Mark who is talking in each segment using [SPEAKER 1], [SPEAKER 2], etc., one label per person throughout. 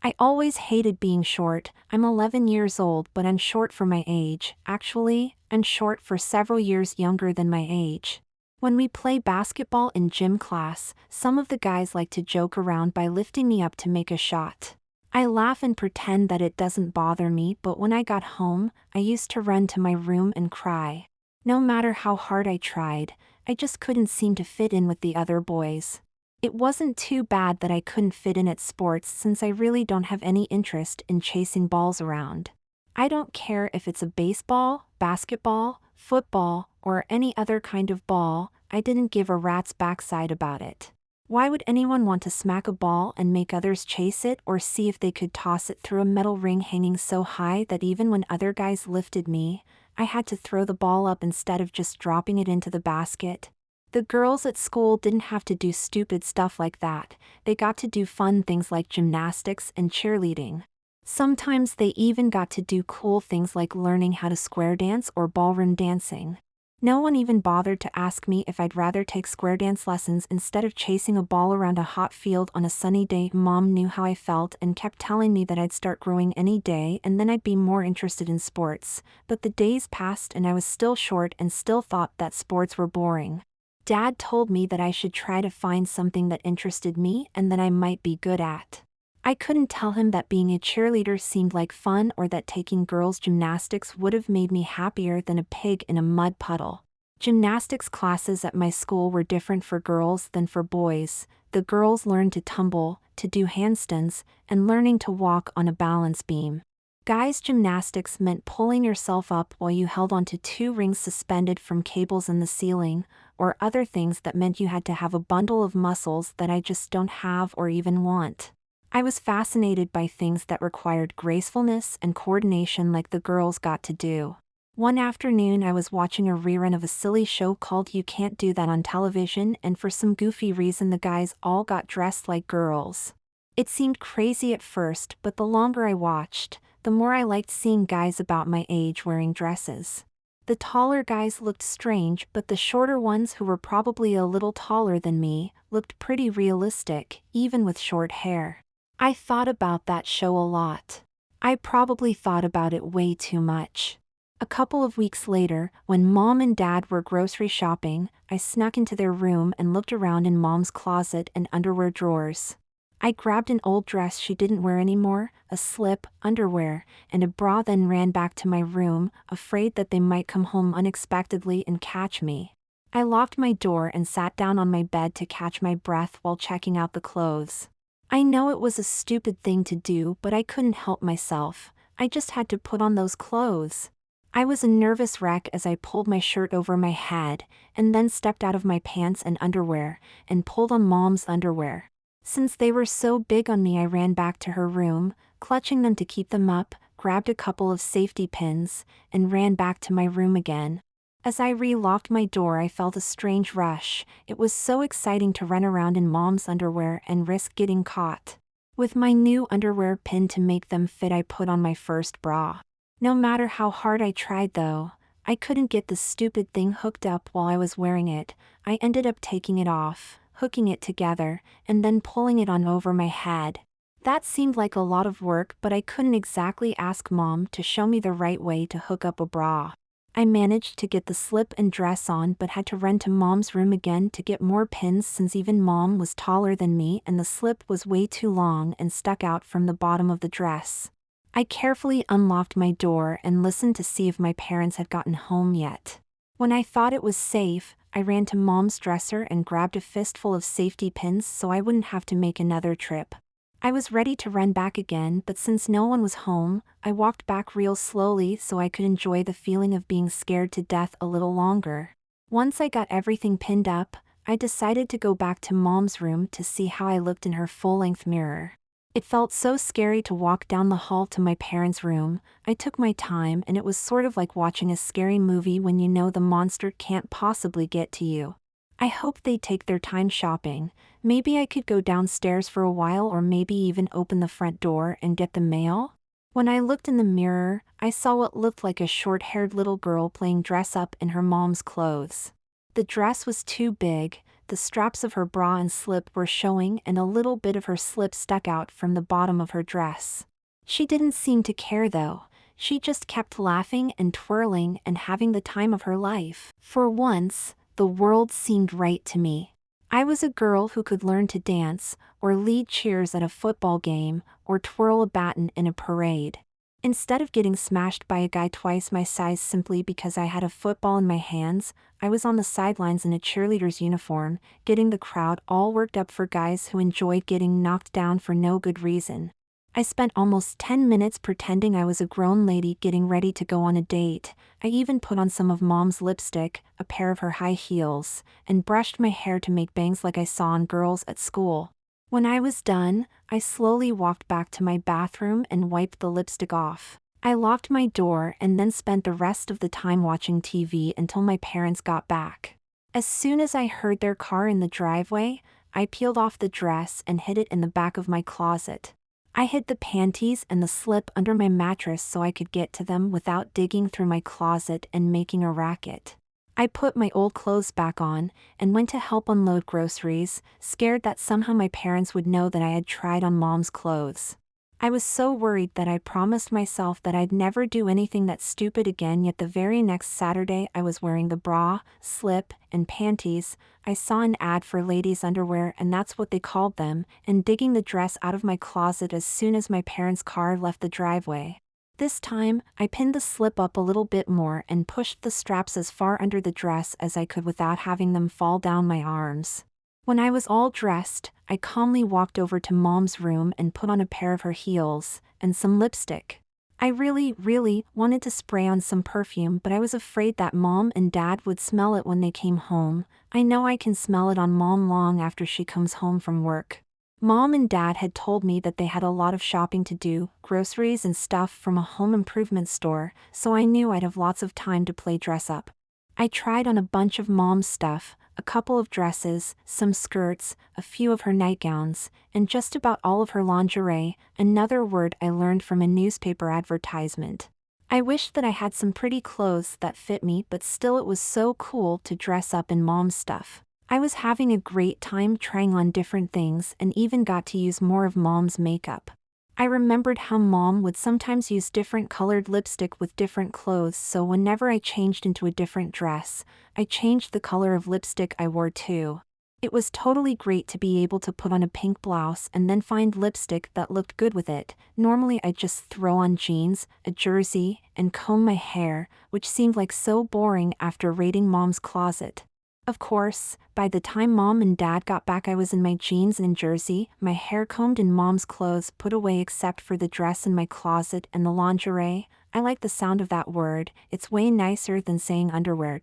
[SPEAKER 1] I always hated being short. I'm 11 years old, but I'm short for my age. Actually, I'm short for several years younger than my age. When we play basketball in gym class, some of the guys like to joke around by lifting me up to make a shot. I laugh and pretend that it doesn't bother me, but when I got home, I used to run to my room and cry. No matter how hard I tried, I just couldn't seem to fit in with the other boys. It wasn't too bad that I couldn't fit in at sports since I really don't have any interest in chasing balls around. I don't care if it's a baseball, basketball, football, or any other kind of ball. I didn't give a rat's backside about it. Why would anyone want to smack a ball and make others chase it or see if they could toss it through a metal ring hanging so high that even when other guys lifted me, I had to throw the ball up instead of just dropping it into the basket? The girls at school didn't have to do stupid stuff like that. They got to do fun things like gymnastics and cheerleading. Sometimes they even got to do cool things like learning how to square dance or ballroom dancing. No one even bothered to ask me if I'd rather take square dance lessons instead of chasing a ball around a hot field on a sunny day. Mom knew how I felt and kept telling me that I'd start growing any day and then I'd be more interested in sports, but the days passed and I was still short and still thought that sports were boring. Dad told me that I should try to find something that interested me and that I might be good at. I couldn't tell him that being a cheerleader seemed like fun or that taking girls' gymnastics would have made me happier than a pig in a mud puddle. Gymnastics classes at my school were different for girls than for boys. The girls learned to tumble, to do handstands, and learning to walk on a balance beam. Guys' gymnastics meant pulling yourself up while you held onto two rings suspended from cables in the ceiling, or other things that meant you had to have a bundle of muscles that I just don't have or even want. I was fascinated by things that required gracefulness and coordination like the girls got to do. One afternoon I was watching a rerun of a silly show called You Can't Do That on television, and for some goofy reason the guys all got dressed like girls. It seemed crazy at first, but the longer I watched, the more I liked seeing guys about my age wearing dresses. The taller guys looked strange, but the shorter ones, who were probably a little taller than me, looked pretty realistic, even with short hair. I thought about that show a lot. I probably thought about it way too much. A couple of weeks later, when Mom and Dad were grocery shopping, I snuck into their room and looked around in Mom's closet and underwear drawers. I grabbed an old dress she didn't wear anymore, a slip, underwear, and a bra, then ran back to my room, afraid that they might come home unexpectedly and catch me. I locked my door and sat down on my bed to catch my breath while checking out the clothes. I know it was a stupid thing to do, but I couldn't help myself. I just had to put on those clothes. I was a nervous wreck as I pulled my shirt over my head, and then stepped out of my pants and underwear, and pulled on Mom's underwear. Since they were so big on me, I ran back to her room, clutching them to keep them up, grabbed a couple of safety pins, and ran back to my room again. As I re-locked my door, I felt a strange rush. It was so exciting to run around in Mom's underwear and risk getting caught. With my new underwear pinned to make them fit, I put on my first bra. No matter how hard I tried though, I couldn't get the stupid thing hooked up while I was wearing it. I ended up taking it off, hooking it together, and then pulling it on over my head. That seemed like a lot of work, but I couldn't exactly ask Mom to show me the right way to hook up a bra. I managed to get the slip and dress on, but had to run to Mom's room again to get more pins since even Mom was taller than me and the slip was way too long and stuck out from the bottom of the dress. I carefully unlocked my door and listened to see if my parents had gotten home yet. When I thought it was safe, I ran to Mom's dresser and grabbed a fistful of safety pins so I wouldn't have to make another trip. I was ready to run back again, but since no one was home, I walked back real slowly so I could enjoy the feeling of being scared to death a little longer. Once I got everything pinned up, I decided to go back to Mom's room to see how I looked in her full-length mirror. It felt so scary to walk down the hall to my parents' room. I took my time, and it was sort of like watching a scary movie when you know the monster can't possibly get to you. I hoped they'd take their time shopping. Maybe I could go downstairs for a while, or maybe even open the front door and get the mail. When I looked in the mirror, I saw what looked like a short-haired little girl playing dress-up in her mom's clothes. The dress was too big, the straps of her bra and slip were showing and a little bit of her slip stuck out from the bottom of her dress. She didn't seem to care though. She just kept laughing and twirling and having the time of her life. For once, the world seemed right to me. I was a girl who could learn to dance, or lead cheers at a football game, or twirl a baton in a parade. Instead of getting smashed by a guy twice my size simply because I had a football in my hands, I was on the sidelines in a cheerleader's uniform, getting the crowd all worked up for guys who enjoyed getting knocked down for no good reason. I spent almost 10 minutes pretending I was a grown lady getting ready to go on a date. I even put on some of Mom's lipstick, a pair of her high heels, and brushed my hair to make bangs like I saw on girls at school. When I was done, I slowly walked back to my bathroom and wiped the lipstick off. I locked my door and then spent the rest of the time watching TV until my parents got back. As soon as I heard their car in the driveway, I peeled off the dress and hid it in the back of my closet. I hid the panties and the slip under my mattress so I could get to them without digging through my closet and making a racket. I put my old clothes back on and went to help unload groceries, scared that somehow my parents would know that I had tried on Mom's clothes. I was so worried that I promised myself that I'd never do anything that stupid again, yet the very next Saturday I was wearing the bra, slip, and panties. I saw an ad for ladies' underwear, and that's what they called them, and digging the dress out of my closet as soon as my parents' car left the driveway. This time, I pinned the slip up a little bit more and pushed the straps as far under the dress as I could without having them fall down my arms. When I was all dressed, I calmly walked over to Mom's room and put on a pair of her heels and some lipstick. I really wanted to spray on some perfume, but I was afraid that Mom and Dad would smell it when they came home. I know I can smell it on Mom long after she comes home from work. Mom and Dad had told me that they had a lot of shopping to do, groceries and stuff from a home improvement store, so I knew I'd have lots of time to play dress up. I tried on a bunch of Mom's stuff, a couple of dresses, some skirts, a few of her nightgowns, and just about all of her lingerie, another word I learned from a newspaper advertisement. I wished that I had some pretty clothes that fit me, but still it was so cool to dress up in Mom's stuff. I was having a great time trying on different things and even got to use more of Mom's makeup. I remembered how Mom would sometimes use different colored lipstick with different clothes, so whenever I changed into a different dress, I changed the color of lipstick I wore too. It was totally great to be able to put on a pink blouse and then find lipstick that looked good with it. Normally I'd just throw on jeans, a jersey, and comb my hair, which seemed like so boring after raiding Mom's closet. Of course, by the time Mom and Dad got back I was in my jeans and jersey, my hair combed and Mom's clothes put away except for the dress in my closet and the lingerie. I like the sound of that word, it's way nicer than saying underwear,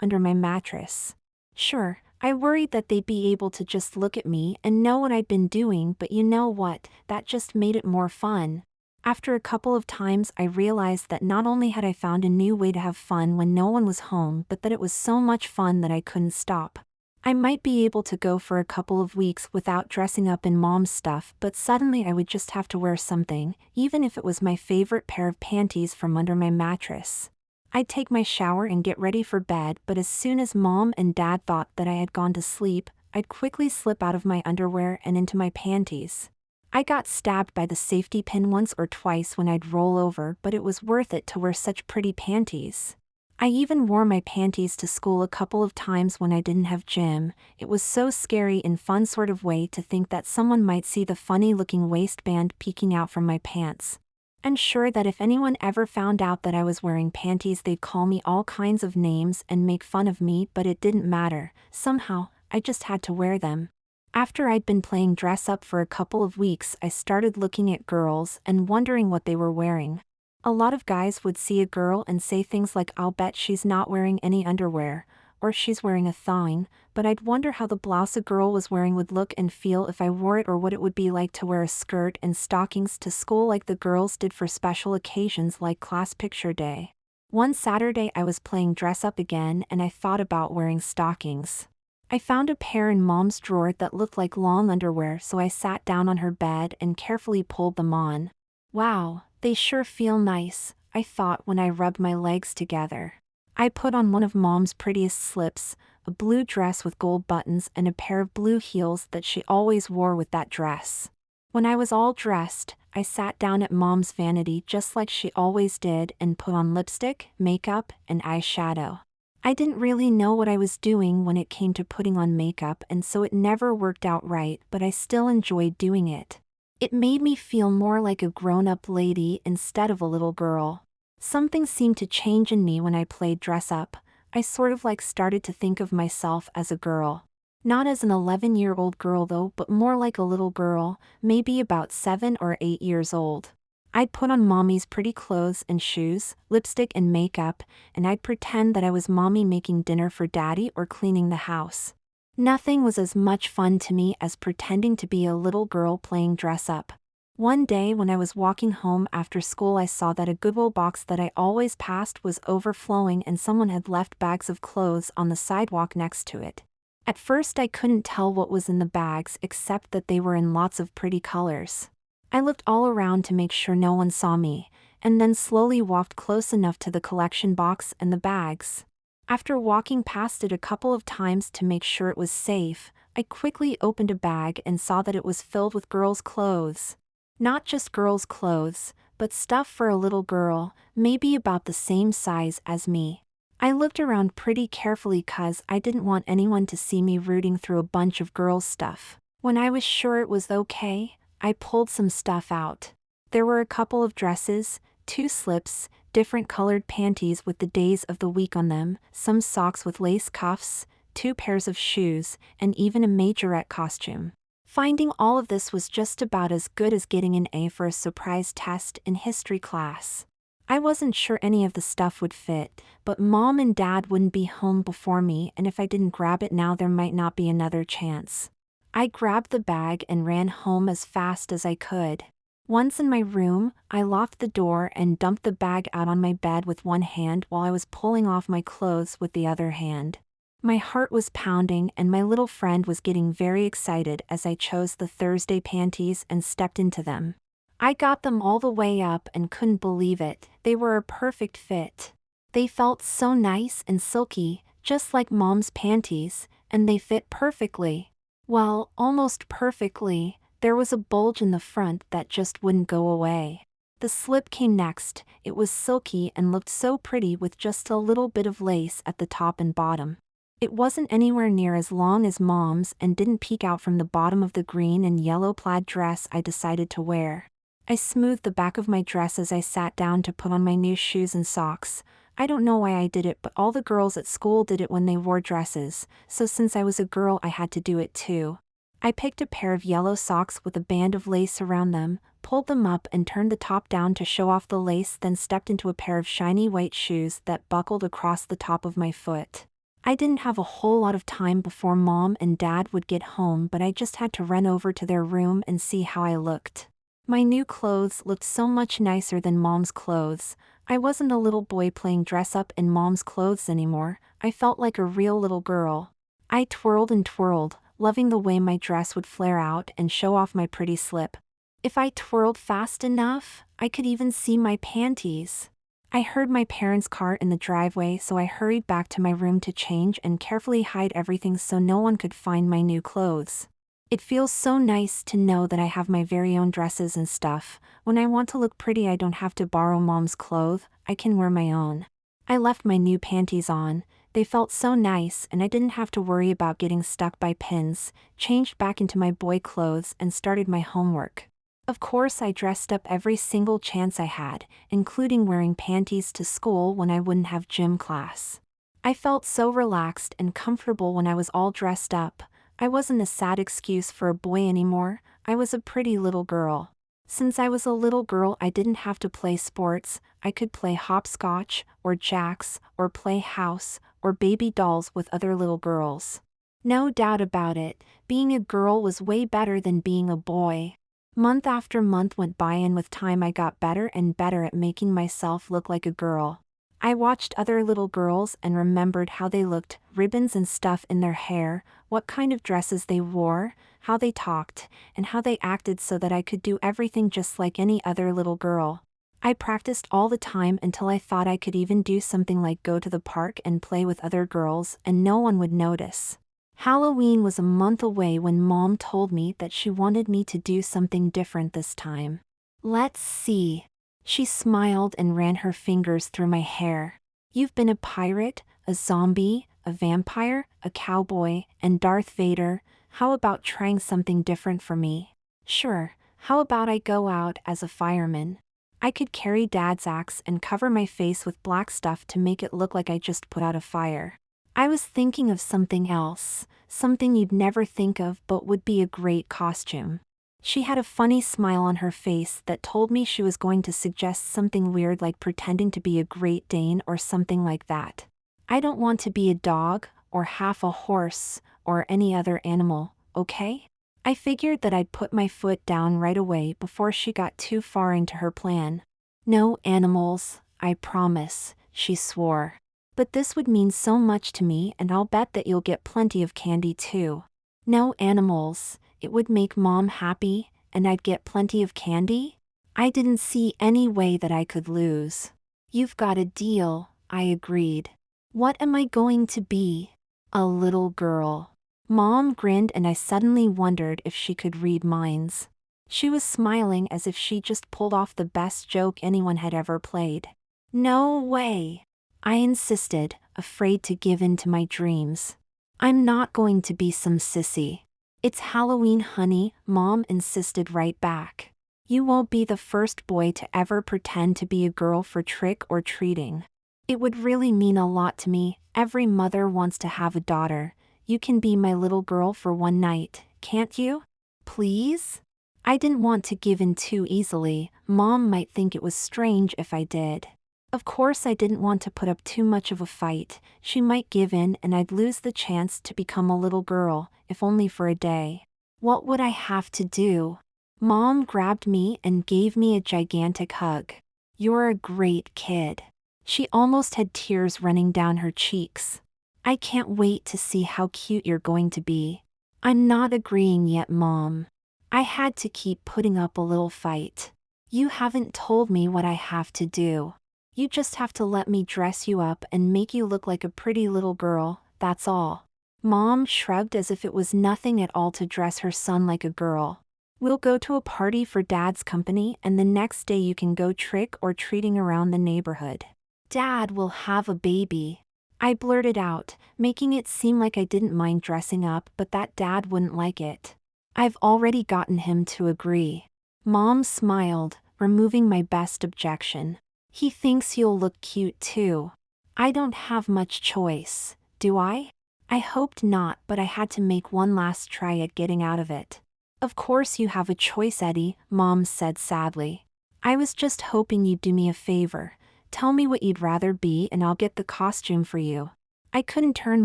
[SPEAKER 1] under my mattress. Sure, I worried that they'd be able to just look at me and know what I'd been doing, but you know what, that just made it more fun. After a couple of times I realized that not only had I found a new way to have fun when no one was home, but that it was so much fun that I couldn't stop. I might be able to go for a couple of weeks without dressing up in Mom's stuff, but suddenly I would just have to wear something, even if it was my favorite pair of panties from under my mattress. I'd take my shower and get ready for bed, but as soon as Mom and Dad thought that I had gone to sleep, I'd quickly slip out of my underwear and into my panties. I got stabbed by the safety pin once or twice when I'd roll over, but it was worth it to wear such pretty panties. I even wore my panties to school a couple of times when I didn't have gym. It was so scary in fun sort of way to think that someone might see the funny looking waistband peeking out from my pants. I'm sure that if anyone ever found out that I was wearing panties they'd call me all kinds of names and make fun of me, but it didn't matter. Somehow, I just had to wear them. After I'd been playing dress up for a couple of weeks I started looking at girls and wondering what they were wearing. A lot of guys would see a girl and say things like, "I'll bet she's not wearing any underwear," or "she's wearing a thong," but I'd wonder how the blouse a girl was wearing would look and feel if I wore it, or what it would be like to wear a skirt and stockings to school like the girls did for special occasions like class picture day. One Saturday I was playing dress up again and I thought about wearing stockings. I found a pair in Mom's drawer that looked like long underwear, so I sat down on her bed and carefully pulled them on. Wow, they sure feel nice, I thought when I rubbed my legs together. I put on one of Mom's prettiest slips, a blue dress with gold buttons and a pair of blue heels that she always wore with that dress. When I was all dressed, I sat down at Mom's vanity just like she always did and put on lipstick, makeup, and eyeshadow. I didn't really know what I was doing when it came to putting on makeup, and so it never worked out right, but I still enjoyed doing it. It made me feel more like a grown-up lady instead of a little girl. Something seemed to change in me when I played dress up. I sort of started to think of myself as a girl. Not as an 11-year-old girl though, but more like a little girl, maybe about 7 or 8 years old. I'd put on Mommy's pretty clothes and shoes, lipstick and makeup, and I'd pretend that I was Mommy making dinner for Daddy or cleaning the house. Nothing was as much fun to me as pretending to be a little girl playing dress up. One day when I was walking home after school, I saw that a Goodwill box that I always passed was overflowing and someone had left bags of clothes on the sidewalk next to it. At first I couldn't tell what was in the bags except that they were in lots of pretty colors. I looked all around to make sure no one saw me, and then slowly walked close enough to the collection box and the bags. After walking past it a couple of times to make sure it was safe, I quickly opened a bag and saw that it was filled with girls' clothes. Not just girls' clothes, but stuff for a little girl, maybe about the same size as me. I looked around pretty carefully cause I didn't want anyone to see me rooting through a bunch of girls' stuff. When I was sure it was okay, I pulled some stuff out. There were a couple of dresses, 2 slips, different colored panties with the days of the week on them, some socks with lace cuffs, 2 pairs of shoes, and even a majorette costume. Finding all of this was just about as good as getting an A for a surprise test in history class. I wasn't sure any of the stuff would fit, but Mom and Dad wouldn't be home before me, and if I didn't grab it now there might not be another chance. I grabbed the bag and ran home as fast as I could. Once in my room, I locked the door and dumped the bag out on my bed with one hand while I was pulling off my clothes with the other hand. My heart was pounding and my little friend was getting very excited as I chose the Thursday panties and stepped into them. I got them all the way up and couldn't believe it. They were a perfect fit. They felt so nice and silky, just like Mom's panties, and they fit perfectly. Well, almost perfectly. There was a bulge in the front that just wouldn't go away. The slip came next. It was silky and looked so pretty with just a little bit of lace at the top and bottom. It wasn't anywhere near as long as Mom's and didn't peek out from the bottom of the green and yellow plaid dress I decided to wear. I smoothed the back of my dress as I sat down to put on my new shoes and socks. I don't know why I did it, but all the girls at school did it when they wore dresses, so since I was a girl I had to do it too. I picked a pair of yellow socks with a band of lace around them, pulled them up and turned the top down to show off the lace, then stepped into a pair of shiny white shoes that buckled across the top of my foot. I didn't have a whole lot of time before Mom and Dad would get home, but I just had to run over to their room and see how I looked. My new clothes looked so much nicer than Mom's clothes. I wasn't a little boy playing dress up in Mom's clothes anymore. I felt like a real little girl. I twirled and twirled, loving the way my dress would flare out and show off my pretty slip. If I twirled fast enough, I could even see my panties. I heard my parents' car in the driveway, so I hurried back to my room to change and carefully hide everything so no one could find my new clothes. It feels so nice to know that I have my very own dresses and stuff. When I want to look pretty, I don't have to borrow Mom's clothes, I can wear my own. I left my new panties on. They felt so nice and I didn't have to worry about getting stuck by pins, changed back into my boy clothes and started my homework. Of course I dressed up every single chance I had, including wearing panties to school when I wouldn't have gym class. I felt so relaxed and comfortable when I was all dressed up. I wasn't a sad excuse for a boy anymore, I was a pretty little girl. Since I was a little girl I didn't have to play sports, I could play hopscotch, or jacks, or play house, or baby dolls with other little girls. No doubt about it, being a girl was way better than being a boy. Month after month went by and with time I got better and better at making myself look like a girl. I watched other little girls and remembered how they looked, ribbons and stuff in their hair, what kind of dresses they wore, how they talked, and how they acted so that I could do everything just like any other little girl. I practiced all the time until I thought I could even do something like go to the park and play with other girls and no one would notice. Halloween was a month away when Mom told me that she wanted me to do something different this time. Let's see. She smiled and ran her fingers through my hair. You've been a pirate, a zombie, a vampire, a cowboy, and Darth Vader. How about trying something different for me? Sure, how about I go out as a fireman? I could carry Dad's axe and cover my face with black stuff to make it look like I just put out a fire. I was thinking of something else, something you'd never think of but would be a great costume. She had a funny smile on her face that told me she was going to suggest something weird like pretending to be a Great Dane or something like that. I don't want to be a dog, or half a horse, or any other animal, okay? I figured that I'd put my foot down right away before she got too far into her plan. No animals, I promise, she swore. But this would mean so much to me and I'll bet that you'll get plenty of candy too. No animals, it would make Mom happy, and I'd get plenty of candy? I didn't see any way that I could lose. You've got a deal, I agreed. What am I going to be? A little girl. Mom grinned and I suddenly wondered if she could read minds. She was smiling as if she just pulled off the best joke anyone had ever played. No way! I insisted, afraid to give in to my dreams. I'm not going to be some sissy. It's Halloween, honey, Mom insisted right back. You won't be the first boy to ever pretend to be a girl for trick or treating. It would really mean a lot to me. Every mother wants to have a daughter. You can be my little girl for one night, can't you? Please? I didn't want to give in too easily. Mom might think it was strange if I did. Of course I didn't want to put up too much of a fight. She might give in and I'd lose the chance to become a little girl, if only for a day. What would I have to do? Mom grabbed me and gave me a gigantic hug. You're a great kid. She almost had tears running down her cheeks. I can't wait to see how cute you're going to be. I'm not agreeing yet, Mom. I had to keep putting up a little fight. You haven't told me what I have to do. You just have to let me dress you up and make you look like a pretty little girl, that's all. Mom shrugged as if it was nothing at all to dress her son like a girl. We'll go to a party for Dad's company and the next day you can go trick or treating around the neighborhood. Dad will have a baby. I blurted out, making it seem like I didn't mind dressing up but that Dad wouldn't like it. I've already gotten him to agree. Mom smiled, removing my best objection. He thinks you'll look cute too. I don't have much choice, do I? I hoped not, but I had to make one last try at getting out of it. Of course you have a choice, Eddie, Mom said sadly. I was just hoping you'd do me a favor. Tell me what you'd rather be and I'll get the costume for you. I couldn't turn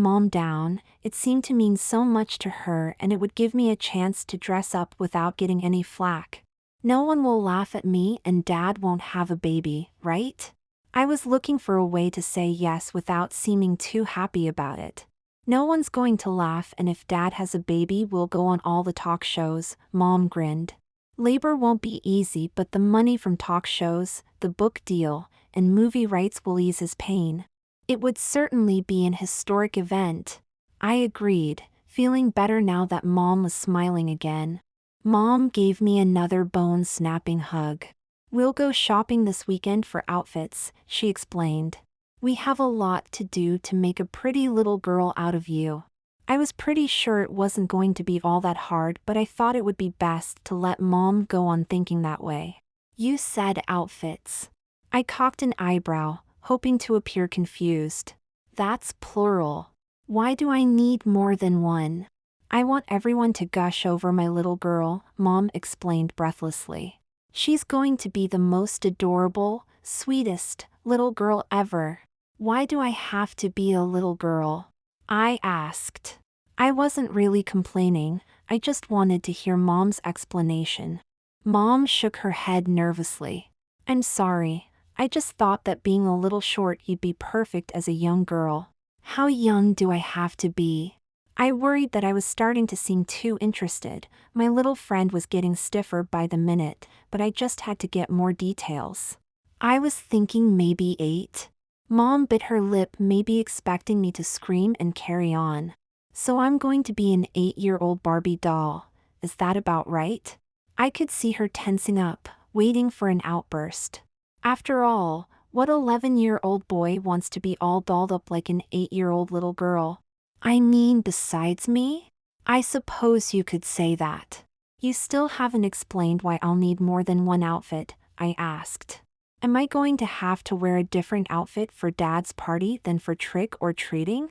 [SPEAKER 1] Mom down. It seemed to mean so much to her and it would give me a chance to dress up without getting any flack. No one will laugh at me and Dad won't have a baby, right? I was looking for a way to say yes without seeming too happy about it. No one's going to laugh and if Dad has a baby we'll go on all the talk shows, Mom grinned. Labor won't be easy but the money from talk shows, the book deal, and movie rights will ease his pain. It would certainly be an historic event. I agreed, feeling better now that Mom was smiling again. Mom gave me another bone-snapping hug. We'll go shopping this weekend for outfits, she explained. We have a lot to do to make a pretty little girl out of you. I was pretty sure it wasn't going to be all that hard but I thought it would be best to let Mom go on thinking that way. You said outfits. I cocked an eyebrow, hoping to appear confused. That's plural. Why do I need more than one? I want everyone to gush over my little girl, Mom explained breathlessly. She's going to be the most adorable, sweetest little girl ever. Why do I have to be a little girl? I asked. I wasn't really complaining, I just wanted to hear Mom's explanation. Mom shook her head nervously. I'm sorry, I just thought that being a little short you'd be perfect as a young girl. How young do I have to be? I worried that I was starting to seem too interested. My little friend was getting stiffer by the minute, but I just had to get more details. I was thinking maybe 8. Mom bit her lip, maybe expecting me to scream and carry on. So I'm going to be an 8-year-old Barbie doll. Is that about right? I could see her tensing up, waiting for an outburst. After all, what 11-year-old boy wants to be all dolled up like an 8-year-old little girl? I mean, besides me? I suppose you could say that. You still haven't explained why I'll need more than one outfit, I asked. Am I going to have to wear a different outfit for Dad's party than for trick or treating?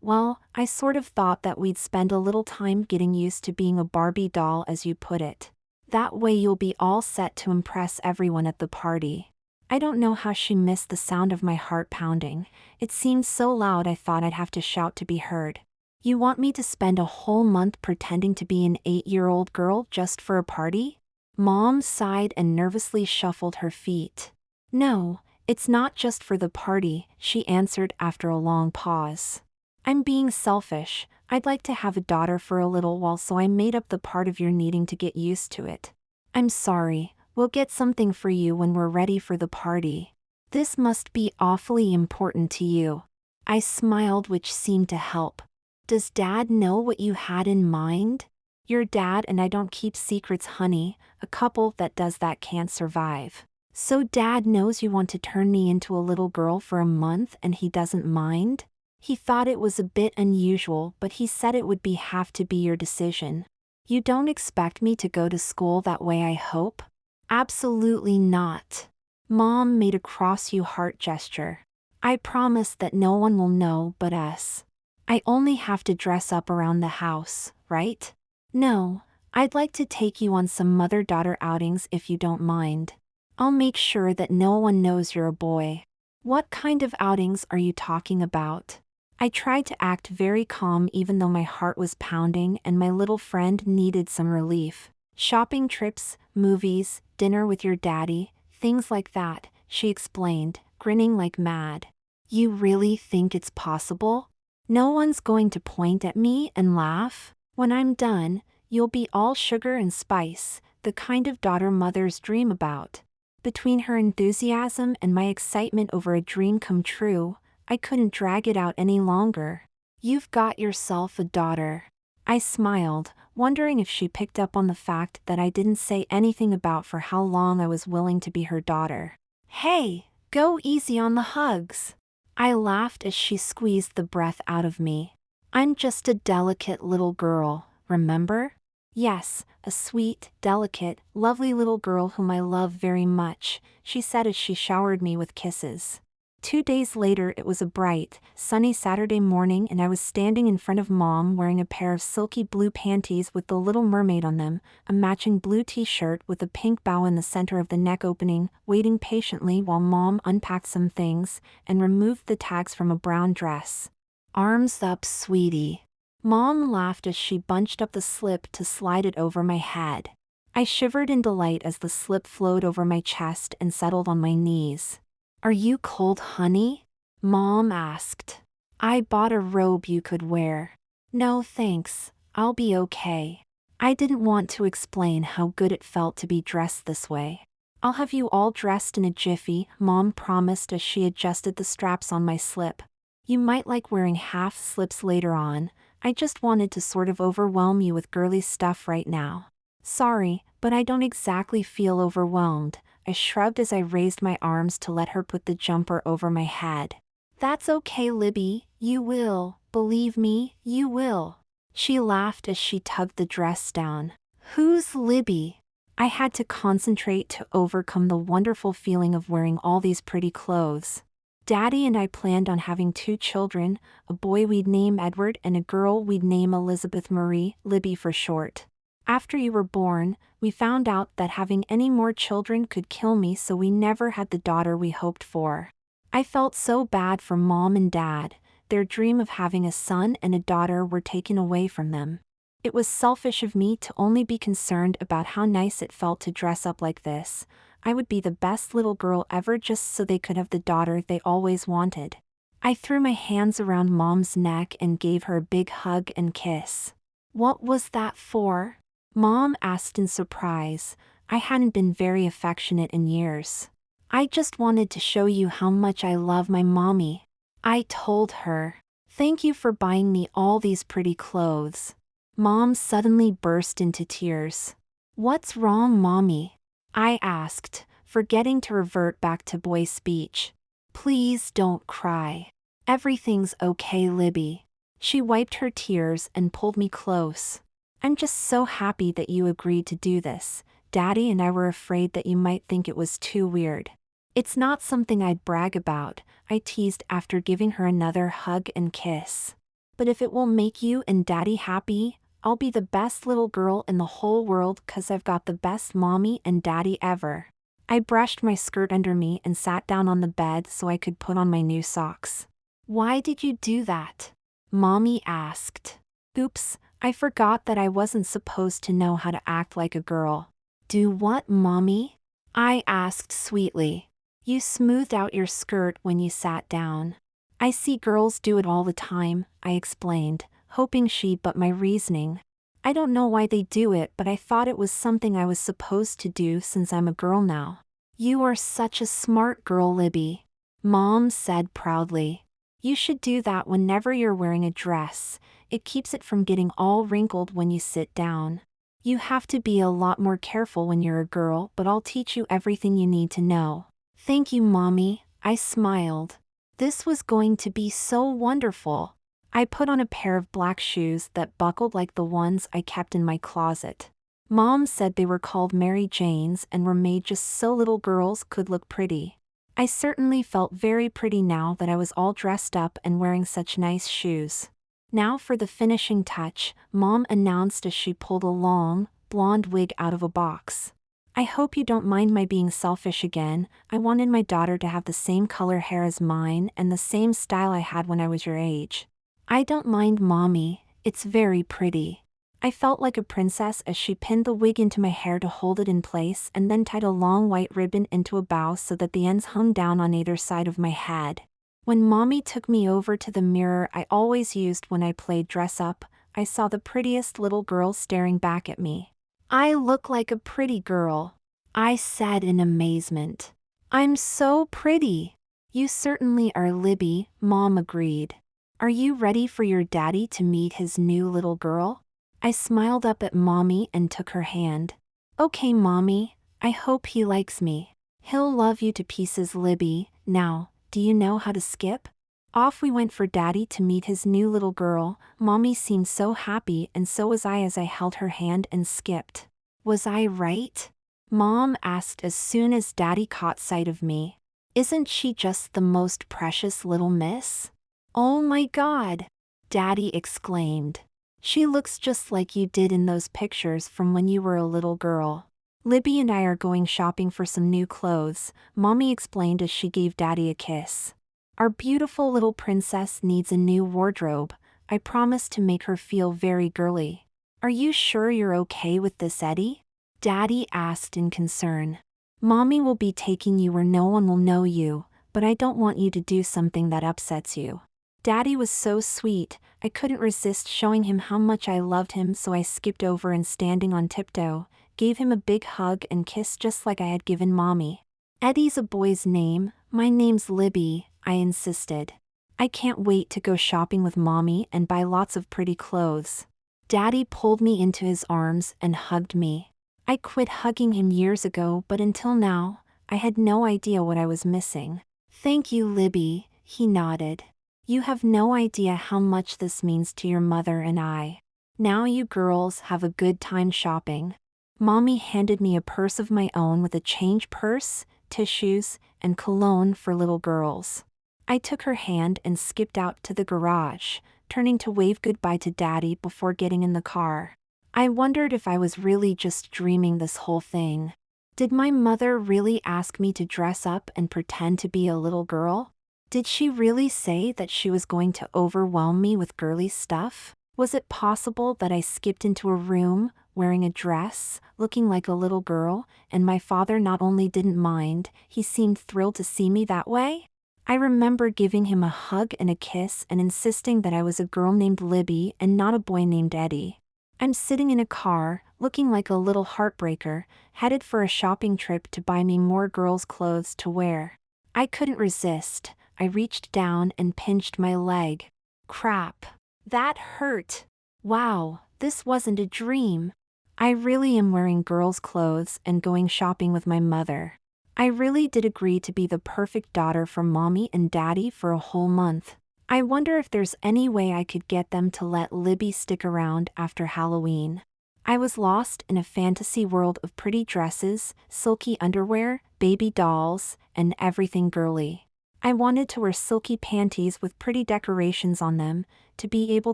[SPEAKER 1] Well, I sort of thought that we'd spend a little time getting used to being a Barbie doll, as you put it. That way you'll be all set to impress everyone at the party. I don't know how she missed the sound of my heart pounding. It seemed so loud I thought I'd have to shout to be heard. You want me to spend a whole month pretending to be an 8-year-old girl just for a party? Mom sighed and nervously shuffled her feet. No, it's not just for the party, she answered after a long pause. I'm being selfish. I'd like to have a daughter for a little while, so I made up the part of your needing to get used to it. I'm sorry, we'll get something for you when we're ready for the party. This must be awfully important to you. I smiled, which seemed to help. Does Dad know what you had in mind? Your dad and I don't keep secrets, honey. A couple that does that can't survive. So Dad knows you want to turn me into a little girl for a month and he doesn't mind? He thought it was a bit unusual, but he said it would have to be your decision. You don't expect me to go to school that way, I hope? Absolutely not. Mom made a cross-you-heart gesture. I promise that no one will know but us. I only have to dress up around the house, right? No, I'd like to take you on some mother-daughter outings if you don't mind. I'll make sure that no one knows you're a boy. What kind of outings are you talking about? I tried to act very calm even though my heart was pounding and my little friend needed some relief. Shopping trips, movies, dinner with your daddy, things like that, she explained, grinning like mad. You really think it's possible? No one's going to point at me and laugh? When I'm done, you'll be all sugar and spice, the kind of daughter mothers dream about. Between her enthusiasm and my excitement over a dream come true, I couldn't drag it out any longer. You've got yourself a daughter. I smiled, wondering if she picked up on the fact that I didn't say anything about for how long I was willing to be her daughter. Hey, go easy on the hugs. I laughed as she squeezed the breath out of me. I'm just a delicate little girl, remember? Yes, a sweet, delicate, lovely little girl whom I love very much, she said as she showered me with kisses. 2 days later, it was a bright, sunny Saturday morning and I was standing in front of Mom wearing a pair of silky blue panties with the Little Mermaid on them, a matching blue t-shirt with a pink bow in the center of the neck opening, waiting patiently while Mom unpacked some things and removed the tags from a brown dress. Arms up, sweetie. Mom laughed as she bunched up the slip to slide it over my head. I shivered in delight as the slip flowed over my chest and settled on my knees. Are you cold, honey? Mom asked. I bought a robe you could wear. No thanks, I'll be okay. I didn't want to explain how good it felt to be dressed this way. I'll have you all dressed in a jiffy, Mom promised as she adjusted the straps on my slip. You might like wearing half slips later on. I just wanted to sort of overwhelm you with girly stuff right now. Sorry, but I don't exactly feel overwhelmed. I shrugged as I raised my arms to let her put the jumper over my head. That's okay, Libby, you will, believe me, you will. She laughed as she tugged the dress down. Who's Libby? I had to concentrate to overcome the wonderful feeling of wearing all these pretty clothes. Daddy and I planned on having 2 children, a boy we'd name Edward and a girl we'd name Elizabeth Marie, Libby for short. After you were born, we found out that having any more children could kill me, so we never had the daughter we hoped for. I felt so bad for Mom and Dad. Their dream of having a son and a daughter were taken away from them. It was selfish of me to only be concerned about how nice it felt to dress up like this. I would be the best little girl ever just so they could have the daughter they always wanted. I threw my hands around Mom's neck and gave her a big hug and kiss. What was that for? Mom asked in surprise. I hadn't been very affectionate in years. I just wanted to show you how much I love my mommy. I told her. Thank you for buying me all these pretty clothes. Mom suddenly burst into tears. What's wrong, Mommy? I asked, forgetting to revert back to boy speech. Please don't cry. Everything's okay, Libby. She wiped her tears and pulled me close. I'm just so happy that you agreed to do this. Daddy and I were afraid that you might think it was too weird. It's not something I'd brag about, I teased after giving her another hug and kiss. But if it will make you and Daddy happy, I'll be the best little girl in the whole world 'cause I've got the best mommy and daddy ever. I brushed my skirt under me and sat down on the bed so I could put on my new socks. Why did you do that? Mommy asked. Oops, I forgot that I wasn't supposed to know how to act like a girl. Do what, Mommy? I asked sweetly. You smoothed out your skirt when you sat down. I see girls do it all the time, I explained, hoping she'd but my reasoning. I don't know why they do it, but I thought it was something I was supposed to do since I'm a girl now. You are such a smart girl, Libby. Mom said proudly. You should do that whenever you're wearing a dress. It keeps it from getting all wrinkled when you sit down. You have to be a lot more careful when you're a girl, but I'll teach you everything you need to know. Thank you, Mommy, I smiled. This was going to be so wonderful. I put on a pair of black shoes that buckled like the ones I kept in my closet. Mom said they were called Mary Janes and were made just so little girls could look pretty. I certainly felt very pretty now that I was all dressed up and wearing such nice shoes. Now for the finishing touch, Mom announced as she pulled a long, blonde wig out of a box. I hope you don't mind my being selfish again. I wanted my daughter to have the same color hair as mine and the same style I had when I was your age. I don't mind, Mommy, it's very pretty. I felt like a princess as she pinned the wig into my hair to hold it in place and then tied a long white ribbon into a bow so that the ends hung down on either side of my head. When Mommy took me over to the mirror I always used when I played dress up, I saw the prettiest little girl staring back at me. I look like a pretty girl, I said in amazement. I'm so pretty. You certainly are, Libby, Mom agreed. Are you ready for your daddy to meet his new little girl? I smiled up at Mommy and took her hand. Okay, Mommy, I hope he likes me. He'll love you to pieces, Libby. Now, do you know how to skip? Off we went for Daddy to meet his new little girl. Mommy seemed so happy and so was I as I held her hand and skipped. Was I right? Mom asked as soon as Daddy caught sight of me. Isn't she just the most precious little miss? Oh my God! Daddy exclaimed. She looks just like you did in those pictures from when you were a little girl. Libby and I are going shopping for some new clothes, Mommy explained as she gave Daddy a kiss. Our beautiful little princess needs a new wardrobe. I promised to make her feel very girly. Are you sure you're okay with this, Eddie? Daddy asked in concern. Mommy will be taking you where no one will know you, but I don't want you to do something that upsets you. Daddy was so sweet, I couldn't resist showing him how much I loved him, so I skipped over and standing on tiptoe, gave him a big hug and kiss just like I had given Mommy. Eddie's a boy's name, my name's Libby, I insisted. I can't wait to go shopping with Mommy and buy lots of pretty clothes. Daddy pulled me into his arms and hugged me. I quit hugging him years ago, but until now, I had no idea what I was missing. Thank you, Libby, he nodded. You have no idea how much this means to your mother and I. Now you girls have a good time shopping. Mommy handed me a purse of my own with a change purse, tissues, and cologne for little girls. I took her hand and skipped out to the garage, turning to wave goodbye to Daddy before getting in the car. I wondered if I was really just dreaming this whole thing. Did my mother really ask me to dress up and pretend to be a little girl? Did she really say that she was going to overwhelm me with girly stuff? Was it possible that I skipped into a room, wearing a dress, looking like a little girl, and my father not only didn't mind, he seemed thrilled to see me that way? I remember giving him a hug and a kiss and insisting that I was a girl named Libby and not a boy named Eddie. I'm sitting in a car, looking like a little heartbreaker, headed for a shopping trip to buy me more girls' clothes to wear. I couldn't resist. I reached down and pinched my leg. Crap. That hurt. Wow, this wasn't a dream. I really am wearing girls' clothes and going shopping with my mother. I really did agree to be the perfect daughter for mommy and daddy for a whole month. I wonder if there's any way I could get them to let Libby stick around after Halloween. I was lost in a fantasy world of pretty dresses, silky underwear, baby dolls, and everything girly. I wanted to wear silky panties with pretty decorations on them, to be able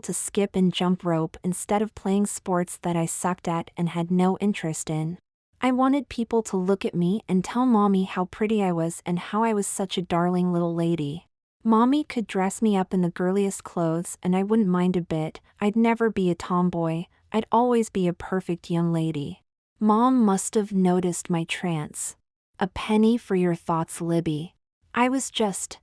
[SPEAKER 1] to skip and jump rope instead of playing sports that I sucked at and had no interest in. I wanted people to look at me and tell mommy how pretty I was and how I was such a darling little lady. Mommy could dress me up in the girliest clothes and I wouldn't mind a bit. I'd never be a tomboy, I'd always be a perfect young lady. Mom must have noticed my trance. A penny for your thoughts, Libby. I was just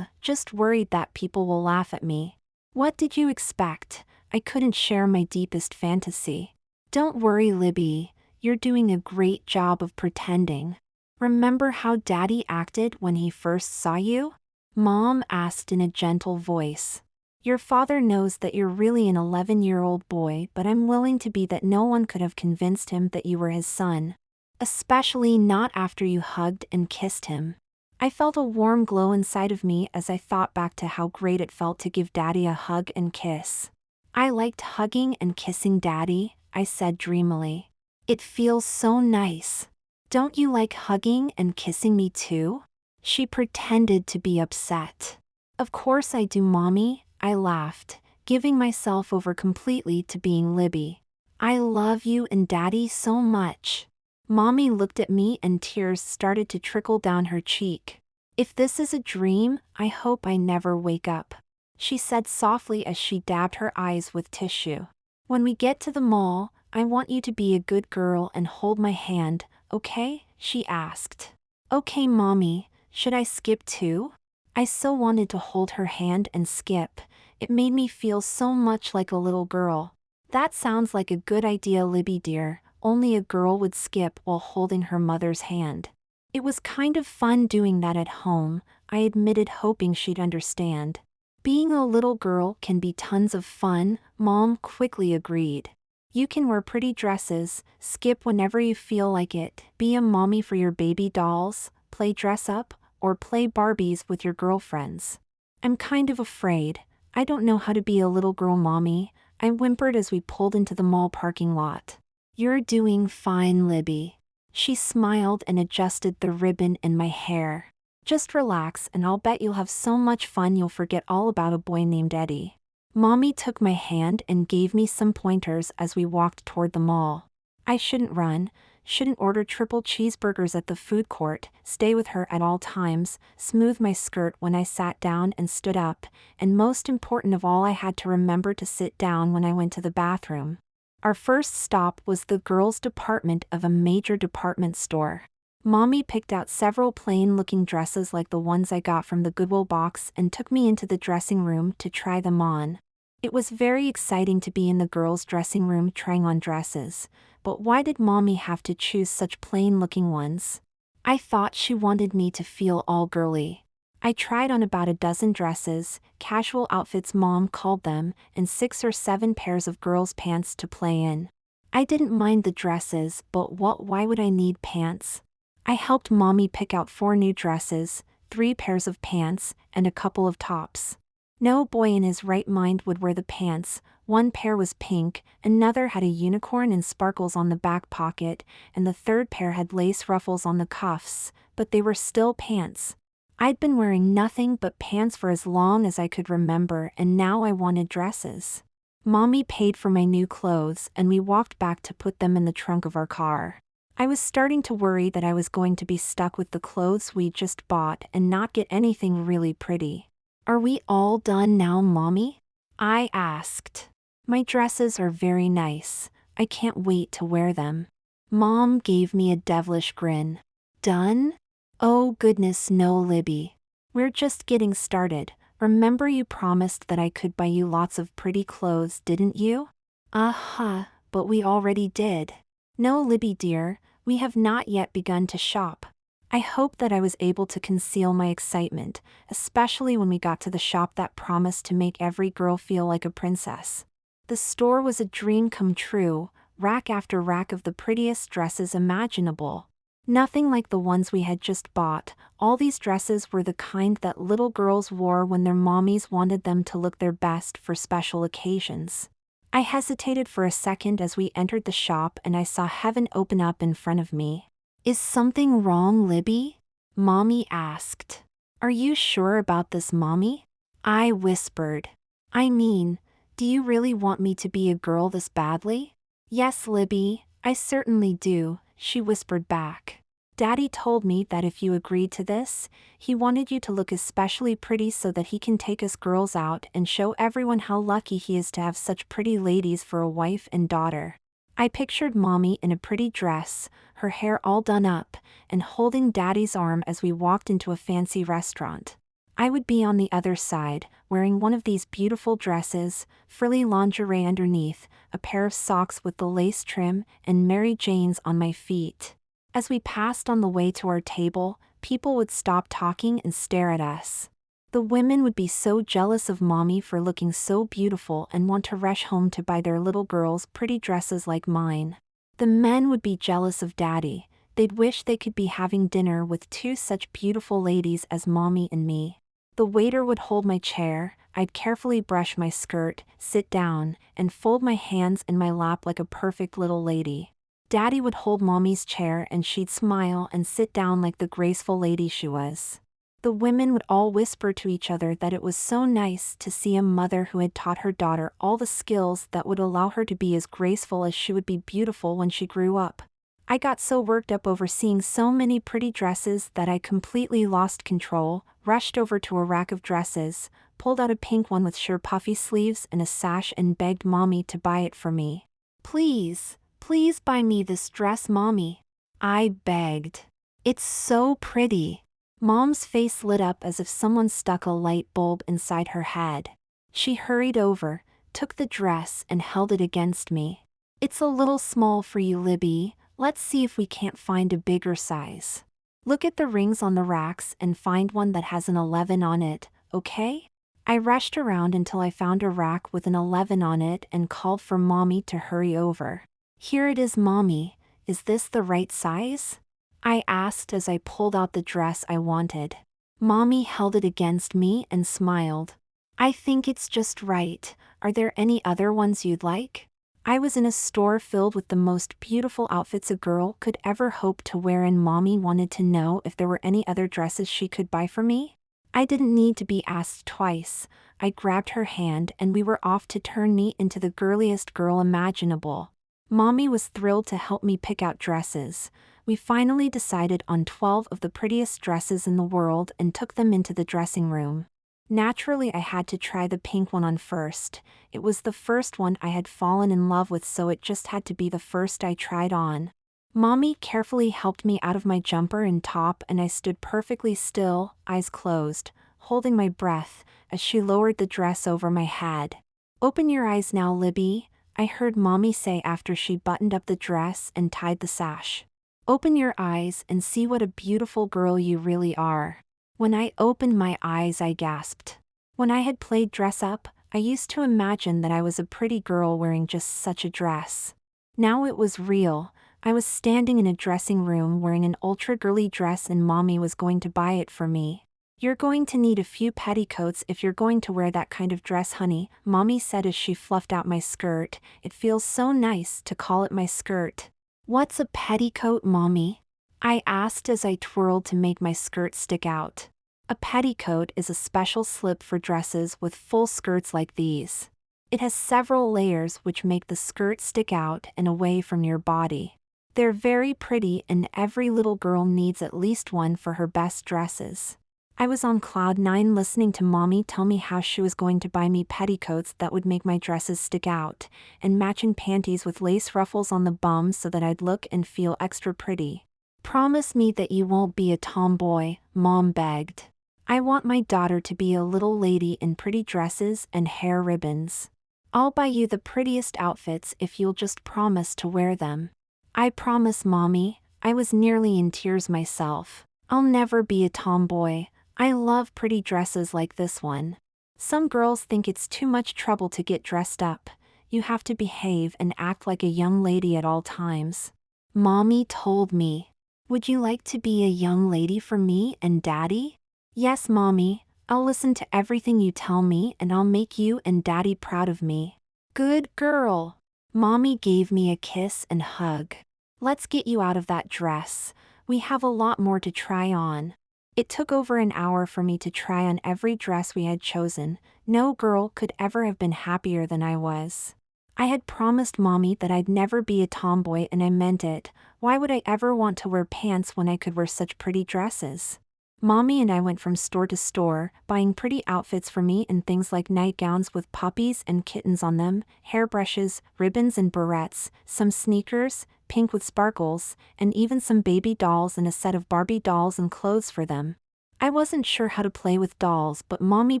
[SPEAKER 1] worried that people will laugh at me. What did you expect? I couldn't share my deepest fantasy. Don't worry, Libby, you're doing a great job of pretending. Remember how Daddy acted when he first saw you? Mom asked in a gentle voice. Your father knows that you're really an 11-year-old boy, but I'm willing to be that no one could have convinced him that you were his son. Especially not after you hugged and kissed him. I felt a warm glow inside of me as I thought back to how great it felt to give Daddy a hug and kiss. I liked hugging and kissing Daddy, I said dreamily. It feels so nice. Don't you like hugging and kissing me too? She pretended to be upset. Of course I do, Mommy, I laughed, giving myself over completely to being Libby. I love you and Daddy so much. Mommy looked at me and tears started to trickle down her cheek. If this is a dream, I hope I never wake up, she said softly as she dabbed her eyes with tissue. When we get to the mall, I want you to be a good girl and hold my hand, okay? She asked. Okay, Mommy, should I skip too? I so wanted to hold her hand and skip. It made me feel so much like a little girl. That sounds like a good idea, Libby dear. Only a girl would skip while holding her mother's hand. It was kind of fun doing that at home, I admitted, hoping she'd understand. Being a little girl can be tons of fun, Mom quickly agreed. You can wear pretty dresses, skip whenever you feel like it, be a mommy for your baby dolls, play dress up, or play Barbies with your girlfriends. I'm kind of afraid. I don't know how to be a little girl, Mommy, I whimpered as we pulled into the mall parking lot. You're doing fine, Libby. She smiled and adjusted the ribbon in my hair. Just relax and I'll bet you'll have so much fun you'll forget all about a boy named Eddie. Mommy took my hand and gave me some pointers as we walked toward the mall. I shouldn't run, shouldn't order triple cheeseburgers at the food court, stay with her at all times, smooth my skirt when I sat down and stood up, and most important of all, I had to remember to sit down when I went to the bathroom. Our first stop was the girls' department of a major department store. Mommy picked out several plain-looking dresses like the ones I got from the Goodwill box and took me into the dressing room to try them on. It was very exciting to be in the girls' dressing room trying on dresses, but why did Mommy have to choose such plain-looking ones? I thought she wanted me to feel all girly. I tried on about a dozen dresses, casual outfits Mom called them, and 6 or 7 pairs of girls' pants to play in. I didn't mind the dresses, but why would I need pants? I helped Mommy pick out 4 new dresses, 3 pairs of pants, and a couple of tops. No boy in his right mind would wear the pants. 1 pair was pink, another had a unicorn and sparkles on the back pocket, and the 3rd pair had lace ruffles on the cuffs, but they were still pants. I'd been wearing nothing but pants for as long as I could remember, and now I wanted dresses. Mommy paid for my new clothes and we walked back to put them in the trunk of our car. I was starting to worry that I was going to be stuck with the clothes we'd just bought and not get anything really pretty. Are we all done now, Mommy? I asked. My dresses are very nice. I can't wait to wear them. Mom gave me a devilish grin. Done? Oh goodness no, Libby. We're just getting started. Remember you promised that I could buy you lots of pretty clothes, didn't you? Uh-huh, but we already did. No, Libby dear, we have not yet begun to shop. I hope that I was able to conceal my excitement, especially when we got to the shop that promised to make every girl feel like a princess. The store was a dream come true, rack after rack of the prettiest dresses imaginable. Nothing like the ones we had just bought. All these dresses were the kind that little girls wore when their mommies wanted them to look their best for special occasions. I hesitated for a second as we entered the shop and I saw heaven open up in front of me. Is something wrong, Libby? Mommy asked. Are you sure about this, Mommy? I whispered. I mean, do you really want me to be a girl this badly? Yes, Libby, I certainly do, she whispered back. Daddy told me that if you agreed to this, he wanted you to look especially pretty so that he can take us girls out and show everyone how lucky he is to have such pretty ladies for a wife and daughter. I pictured Mommy in a pretty dress, her hair all done up, and holding Daddy's arm as we walked into a fancy restaurant. I would be on the other side, wearing one of these beautiful dresses, frilly lingerie underneath, a pair of socks with the lace trim, and Mary Janes on my feet. As we passed on the way to our table, people would stop talking and stare at us. The women would be so jealous of Mommy for looking so beautiful and want to rush home to buy their little girls pretty dresses like mine. The men would be jealous of Daddy. They'd wish they could be having dinner with two such beautiful ladies as Mommy and me. The waiter would hold my chair, I'd carefully brush my skirt, sit down, and fold my hands in my lap like a perfect little lady. Daddy would hold Mommy's chair and she'd smile and sit down like the graceful lady she was. The women would all whisper to each other that it was so nice to see a mother who had taught her daughter all the skills that would allow her to be as graceful as she would be beautiful when she grew up. I got so worked up over seeing so many pretty dresses that I completely lost control, rushed over to a rack of dresses, pulled out a pink one with sheer puffy sleeves and a sash and begged Mommy to buy it for me. Please, please buy me this dress, Mommy. I begged. It's so pretty. Mom's face lit up as if someone stuck a light bulb inside her head. She hurried over, took the dress and held it against me. It's a little small for you, Libby. Let's see if we can't find a bigger size. Look at the rings on the racks and find one that has an 11 on it, okay? I rushed around until I found a rack with an 11 on it and called for Mommy to hurry over. Here it is, Mommy. Is this the right size? I asked as I pulled out the dress I wanted. Mommy held it against me and smiled. I think it's just right. Are there any other ones you'd like? I was in a store filled with the most beautiful outfits a girl could ever hope to wear and Mommy wanted to know if there were any other dresses she could buy for me. I didn't need to be asked twice. I grabbed her hand and we were off to turn me into the girliest girl imaginable. Mommy was thrilled to help me pick out dresses. We finally decided on 12 of the prettiest dresses in the world and took them into the dressing room. Naturally, I had to try the pink one on first. It was the first one I had fallen in love with, so it just had to be the first I tried on. Mommy carefully helped me out of my jumper and top and I stood perfectly still, eyes closed, holding my breath, as she lowered the dress over my head. Open your eyes now, Libby, I heard Mommy say after she buttoned up the dress and tied the sash. Open your eyes and see what a beautiful girl you really are. When I opened my eyes, I gasped. When I had played dress up, I used to imagine that I was a pretty girl wearing just such a dress. Now it was real. I was standing in a dressing room wearing an ultra-girly dress and Mommy was going to buy it for me. You're going to need a few petticoats if you're going to wear that kind of dress, honey, Mommy said as she fluffed out my skirt. It feels so nice to call it my skirt. What's a petticoat, Mommy? I asked as I twirled to make my skirt stick out. A petticoat is a special slip for dresses with full skirts like these. It has several layers which make the skirt stick out and away from your body. They're very pretty and every little girl needs at least one for her best dresses. I was on cloud 9 listening to Mommy tell me how she was going to buy me petticoats that would make my dresses stick out, and matching panties with lace ruffles on the bum so that I'd look and feel extra pretty. Promise me that you won't be a tomboy, Mom begged. I want my daughter to be a little lady in pretty dresses and hair ribbons. I'll buy you the prettiest outfits if you'll just promise to wear them. I promise, Mommy. I was nearly in tears myself. I'll never be a tomboy. I love pretty dresses like this one. Some girls think it's too much trouble to get dressed up. You have to behave and act like a young lady at all times. Mommy told me. Would you like to be a young lady for me and Daddy? Yes, Mommy. I'll listen to everything you tell me and I'll make you and Daddy proud of me. Good girl. Mommy gave me a kiss and hug. Let's get you out of that dress. We have a lot more to try on. It took over an hour for me to try on every dress we had chosen. No girl could ever have been happier than I was. I had promised Mommy that I'd never be a tomboy and I meant it. Why would I ever want to wear pants when I could wear such pretty dresses? Mommy and I went from store to store, buying pretty outfits for me and things like nightgowns with puppies and kittens on them, hairbrushes, ribbons and barrettes, some sneakers, pink with sparkles, and even some baby dolls and a set of Barbie dolls and clothes for them. I wasn't sure how to play with dolls, but Mommy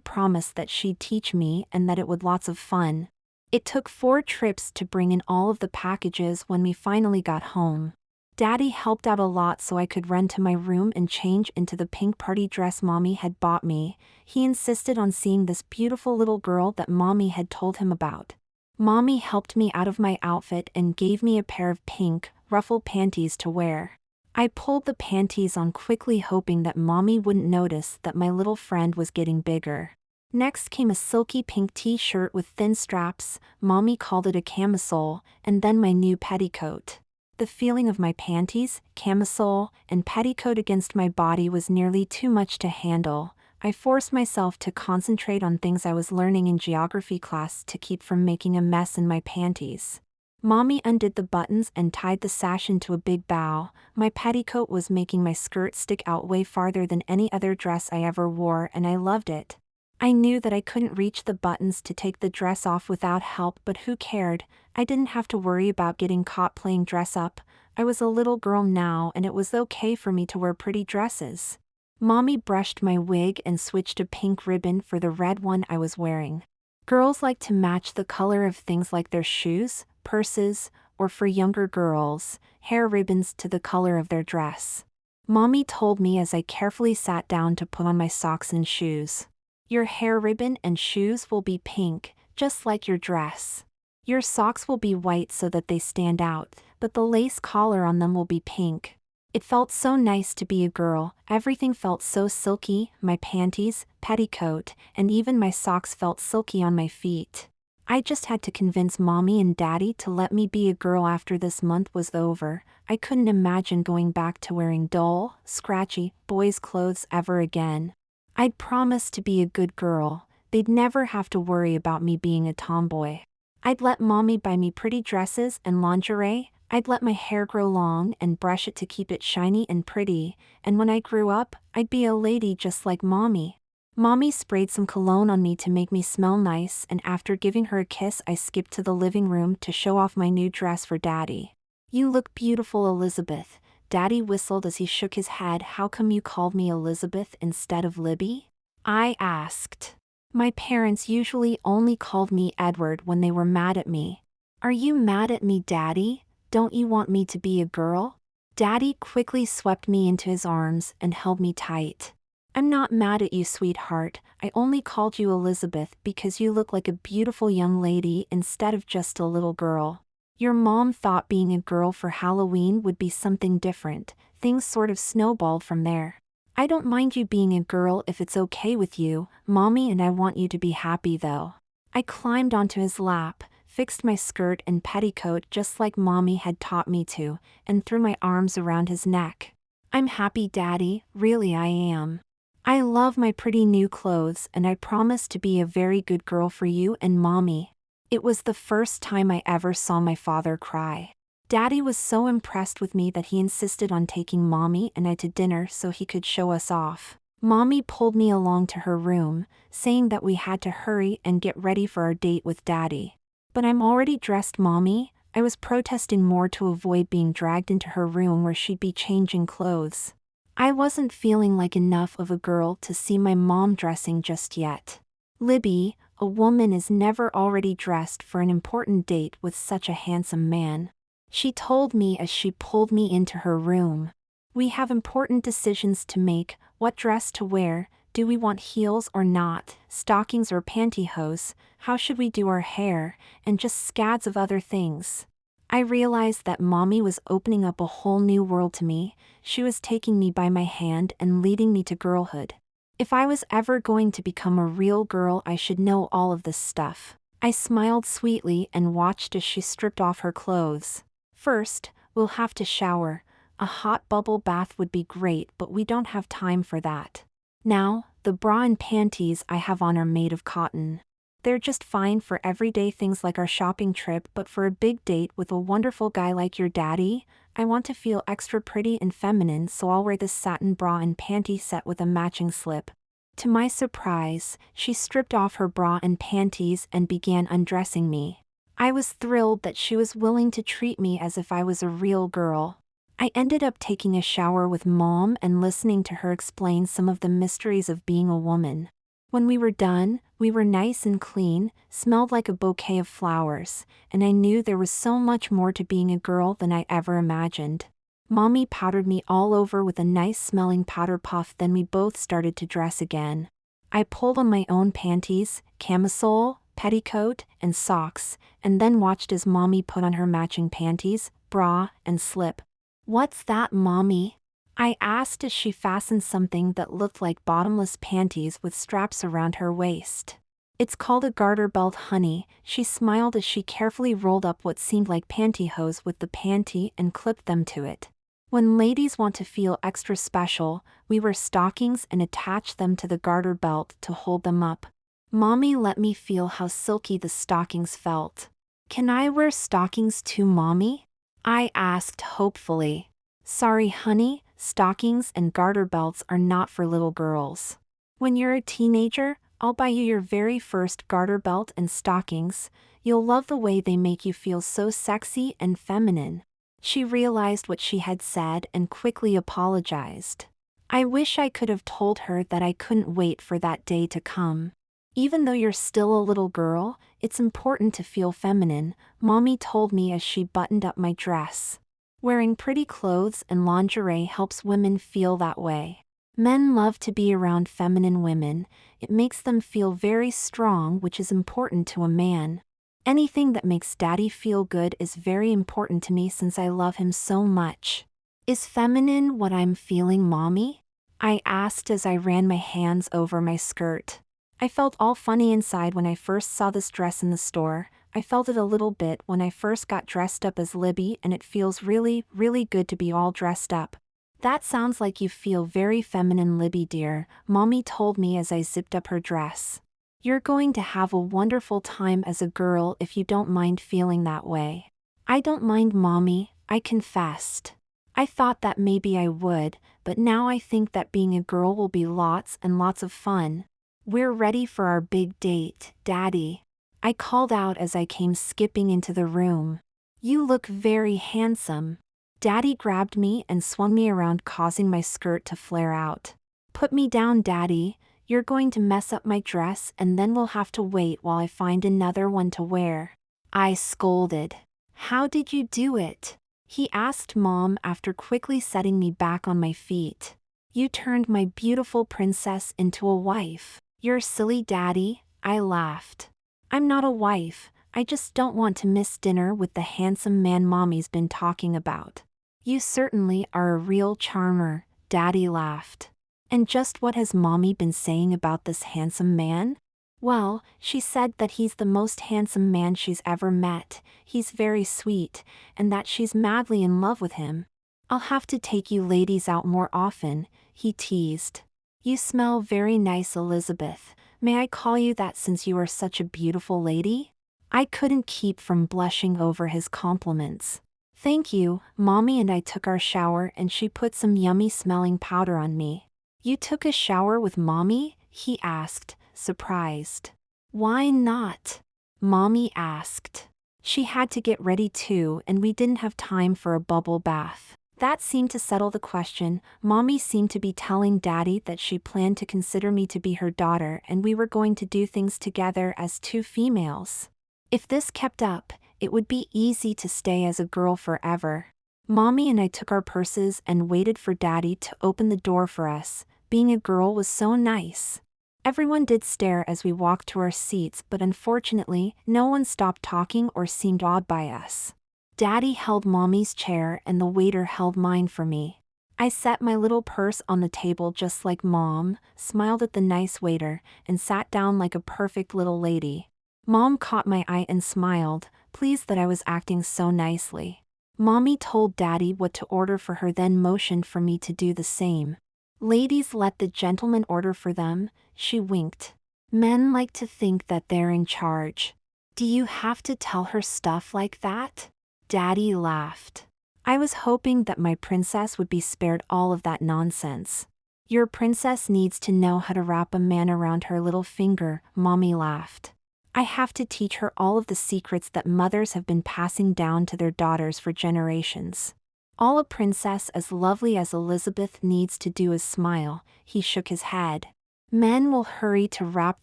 [SPEAKER 1] promised that she'd teach me and that it would lots of fun. It took 4 trips to bring in all of the packages when we finally got home. Daddy helped out a lot so I could run to my room and change into the pink party dress Mommy had bought me. He insisted on seeing this beautiful little girl that Mommy had told him about. Mommy helped me out of my outfit and gave me a pair of pink, ruffled panties to wear. I pulled the panties on quickly, hoping that Mommy wouldn't notice that my little friend was getting bigger. Next came a silky pink t-shirt with thin straps, Mommy called it a camisole, and then my new petticoat. The feeling of my panties, camisole, and petticoat against my body was nearly too much to handle. I forced myself to concentrate on things I was learning in geography class to keep from making a mess in my panties. Mommy undid the buttons and tied the sash into a big bow. My petticoat was making my skirt stick out way farther than any other dress I ever wore, and I loved it. I knew that I couldn't reach the buttons to take the dress off without help, but who cared? I didn't have to worry about getting caught playing dress up. I was a little girl now and it was okay for me to wear pretty dresses. Mommy brushed my wig and switched a pink ribbon for the red one I was wearing. Girls like to match the color of things like their shoes, purses, or for younger girls, hair ribbons to the color of their dress. Mommy told me as I carefully sat down to put on my socks and shoes. Your hair ribbon and shoes will be pink, just like your dress. Your socks will be white so that they stand out, but the lace collar on them will be pink. It felt so nice to be a girl. Everything felt so silky, my panties, petticoat, and even my socks felt silky on my feet. I just had to convince Mommy and Daddy to let me be a girl after this month was over. I couldn't imagine going back to wearing dull, scratchy, boys' clothes ever again. I'd promised to be a good girl. They'd never have to worry about me being a tomboy. I'd let Mommy buy me pretty dresses and lingerie. I'd let my hair grow long and brush it to keep it shiny and pretty, and when I grew up, I'd be a lady just like Mommy. Mommy sprayed some cologne on me to make me smell nice, and after giving her a kiss I skipped to the living room to show off my new dress for Daddy. You look beautiful, Elizabeth. Daddy whistled as he shook his head. How come you called me Elizabeth instead of Libby? I asked. My parents usually only called me Edward when they were mad at me. Are you mad at me, Daddy? Don't you want me to be a girl? Daddy quickly swept me into his arms and held me tight. I'm not mad at you, sweetheart. I only called you Elizabeth because you look like a beautiful young lady instead of just a little girl. Your mom thought being a girl for Halloween would be something different. Things sort of snowballed from there. I don't mind you being a girl if it's okay with you, Mommy, and I want you to be happy though. I climbed onto his lap, fixed my skirt and petticoat just like Mommy had taught me to, and threw my arms around his neck. I'm happy, Daddy, really I am. I love my pretty new clothes and I promise to be a very good girl for you and Mommy. It was the first time I ever saw my father cry. Daddy was so impressed with me that he insisted on taking Mommy and I to dinner so he could show us off. Mommy pulled me along to her room, saying that we had to hurry and get ready for our date with Daddy. But I'm already dressed, Mommy. I was protesting more to avoid being dragged into her room where she'd be changing clothes. I wasn't feeling like enough of a girl to see my mom dressing just yet. Libby, a woman is never already dressed for an important date with such a handsome man. She told me as she pulled me into her room. We have important decisions to make: what dress to wear, do we want heels or not, stockings or pantyhose, how should we do our hair, and just scads of other things. I realized that Mommy was opening up a whole new world to me. She was taking me by my hand and leading me to girlhood. If I was ever going to become a real girl, I should know all of this stuff. I smiled sweetly and watched as she stripped off her clothes. First, we'll have to shower. A hot bubble bath would be great, but we don't have time for that. Now, the bra and panties I have on are made of cotton. They're just fine for everyday things like our shopping trip, but for a big date with a wonderful guy like your daddy, I want to feel extra pretty and feminine, so I'll wear this satin bra and panty set with a matching slip. To my surprise, she stripped off her bra and panties and began undressing me. I was thrilled that she was willing to treat me as if I was a real girl. I ended up taking a shower with Mom and listening to her explain some of the mysteries of being a woman. When we were done, we were nice and clean, smelled like a bouquet of flowers, and I knew there was so much more to being a girl than I ever imagined. Mommy powdered me all over with a nice smelling powder puff, then we both started to dress again. I pulled on my own panties, camisole, petticoat, and socks, and then watched as Mommy put on her matching panties, bra, and slip. "What's that, Mommy?" I asked as she fastened something that looked like bottomless panties with straps around her waist. "It's called a garter belt, honey," she smiled as she carefully rolled up what seemed like pantyhose with the panty and clipped them to it. When ladies want to feel extra special, we wear stockings and attach them to the garter belt to hold them up. Mommy let me feel how silky the stockings felt. "Can I wear stockings too, Mommy?" I asked hopefully. "Sorry, honey, stockings and garter belts are not for little girls. When you're a teenager, I'll buy you your very first garter belt and stockings. You'll love the way they make you feel so sexy and feminine." She realized what she had said and quickly apologized. I wish I could have told her that I couldn't wait for that day to come. "Even though you're still a little girl, it's important to feel feminine," Mommy told me as she buttoned up my dress. Wearing pretty clothes and lingerie helps women feel that way. Men love to be around feminine women. It makes them feel very strong, which is important to a man. Anything that makes Daddy feel good is very important to me since I love him so much. "Is feminine what I'm feeling, Mommy?" I asked as I ran my hands over my skirt. I felt all funny inside when I first saw this dress in the store. I felt it a little bit when I first got dressed up as Libby, and it feels really, really good to be all dressed up. "That sounds like you feel very feminine, Libby dear," Mommy told me as I zipped up her dress. "You're going to have a wonderful time as a girl if you don't mind feeling that way." "I don't mind, Mommy," I confessed. I thought that maybe I would, but now I think that being a girl will be lots and lots of fun. "We're ready for our big date, Daddy," I called out as I came skipping into the room. "You look very handsome." Daddy grabbed me and swung me around, causing my skirt to flare out. "Put me down, Daddy. You're going to mess up my dress and then we'll have to wait while I find another one to wear," I scolded. "How did you do it?" he asked Mom after quickly setting me back on my feet. "You turned my beautiful princess into a wife." "You're silly, Daddy," I laughed. "I'm not a wife, I just don't want to miss dinner with the handsome man Mommy's been talking about." "You certainly are a real charmer," Daddy laughed. "And just what has Mommy been saying about this handsome man?" "Well, she said that he's the most handsome man she's ever met, he's very sweet, and that she's madly in love with him." "I'll have to take you ladies out more often," he teased. "You smell very nice, Elizabeth. May I call you that since you are such a beautiful lady?" I couldn't keep from blushing over his compliments. "Thank you." Mommy and I took our shower and she put some yummy smelling powder on me. "You took a shower with Mommy?" he asked, surprised. "Why not?" Mommy asked. "She had to get ready too, and we didn't have time for a bubble bath. That seemed to settle the question. Mommy seemed to be telling Daddy that she planned to consider me to be her daughter and we were going to do things together as two females. If this kept up, it would be easy to stay as a girl forever. Mommy and I took our purses and waited for Daddy to open the door for us. Being a girl was so nice. Everyone did stare as we walked to our seats, but unfortunately, no one stopped talking or seemed awed by us. Daddy held Mommy's chair and the waiter held mine for me. I set my little purse on the table just like Mom, smiled at the nice waiter, and sat down like a perfect little lady. Mom caught my eye and smiled, pleased that I was acting so nicely. Mommy told Daddy what to order for her, then motioned for me to do the same. Ladies let the gentleman order for them, she winked. Men like to think that they're in charge. Do you have to tell her stuff like that? Daddy laughed. I was hoping that my princess would be spared all of that nonsense. Your princess needs to know how to wrap a man around her little finger, Mommy laughed. I have to teach her all of the secrets that mothers have been passing down to their daughters for generations. All a princess as lovely as Elizabeth needs to do is smile, he shook his head. Men will hurry to wrap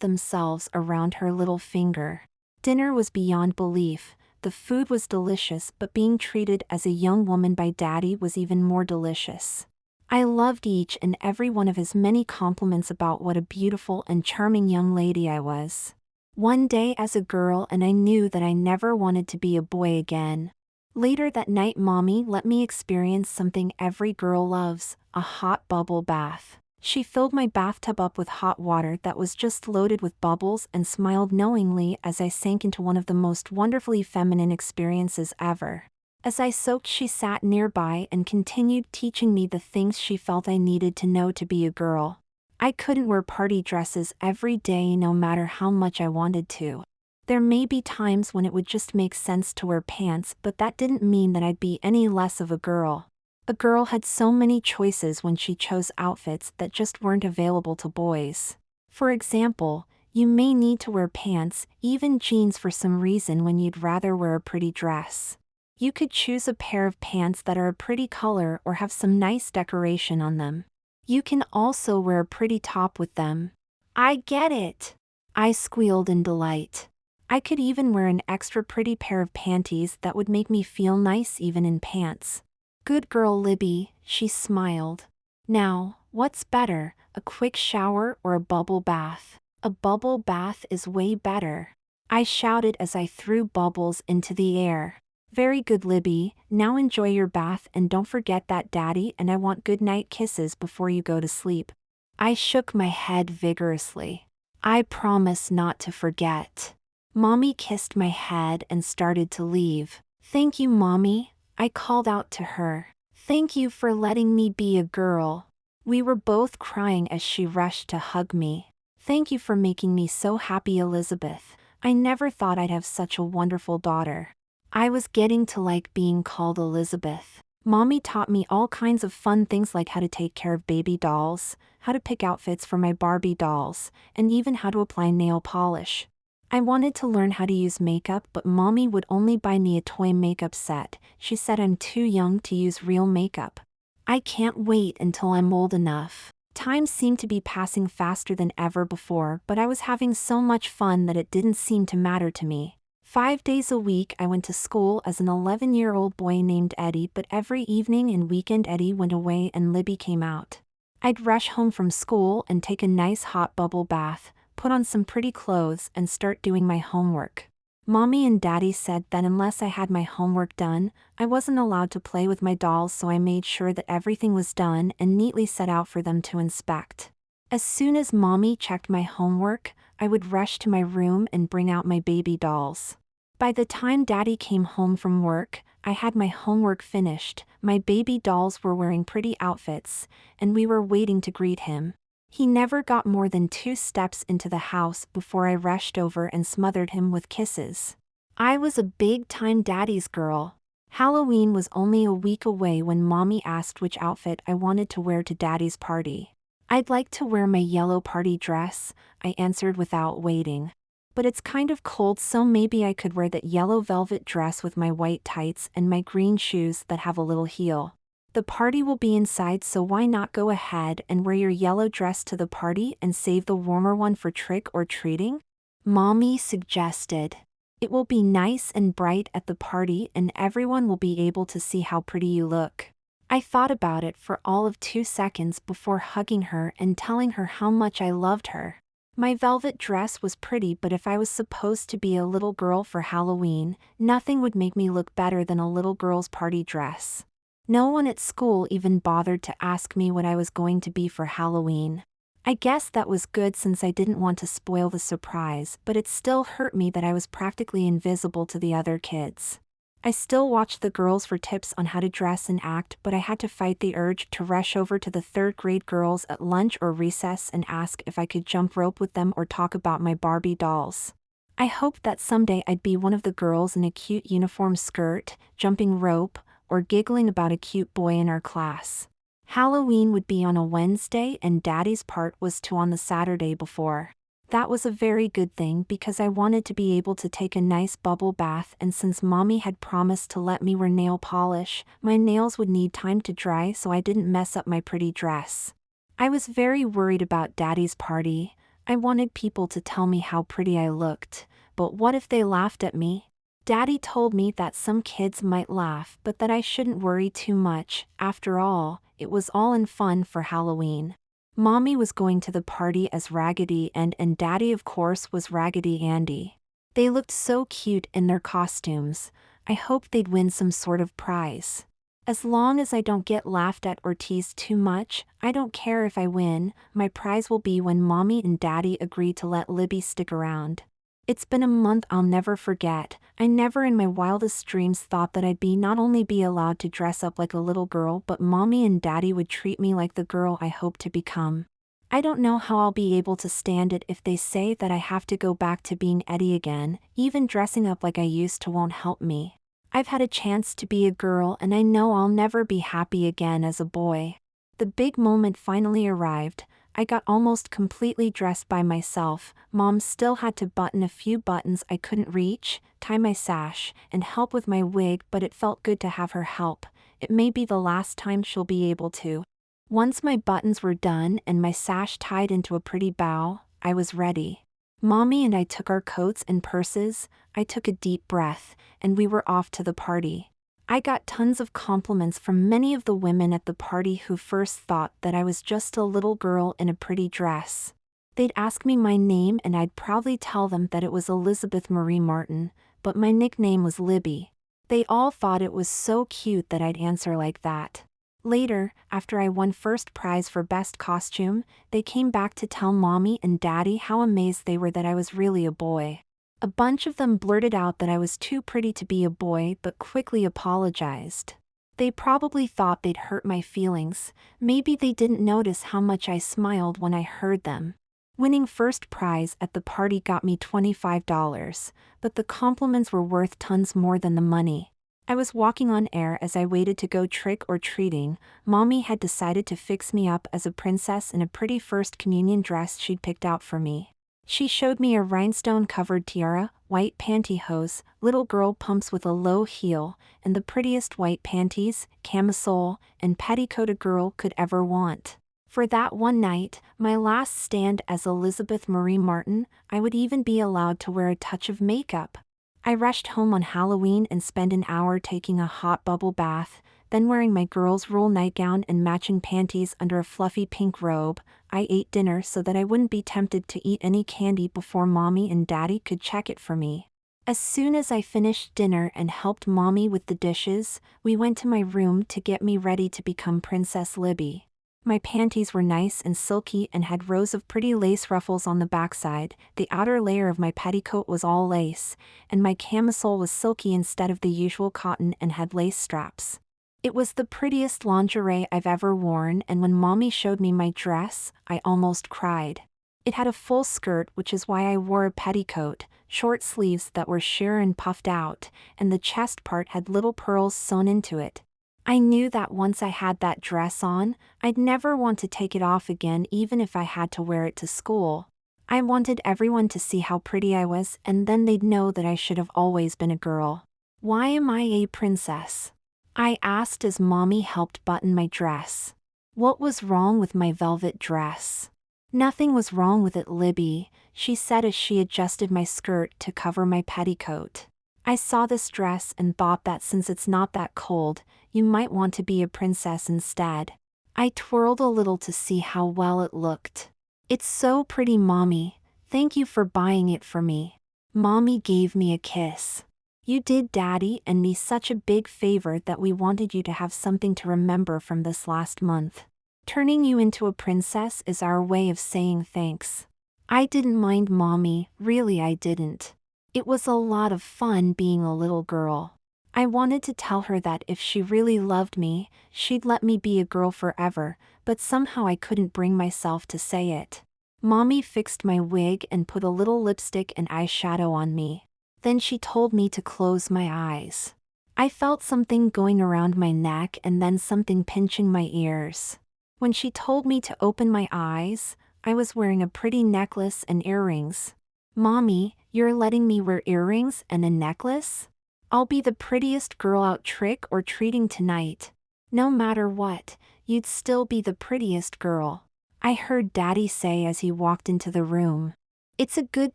[SPEAKER 1] themselves around her little finger. Dinner was beyond belief. The food was delicious, but being treated as a young woman by Daddy was even more delicious. I loved each and every one of his many compliments about what a beautiful and charming young lady I was. One day as a girl and I knew that I never wanted to be a boy again. Later that night Mommy let me experience something every girl loves, a hot bubble bath. She filled my bathtub up with hot water that was just loaded with bubbles and smiled knowingly as I sank into one of the most wonderfully feminine experiences ever. As I soaked, she sat nearby and continued teaching me the things she felt I needed to know to be a girl. I couldn't wear party dresses every day no matter how much I wanted to. There may be times when it would just make sense to wear pants, but that didn't mean that I'd be any less of a girl. A girl had so many choices when she chose outfits that just weren't available to boys. For example, you may need to wear pants, even jeans for some reason when you'd rather wear a pretty dress. You could choose a pair of pants that are a pretty color or have some nice decoration on them. You can also wear a pretty top with them. I get it! I squealed in delight. I could even wear an extra pretty pair of panties that would make me feel nice even in pants. Good girl Libby, she smiled. Now, what's better, a quick shower or a bubble bath? A bubble bath is way better. I shouted as I threw bubbles into the air. Very good Libby, now enjoy your bath and don't forget that Daddy and I want good night kisses before you go to sleep. I shook my head vigorously. I promise not to forget. Mommy kissed my head and started to leave. Thank you Mommy, I called out to her. Thank you for letting me be a girl. We were both crying as she rushed to hug me. Thank you for making me so happy Elizabeth. I never thought I'd have such a wonderful daughter. I was getting to like being called Elizabeth. Mommy taught me all kinds of fun things like how to take care of baby dolls, how to pick outfits for my Barbie dolls, and even how to apply nail polish. I wanted to learn how to use makeup, but Mommy would only buy me a toy makeup set. She said I'm too young to use real makeup. I can't wait until I'm old enough. Time seemed to be passing faster than ever before, but I was having so much fun that it didn't seem to matter to me. 5 days a week I went to school as an 11-year-old boy named Eddie, but every evening and weekend Eddie went away and Libby came out. I'd rush home from school and take a nice hot bubble bath, put on some pretty clothes and start doing my homework. Mommy and Daddy said that unless I had my homework done, I wasn't allowed to play with my dolls, so I made sure that everything was done and neatly set out for them to inspect. As soon as Mommy checked my homework, I would rush to my room and bring out my baby dolls. By the time Daddy came home from work, I had my homework finished, my baby dolls were wearing pretty outfits, and we were waiting to greet him. He never got more than 2 steps into the house before I rushed over and smothered him with kisses. I was a big-time Daddy's girl. Halloween was only a week away when Mommy asked which outfit I wanted to wear to Daddy's party. I'd like to wear my yellow party dress, I answered without waiting. But it's kind of cold, so maybe I could wear that yellow velvet dress with my white tights and my green shoes that have a little heel. The party will be inside, so why not go ahead and wear your yellow dress to the party and save the warmer one for trick or treating? Mommy suggested. It will be nice and bright at the party and everyone will be able to see how pretty you look. I thought about it for all of 2 seconds before hugging her and telling her how much I loved her. My velvet dress was pretty, but if I was supposed to be a little girl for Halloween, nothing would make me look better than a little girl's party dress. No one at school even bothered to ask me what I was going to be for Halloween. I guess that was good since I didn't want to spoil the surprise, but it still hurt me that I was practically invisible to the other kids. I still watched the girls for tips on how to dress and act, but I had to fight the urge to rush over to the 3rd grade girls at lunch or recess and ask if I could jump rope with them or talk about my Barbie dolls. I hoped that someday I'd be one of the girls in a cute uniform skirt, jumping rope, or giggling about a cute boy in our class. Halloween would be on a Wednesday and Daddy's part was on the Saturday before. That was a very good thing because I wanted to be able to take a nice bubble bath, and since Mommy had promised to let me wear nail polish, my nails would need time to dry so I didn't mess up my pretty dress. I was very worried about Daddy's party. I wanted people to tell me how pretty I looked, but what if they laughed at me? Daddy told me that some kids might laugh, but that I shouldn't worry too much. After all, it was all in fun for Halloween. Mommy was going to the party as Raggedy Ann and Daddy of course was Raggedy Andy. They looked so cute in their costumes. I hoped they'd win some sort of prize. As long as I don't get laughed at or teased too much, I don't care if I win. My prize will be when Mommy and Daddy agree to let Libby stick around. It's been a month I'll never forget. I never in my wildest dreams thought that I'd not only be allowed to dress up like a little girl, but Mommy and Daddy would treat me like the girl I hope to become. I don't know how I'll be able to stand it if they say that I have to go back to being Eddie again. Even dressing up like I used to won't help me. I've had a chance to be a girl and I know I'll never be happy again as a boy. The big moment finally arrived. I got almost completely dressed by myself. Mom still had to button a few buttons I couldn't reach, tie my sash, and help with my wig, but it felt good to have her help. It may be the last time she'll be able to. Once my buttons were done and my sash tied into a pretty bow, I was ready. Mommy and I took our coats and purses, I took a deep breath, and we were off to the party. I got tons of compliments from many of the women at the party who first thought that I was just a little girl in a pretty dress. They'd ask me my name and I'd proudly tell them that it was Elizabeth Marie Martin, but my nickname was Libby. They all thought it was so cute that I'd answer like that. Later, after I won first prize for best costume, they came back to tell Mommy and Daddy how amazed they were that I was really a boy. A bunch of them blurted out that I was too pretty to be a boy but quickly apologized. They probably thought they'd hurt my feelings. Maybe they didn't notice how much I smiled when I heard them. Winning first prize at the party got me $25, but the compliments were worth tons more than the money. I was walking on air as I waited to go trick or treating. Mommy had decided to fix me up as a princess in a pretty first communion dress she'd picked out for me. She showed me a rhinestone-covered tiara, white pantyhose, little girl pumps with a low heel, and the prettiest white panties, camisole, and petticoat a girl could ever want. For that one night, my last stand as Elizabeth Marie Martin, I would even be allowed to wear a touch of makeup. I rushed home on Halloween and spent an hour taking a hot bubble bath, then wearing my girls' roll nightgown and matching panties under a fluffy pink robe. I ate dinner so that I wouldn't be tempted to eat any candy before Mommy and Daddy could check it for me. As soon as I finished dinner and helped Mommy with the dishes, we went to my room to get me ready to become Princess Libby. My panties were nice and silky and had rows of pretty lace ruffles on the backside. The outer layer of my petticoat was all lace, and my camisole was silky instead of the usual cotton and had lace straps. It was the prettiest lingerie I've ever worn, and when Mommy showed me my dress, I almost cried. It had a full skirt, which is why I wore a petticoat, short sleeves that were sheer and puffed out, and the chest part had little pearls sewn into it. I knew that once I had that dress on, I'd never want to take it off again even if I had to wear it to school. I wanted everyone to see how pretty I was, and then they'd know that I should have always been a girl. Why am I a princess? I asked as Mommy helped button my dress. What was wrong with my velvet dress? Nothing was wrong with it, Libby, she said as she adjusted my skirt to cover my petticoat. I saw this dress and thought that since it's not that cold, you might want to be a princess instead. I twirled a little to see how well it looked. It's so pretty, Mommy. Thank you for buying it for me. Mommy gave me a kiss. You did Daddy and me such a big favor that we wanted you to have something to remember from this last month. Turning you into a princess is our way of saying thanks. I didn't mind, Mommy, really I didn't. It was a lot of fun being a little girl. I wanted to tell her that if she really loved me, she'd let me be a girl forever, but somehow I couldn't bring myself to say it. Mommy fixed my wig and put a little lipstick and eyeshadow on me. Then she told me to close my eyes. I felt something going around my neck and then something pinching my ears. When she told me to open my eyes, I was wearing a pretty necklace and earrings. Mommy, you're letting me wear earrings and a necklace? I'll be the prettiest girl out trick or treating tonight. No matter what, you'd still be the prettiest girl, I heard Daddy say as he walked into the room. It's a good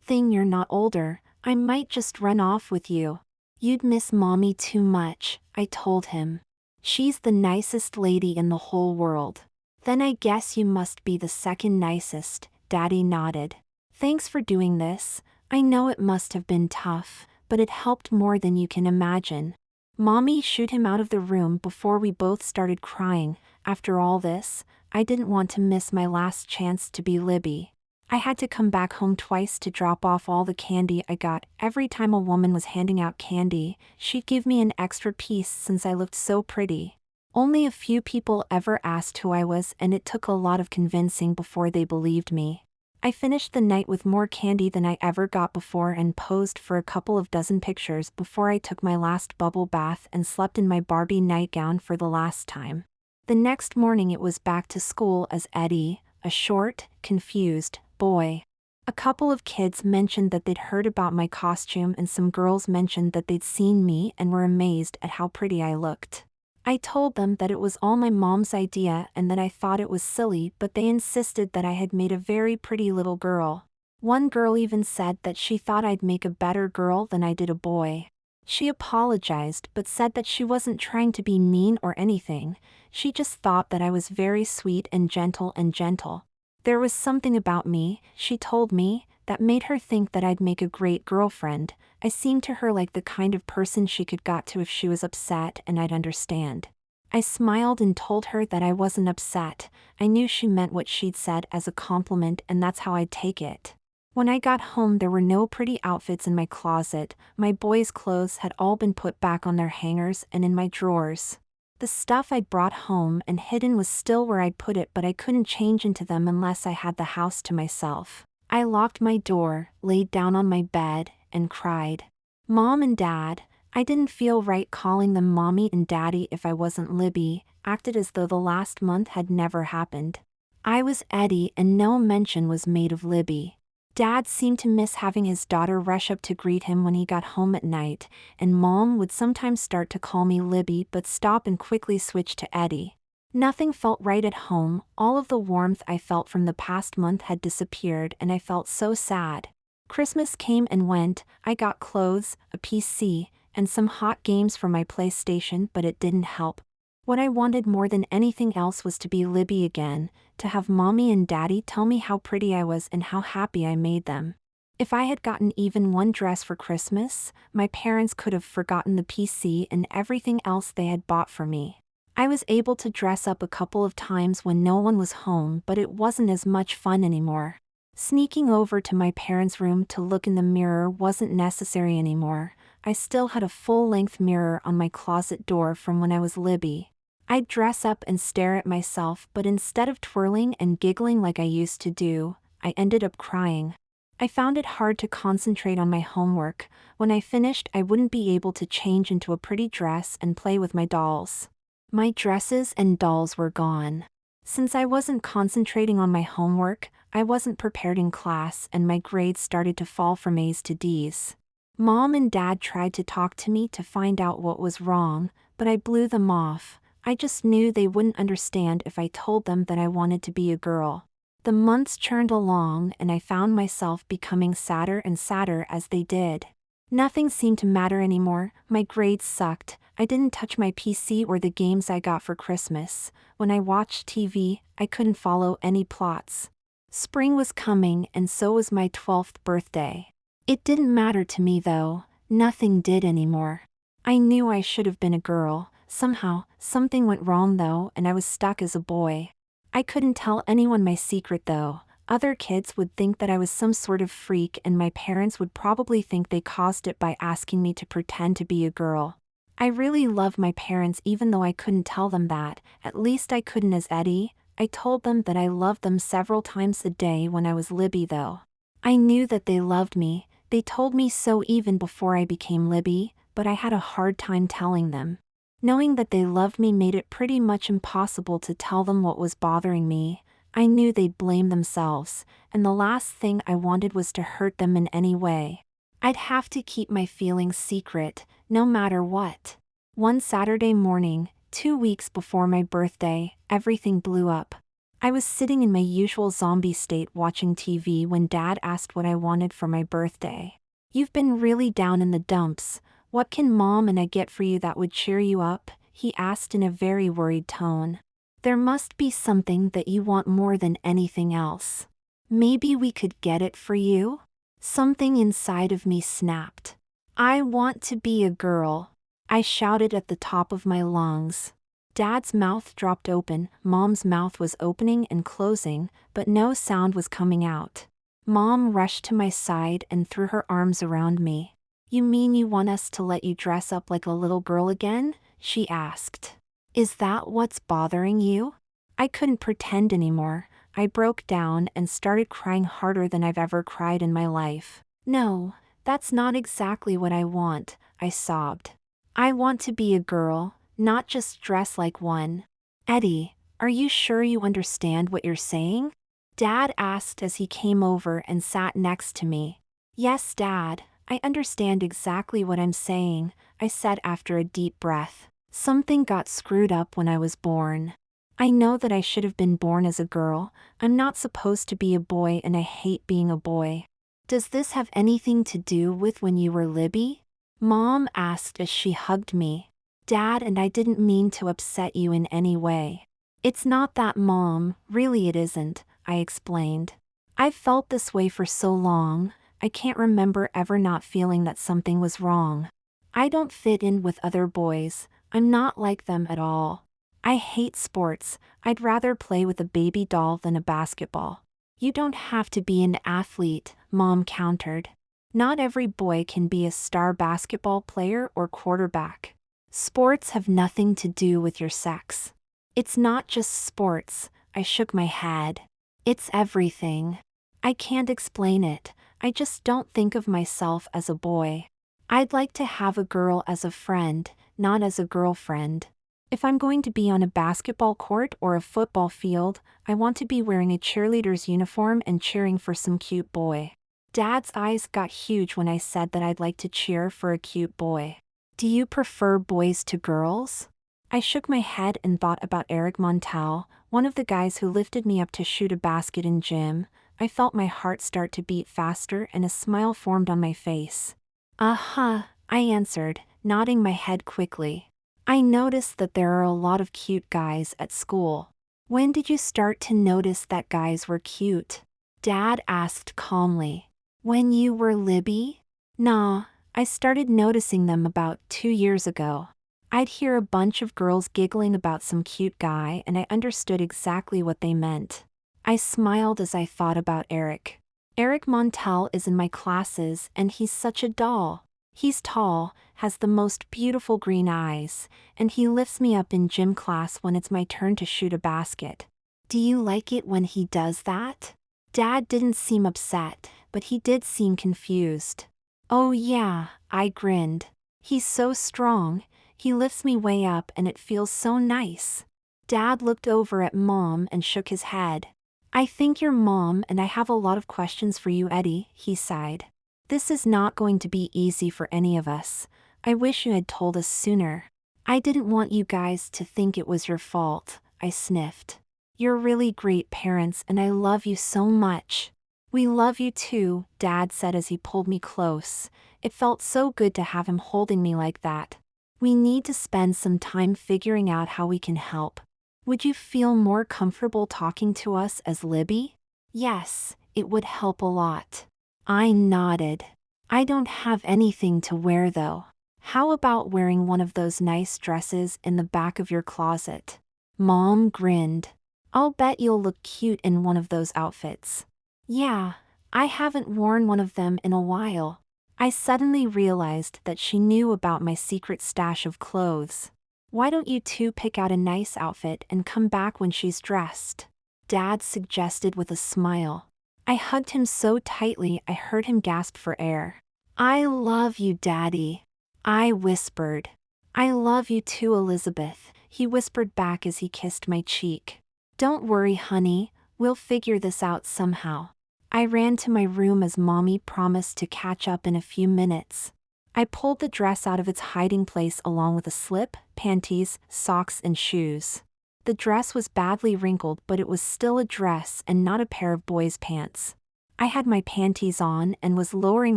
[SPEAKER 1] thing you're not older. I might just run off with you. You'd miss Mommy too much, I told him. She's the nicest lady in the whole world. Then I guess you must be the second nicest, Daddy nodded. Thanks for doing this. I know it must have been tough, but it helped more than you can imagine. Mommy shooed him out of the room before we both started crying. After all this, I didn't want to miss my last chance to be Libby. I had to come back home twice to drop off all the candy I got. Every time a woman was handing out candy, she'd give me an extra piece since I looked so pretty. Only a few people ever asked who I was, and it took a lot of convincing before they believed me. I finished the night with more candy than I ever got before and posed for a couple of dozen pictures before I took my last bubble bath and slept in my Barbie nightgown for the last time. The next morning it was back to school as Eddie, a short, confused boy. A couple of kids mentioned that they'd heard about my costume and some girls mentioned that they'd seen me and were amazed at how pretty I looked. I told them that it was all my mom's idea and that I thought it was silly, but they insisted that I had made a very pretty little girl. One girl even said that she thought I'd make a better girl than I did a boy. She apologized but said that she wasn't trying to be mean or anything, she just thought that I was very sweet and gentle. There was something about me, she told me, that made her think that I'd make a great girlfriend. I seemed to her like the kind of person she could go to if she was upset and I'd understand. I smiled and told her that I wasn't upset. I knew she meant what she'd said as a compliment and that's how I'd take it. When I got home there were no pretty outfits in my closet. My boys' clothes had all been put back on their hangers and in my drawers. The stuff I'd brought home and hidden was still where I'd put it, but I couldn't change into them unless I had the house to myself. I locked my door, laid down on my bed, and cried. Mom and Dad, I didn't feel right calling them Mommy and Daddy if I wasn't Libby, acted as though the last month had never happened. I was Eddie and no mention was made of Libby. Dad seemed to miss having his daughter rush up to greet him when he got home at night, and Mom would sometimes start to call me Libby but stop and quickly switch to Eddie. Nothing felt right at home. All of the warmth I felt from the past month had disappeared and I felt so sad. Christmas came and went. I got clothes, a PC, and some hot games for my PlayStation, but it didn't help. What I wanted more than anything else was to be Libby again, to have Mommy and Daddy tell me how pretty I was and how happy I made them. If I had gotten even one dress for Christmas, my parents could have forgotten the PC and everything else they had bought for me. I was able to dress up a couple of times when no one was home, but it wasn't as much fun anymore. Sneaking over to my parents' room to look in the mirror wasn't necessary anymore. I still had a full-length mirror on my closet door from when I was Libby. I'd dress up and stare at myself, but instead of twirling and giggling like I used to do, I ended up crying. I found it hard to concentrate on my homework. When I finished, I wouldn't be able to change into a pretty dress and play with my dolls. My dresses and dolls were gone. Since I wasn't concentrating on my homework, I wasn't prepared in class and my grades started to fall from A's to D's. Mom and Dad tried to talk to me to find out what was wrong, but I blew them off. I just knew they wouldn't understand if I told them that I wanted to be a girl. The months churned along and I found myself becoming sadder and sadder as they did. Nothing seemed to matter anymore. My grades sucked. I didn't touch my PC or the games I got for Christmas. When I watched TV, I couldn't follow any plots. Spring was coming and so was my 12th birthday. It didn't matter to me though. Nothing did anymore. I knew I should have been a girl. Somehow, something went wrong though and I was stuck as a boy. I couldn't tell anyone my secret though. Other kids would think that I was some sort of freak and my parents would probably think they caused it by asking me to pretend to be a girl. I really loved my parents even though I couldn't tell them that, at least I couldn't as Eddie. I told them that I loved them several times a day when I was Libby though. I knew that they loved me, they told me so even before I became Libby, but I had a hard time telling them. Knowing that they loved me made it pretty much impossible to tell them what was bothering me. I knew they'd blame themselves, and the last thing I wanted was to hurt them in any way. I'd have to keep my feelings secret, no matter what. One Saturday morning, 2 weeks before my birthday, everything blew up. I was sitting in my usual zombie state watching TV when Dad asked what I wanted for my birthday. "You've been really down in the dumps. What can Mom and I get for you that would cheer you up?" he asked in a very worried tone. "There must be something that you want more than anything else. Maybe we could get it for you?" Something inside of me snapped. "I want to be a girl," I shouted at the top of my lungs. Dad's mouth dropped open, Mom's mouth was opening and closing, but no sound was coming out. Mom rushed to my side and threw her arms around me. "You mean you want us to let you dress up like a little girl again?" she asked. "Is that what's bothering you?" I couldn't pretend anymore. I broke down and started crying harder than I've ever cried in my life. "No, that's not exactly what I want," I sobbed. "I want to be a girl, not just dress like one." "Eddie, are you sure you understand what you're saying?" Dad asked as he came over and sat next to me. "Yes, Dad, I understand exactly what I'm saying," I said after a deep breath. "Something got screwed up when I was born. I know that I should have been born as a girl. I'm not supposed to be a boy and I hate being a boy." "Does this have anything to do with when you were Libby?" Mom asked as she hugged me. "Dad and I didn't mean to upset you in any way." "It's not that, Mom, really it isn't," I explained. "I've felt this way for so long, I can't remember ever not feeling that something was wrong. I don't fit in with other boys, I'm not like them at all. I hate sports, I'd rather play with a baby doll than a basketball." "You don't have to be an athlete," Mom countered. "Not every boy can be a star basketball player or quarterback. Sports have nothing to do with your sex." "It's not just sports," I shook my head. "It's everything. I can't explain it, I just don't think of myself as a boy. I'd like to have a girl as a friend, not as a girlfriend. If I'm going to be on a basketball court or a football field, I want to be wearing a cheerleader's uniform and cheering for some cute boy." Dad's eyes got huge when I said that I'd like to cheer for a cute boy. "Do you prefer boys to girls?" I shook my head and thought about Eric Montel, one of the guys who lifted me up to shoot a basket in gym. I felt my heart start to beat faster and a smile formed on my face. "Uh-huh," I answered, nodding my head quickly. "I noticed that there are a lot of cute guys at school." "When did you start to notice that guys were cute?" Dad asked calmly. "When you were Libby?" "Nah, I started noticing them about 2 years ago. I'd hear a bunch of girls giggling about some cute guy and I understood exactly what they meant." I smiled as I thought about Eric. "Eric Montel is in my classes and he's such a doll. He's tall, has the most beautiful green eyes, and he lifts me up in gym class when it's my turn to shoot a basket." "Do you like it when he does that?" Dad didn't seem upset, but he did seem confused. "Oh yeah," I grinned. "He's so strong, he lifts me way up and it feels so nice." Dad looked over at Mom and shook his head. "I think your mom and I have a lot of questions for you, Eddie," he sighed. "This is not going to be easy for any of us. I wish you had told us sooner." I didn't want you guys to think it was your fault, I sniffed. You're really great parents and I love you so much. We love you too, Dad said as he pulled me close. It felt so good to have him holding me like that. We need to spend some time figuring out how we can help. Would you feel more comfortable talking to us as Libby? Yes, it would help a lot. I nodded. I don't have anything to wear though. How about wearing one of those nice dresses in the back of your closet? Mom grinned. I'll bet you'll look cute in one of those outfits. Yeah, I haven't worn one of them in a while. I suddenly realized that she knew about my secret stash of clothes. Why don't you two pick out a nice outfit and come back when she's dressed? Dad suggested with a smile. I hugged him so tightly I heard him gasp for air. I love you, Daddy. I whispered. I love you too, Elizabeth, he whispered back as he kissed my cheek. Don't worry, honey, we'll figure this out somehow. I ran to my room as Mommy promised to catch up in a few minutes. I pulled the dress out of its hiding place along with a slip, panties, socks, and shoes. The dress was badly wrinkled, but it was still a dress and not a pair of boys' pants. I had my panties on and was lowering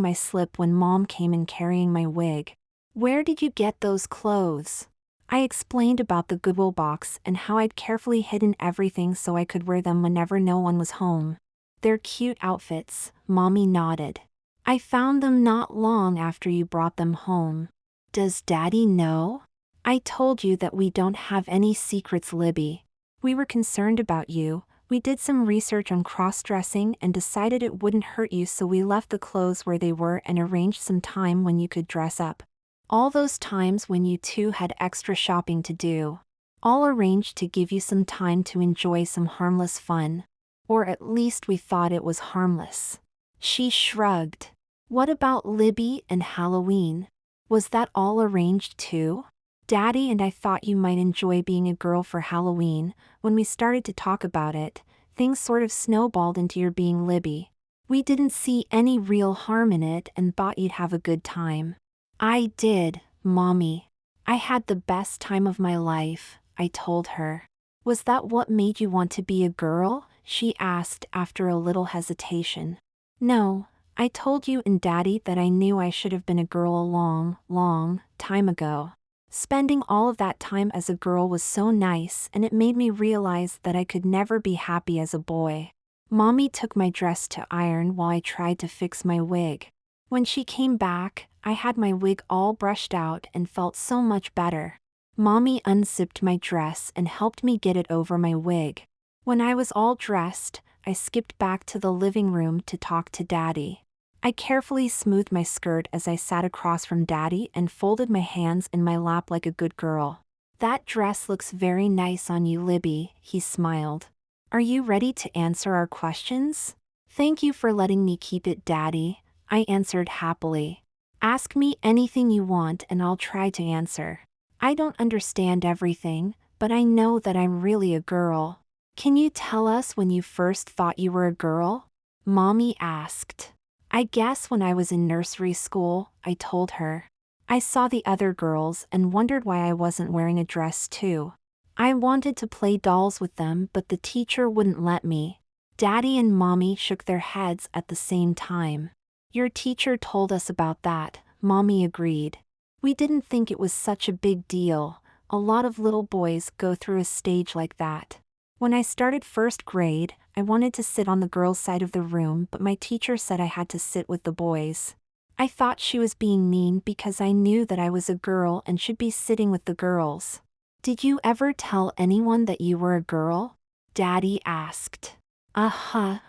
[SPEAKER 1] my slip when Mom came in carrying my wig. Where did you get those clothes? I explained about the Goodwill box and how I'd carefully hidden everything so I could wear them whenever no one was home. They're cute outfits, Mommy nodded. I found them not long after you brought them home. Does Daddy know? I told you that we don't have any secrets, Libby. We were concerned about you. We did some research on cross-dressing and decided it wouldn't hurt you, so we left the clothes where they were and arranged some time when you could dress up. All those times when you two had extra shopping to do. All arranged to give you some time to enjoy some harmless fun. Or at least we thought it was harmless. She shrugged. What about Libby and Halloween? Was that all arranged too? Daddy and I thought you might enjoy being a girl for Halloween. When we started to talk about it, things sort of snowballed into your being Libby. We didn't see any real harm in it and thought you'd have a good time. I did, Mommy. I had the best time of my life, I told her. Was that what made you want to be a girl? She asked after a little hesitation. No, I told you and Daddy that I knew I should have been a girl a long, long time ago. Spending all of that time as a girl was so nice, and it made me realize that I could never be happy as a boy. Mommy took my dress to iron while I tried to fix my wig. When she came back, I had my wig all brushed out and felt so much better. Mommy unzipped my dress and helped me get it over my wig. When I was all dressed, I skipped back to the living room to talk to Daddy. I carefully smoothed my skirt as I sat across from Daddy and folded my hands in my lap like a good girl. That dress looks very nice on you, Libby, he smiled. Are you ready to answer our questions? Thank you for letting me keep it, Daddy, I answered happily. Ask me anything you want and I'll try to answer. I don't understand everything, but I know that I'm really a girl. Can you tell us when you first thought you were a girl? Mommy asked. I guess when I was in nursery school, I told her. I saw the other girls and wondered why I wasn't wearing a dress too. I wanted to play dolls with them, but the teacher wouldn't let me. Daddy and Mommy shook their heads at the same time. Your teacher told us about that, Mommy agreed. We didn't think it was such a big deal. A lot of little boys go through a stage like that. When I started first grade, I wanted to sit on the girls' side of the room, but my teacher said I had to sit with the boys. I thought she was being mean because I knew that I was a girl and should be sitting with the girls. Did you ever tell anyone that you were a girl? Daddy asked.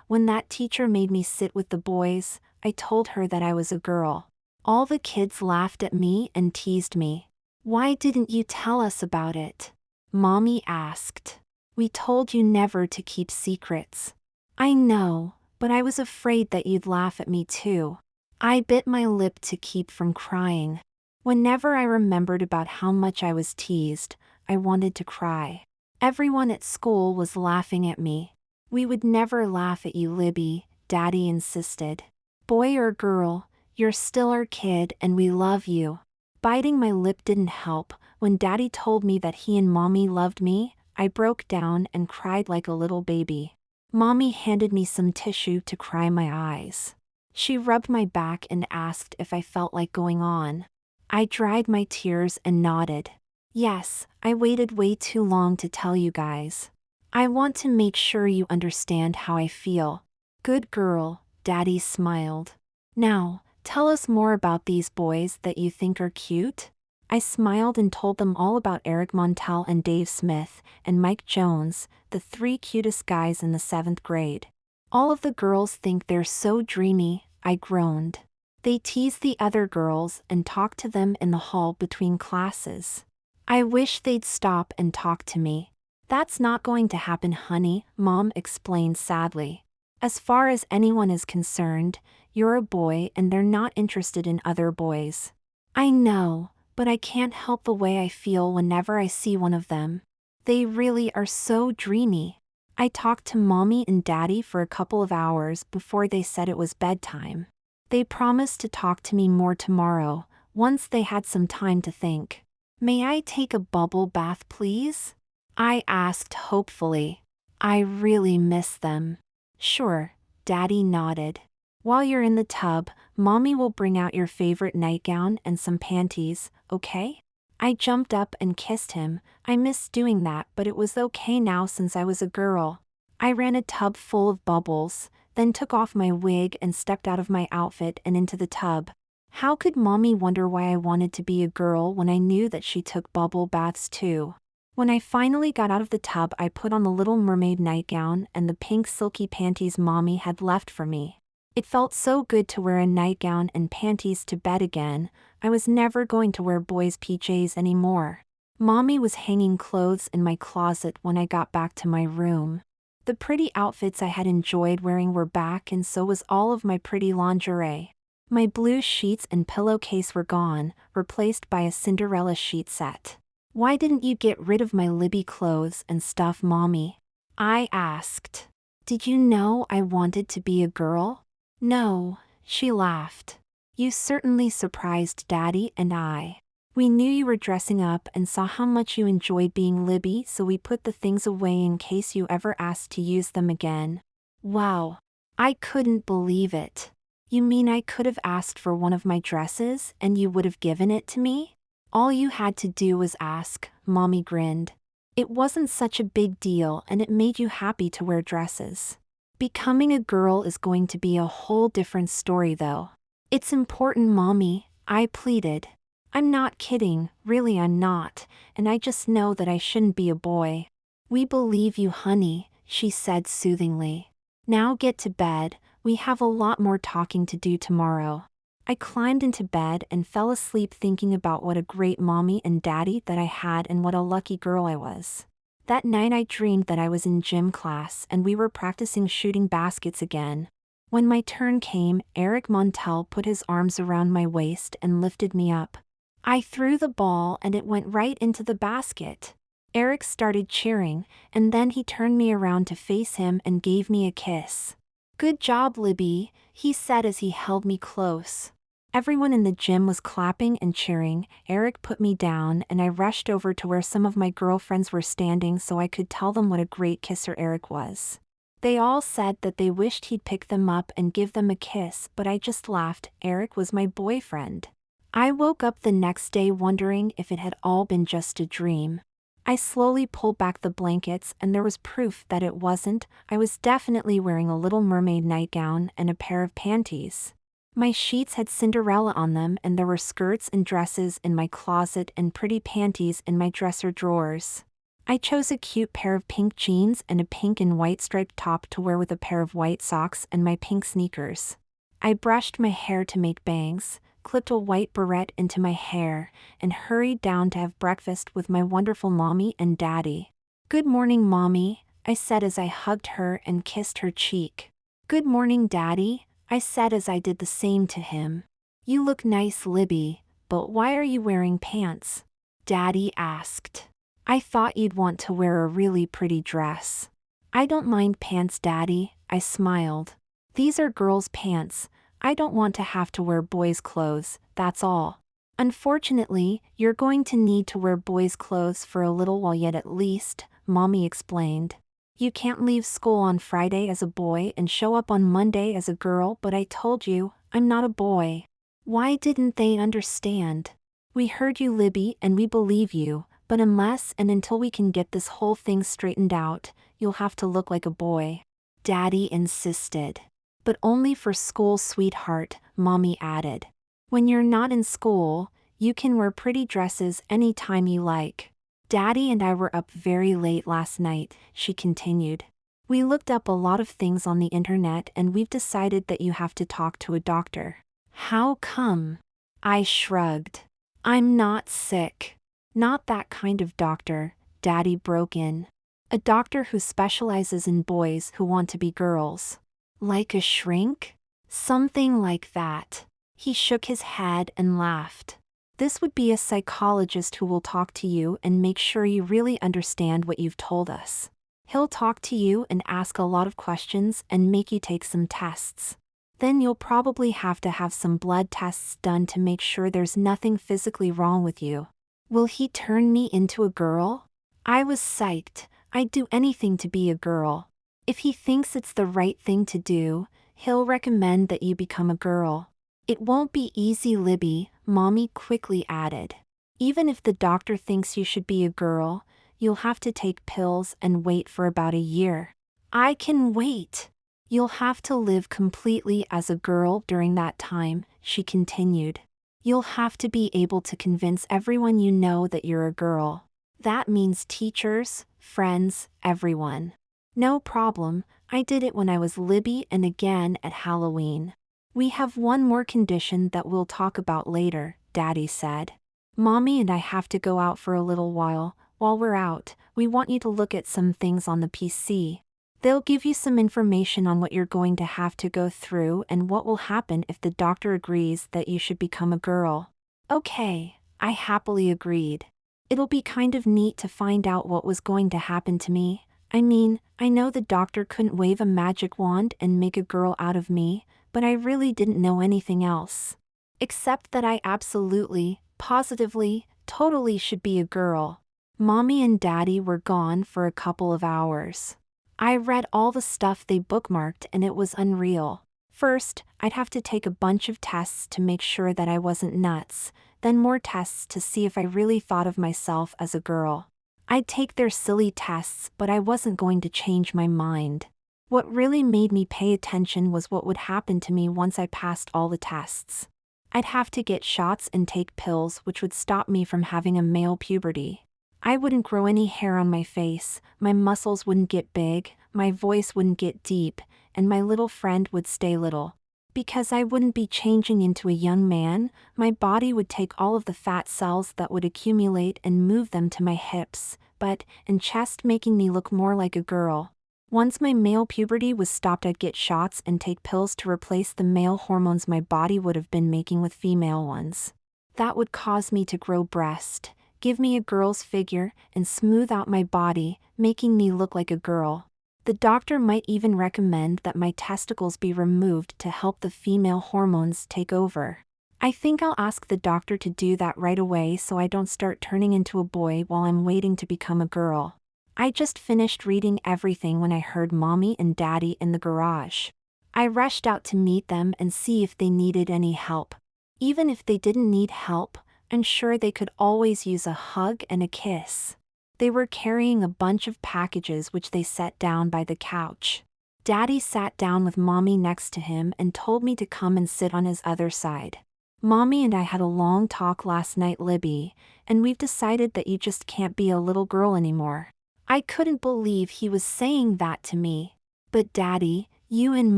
[SPEAKER 1] When that teacher made me sit with the boys, I told her that I was a girl. All the kids laughed at me and teased me. Why didn't you tell us about it? Mommy asked. We told you never to keep secrets. I know, but I was afraid that you'd laugh at me too. I bit my lip to keep from crying. Whenever I remembered about how much I was teased, I wanted to cry. Everyone at school was laughing at me. We would never laugh at you, Libby, Daddy insisted. Boy or girl, you're still our kid and we love you. Biting my lip didn't help. When Daddy told me that he and Mommy loved me, I broke down and cried like a little baby. Mommy handed me some tissue to cry my eyes. She rubbed my back and asked if I felt like going on. I dried my tears and nodded. Yes, I waited way too long to tell you guys. I want to make sure you understand how I feel. Good girl, Daddy smiled. Now, tell us more about these boys that you think are cute. I smiled and told them all about Eric Montel and Dave Smith, and Mike Jones, the 3 cutest guys in the 7th grade. All of the girls think they're so dreamy, I groaned. They tease the other girls and talk to them in the hall between classes. I wish they'd stop and talk to me. That's not going to happen, honey, Mom explained sadly. As far as anyone is concerned, you're a boy and they're not interested in other boys. I know, but I can't help the way I feel whenever I see one of them. They really are so dreamy. I talked to Mommy and Daddy for a couple of hours before they said it was bedtime. They promised to talk to me more tomorrow, once they had some time to think. May I take a bubble bath, please? I asked hopefully. I really miss them. Sure, Daddy nodded. While you're in the tub, Mommy will bring out your favorite nightgown and some panties, okay? I jumped up and kissed him. I missed doing that, but it was okay now since I was a girl. I ran a tub full of bubbles, then took off my wig and stepped out of my outfit and into the tub. How could Mommy wonder why I wanted to be a girl when I knew that she took bubble baths too? When I finally got out of the tub, I put on the Little Mermaid nightgown and the pink silky panties Mommy had left for me. It felt so good to wear a nightgown and panties to bed again. I was never going to wear boys' PJs anymore. Mommy was hanging clothes in my closet when I got back to my room. The pretty outfits I had enjoyed wearing were back, and so was all of my pretty lingerie. My blue sheets and pillowcase were gone, replaced by a Cinderella sheet set. Why didn't you get rid of my Libby clothes and stuff, Mommy? I asked. Did you know I wanted to be a girl? No, she laughed. You certainly surprised Daddy and I. We knew you were dressing up and saw how much you enjoyed being Libby, so we put the things away in case you ever asked to use them again. Wow. I couldn't believe it. You mean I could have asked for one of my dresses and you would have given it to me? All you had to do was ask, Mommy grinned. It wasn't such a big deal and it made you happy to wear dresses. Becoming a girl is going to be a whole different story though. It's important, Mommy, I pleaded. I'm not kidding, really I'm not, and I just know that I shouldn't be a boy. We believe you, honey, she said soothingly. Now get to bed, we have a lot more talking to do tomorrow. I climbed into bed and fell asleep thinking about what a great Mommy and Daddy that I had and what a lucky girl I was. That night I dreamed that I was in gym class and we were practicing shooting baskets again. When my turn came, Eric Montel put his arms around my waist and lifted me up. I threw the ball and it went right into the basket. Eric started cheering, and then he turned me around to face him and gave me a kiss. Good job, Libby, he said as he held me close. Everyone in the gym was clapping and cheering. Eric put me down and I rushed over to where some of my girlfriends were standing so I could tell them what a great kisser Eric was. They all said that they wished he'd pick them up and give them a kiss, but I just laughed. Eric was my boyfriend. I woke up the next day wondering if it had all been just a dream. I slowly pulled back the blankets and there was proof that it wasn't. I was definitely wearing a Little Mermaid nightgown and a pair of panties. My sheets had Cinderella on them and there were skirts and dresses in my closet and pretty panties in my dresser drawers. I chose a cute pair of pink jeans and a pink and white striped top to wear with a pair of white socks and my pink sneakers. I brushed my hair to make bangs, clipped a white barrette into my hair, and hurried down to have breakfast with my wonderful Mommy and Daddy. Good morning, Mommy, I said as I hugged her and kissed her cheek. Good morning, Daddy, I said as I did the same to him. You look nice, Libby, but why are you wearing pants? Daddy asked. I thought you'd want to wear a really pretty dress. I don't mind pants, Daddy, I smiled. These are girls' pants. I don't want to have to wear boys' clothes, that's all. Unfortunately, you're going to need to wear boys' clothes for a little while yet at least, Mommy explained. You can't leave school on Friday as a boy and show up on Monday as a girl, but I told you, I'm not a boy. Why didn't they understand? We heard you, Libby, and we believe you, but unless and until we can get this whole thing straightened out, you'll have to look like a boy. Daddy insisted. But only for school, sweetheart, Mommy added. When you're not in school, you can wear pretty dresses anytime you like. Daddy and I were up very late last night, she continued. We looked up a lot of things on the internet and we've decided that you have to talk to a doctor. How come? I shrugged. I'm not sick. Not that kind of doctor, Daddy broke in. A doctor who specializes in boys who want to be girls. Like a shrink? Something like that. He shook his head and laughed. This would be a psychologist who will talk to you and make sure you really understand what you've told us. He'll talk to you and ask a lot of questions and make you take some tests. Then you'll probably have to have some blood tests done to make sure there's nothing physically wrong with you. Will he turn me into a girl? I was psyched. I'd do anything to be a girl. If he thinks it's the right thing to do, he'll recommend that you become a girl. It won't be easy, Libby, Mommy quickly added. Even if the doctor thinks you should be a girl, you'll have to take pills and wait for about a year. I can wait. You'll have to live completely as a girl during that time, she continued. You'll have to be able to convince everyone you know that you're a girl. That means teachers, friends, everyone. No problem, I did it when I was Libby and again at Halloween. We have one more condition that we'll talk about later, Daddy said. Mommy and I have to go out for a little while. While we're out, we want you to look at some things on the PC. They'll give you some information on what you're going to have to go through and what will happen if the doctor agrees that you should become a girl. Okay, I happily agreed. It'll be kind of neat to find out what was going to happen to me. I mean, I know the doctor couldn't wave a magic wand and make a girl out of me, but I really didn't know anything else. Except that I absolutely, positively, totally should be a girl. Mommy and Daddy were gone for a couple of hours. I read all the stuff they bookmarked and it was unreal. First, I'd have to take a bunch of tests to make sure that I wasn't nuts, then more tests to see if I really thought of myself as a girl. I'd take their silly tests, but I wasn't going to change my mind. What really made me pay attention was what would happen to me once I passed all the tests. I'd have to get shots and take pills which would stop me from having a male puberty. I wouldn't grow any hair on my face, my muscles wouldn't get big, my voice wouldn't get deep, and my little friend would stay little. Because I wouldn't be changing into a young man, my body would take all of the fat cells that would accumulate and move them to my hips, butt, and chest, making me look more like a girl. Once my male puberty was stopped, I'd get shots and take pills to replace the male hormones my body would have been making with female ones. That would cause me to grow breast, give me a girl's figure, and smooth out my body, making me look like a girl. The doctor might even recommend that my testicles be removed to help the female hormones take over. I think I'll ask the doctor to do that right away so I don't start turning into a boy while I'm waiting to become a girl. I just finished reading everything when I heard Mommy and Daddy in the garage. I rushed out to meet them and see if they needed any help. Even if they didn't need help, I'm sure they could always use a hug and a kiss. They were carrying a bunch of packages which they set down by the couch. Daddy sat down with Mommy next to him and told me to come and sit on his other side. Mommy and I had a long talk last night, Libby, and we've decided that you just can't be a little girl anymore. I couldn't believe he was saying that to me. But Daddy, you and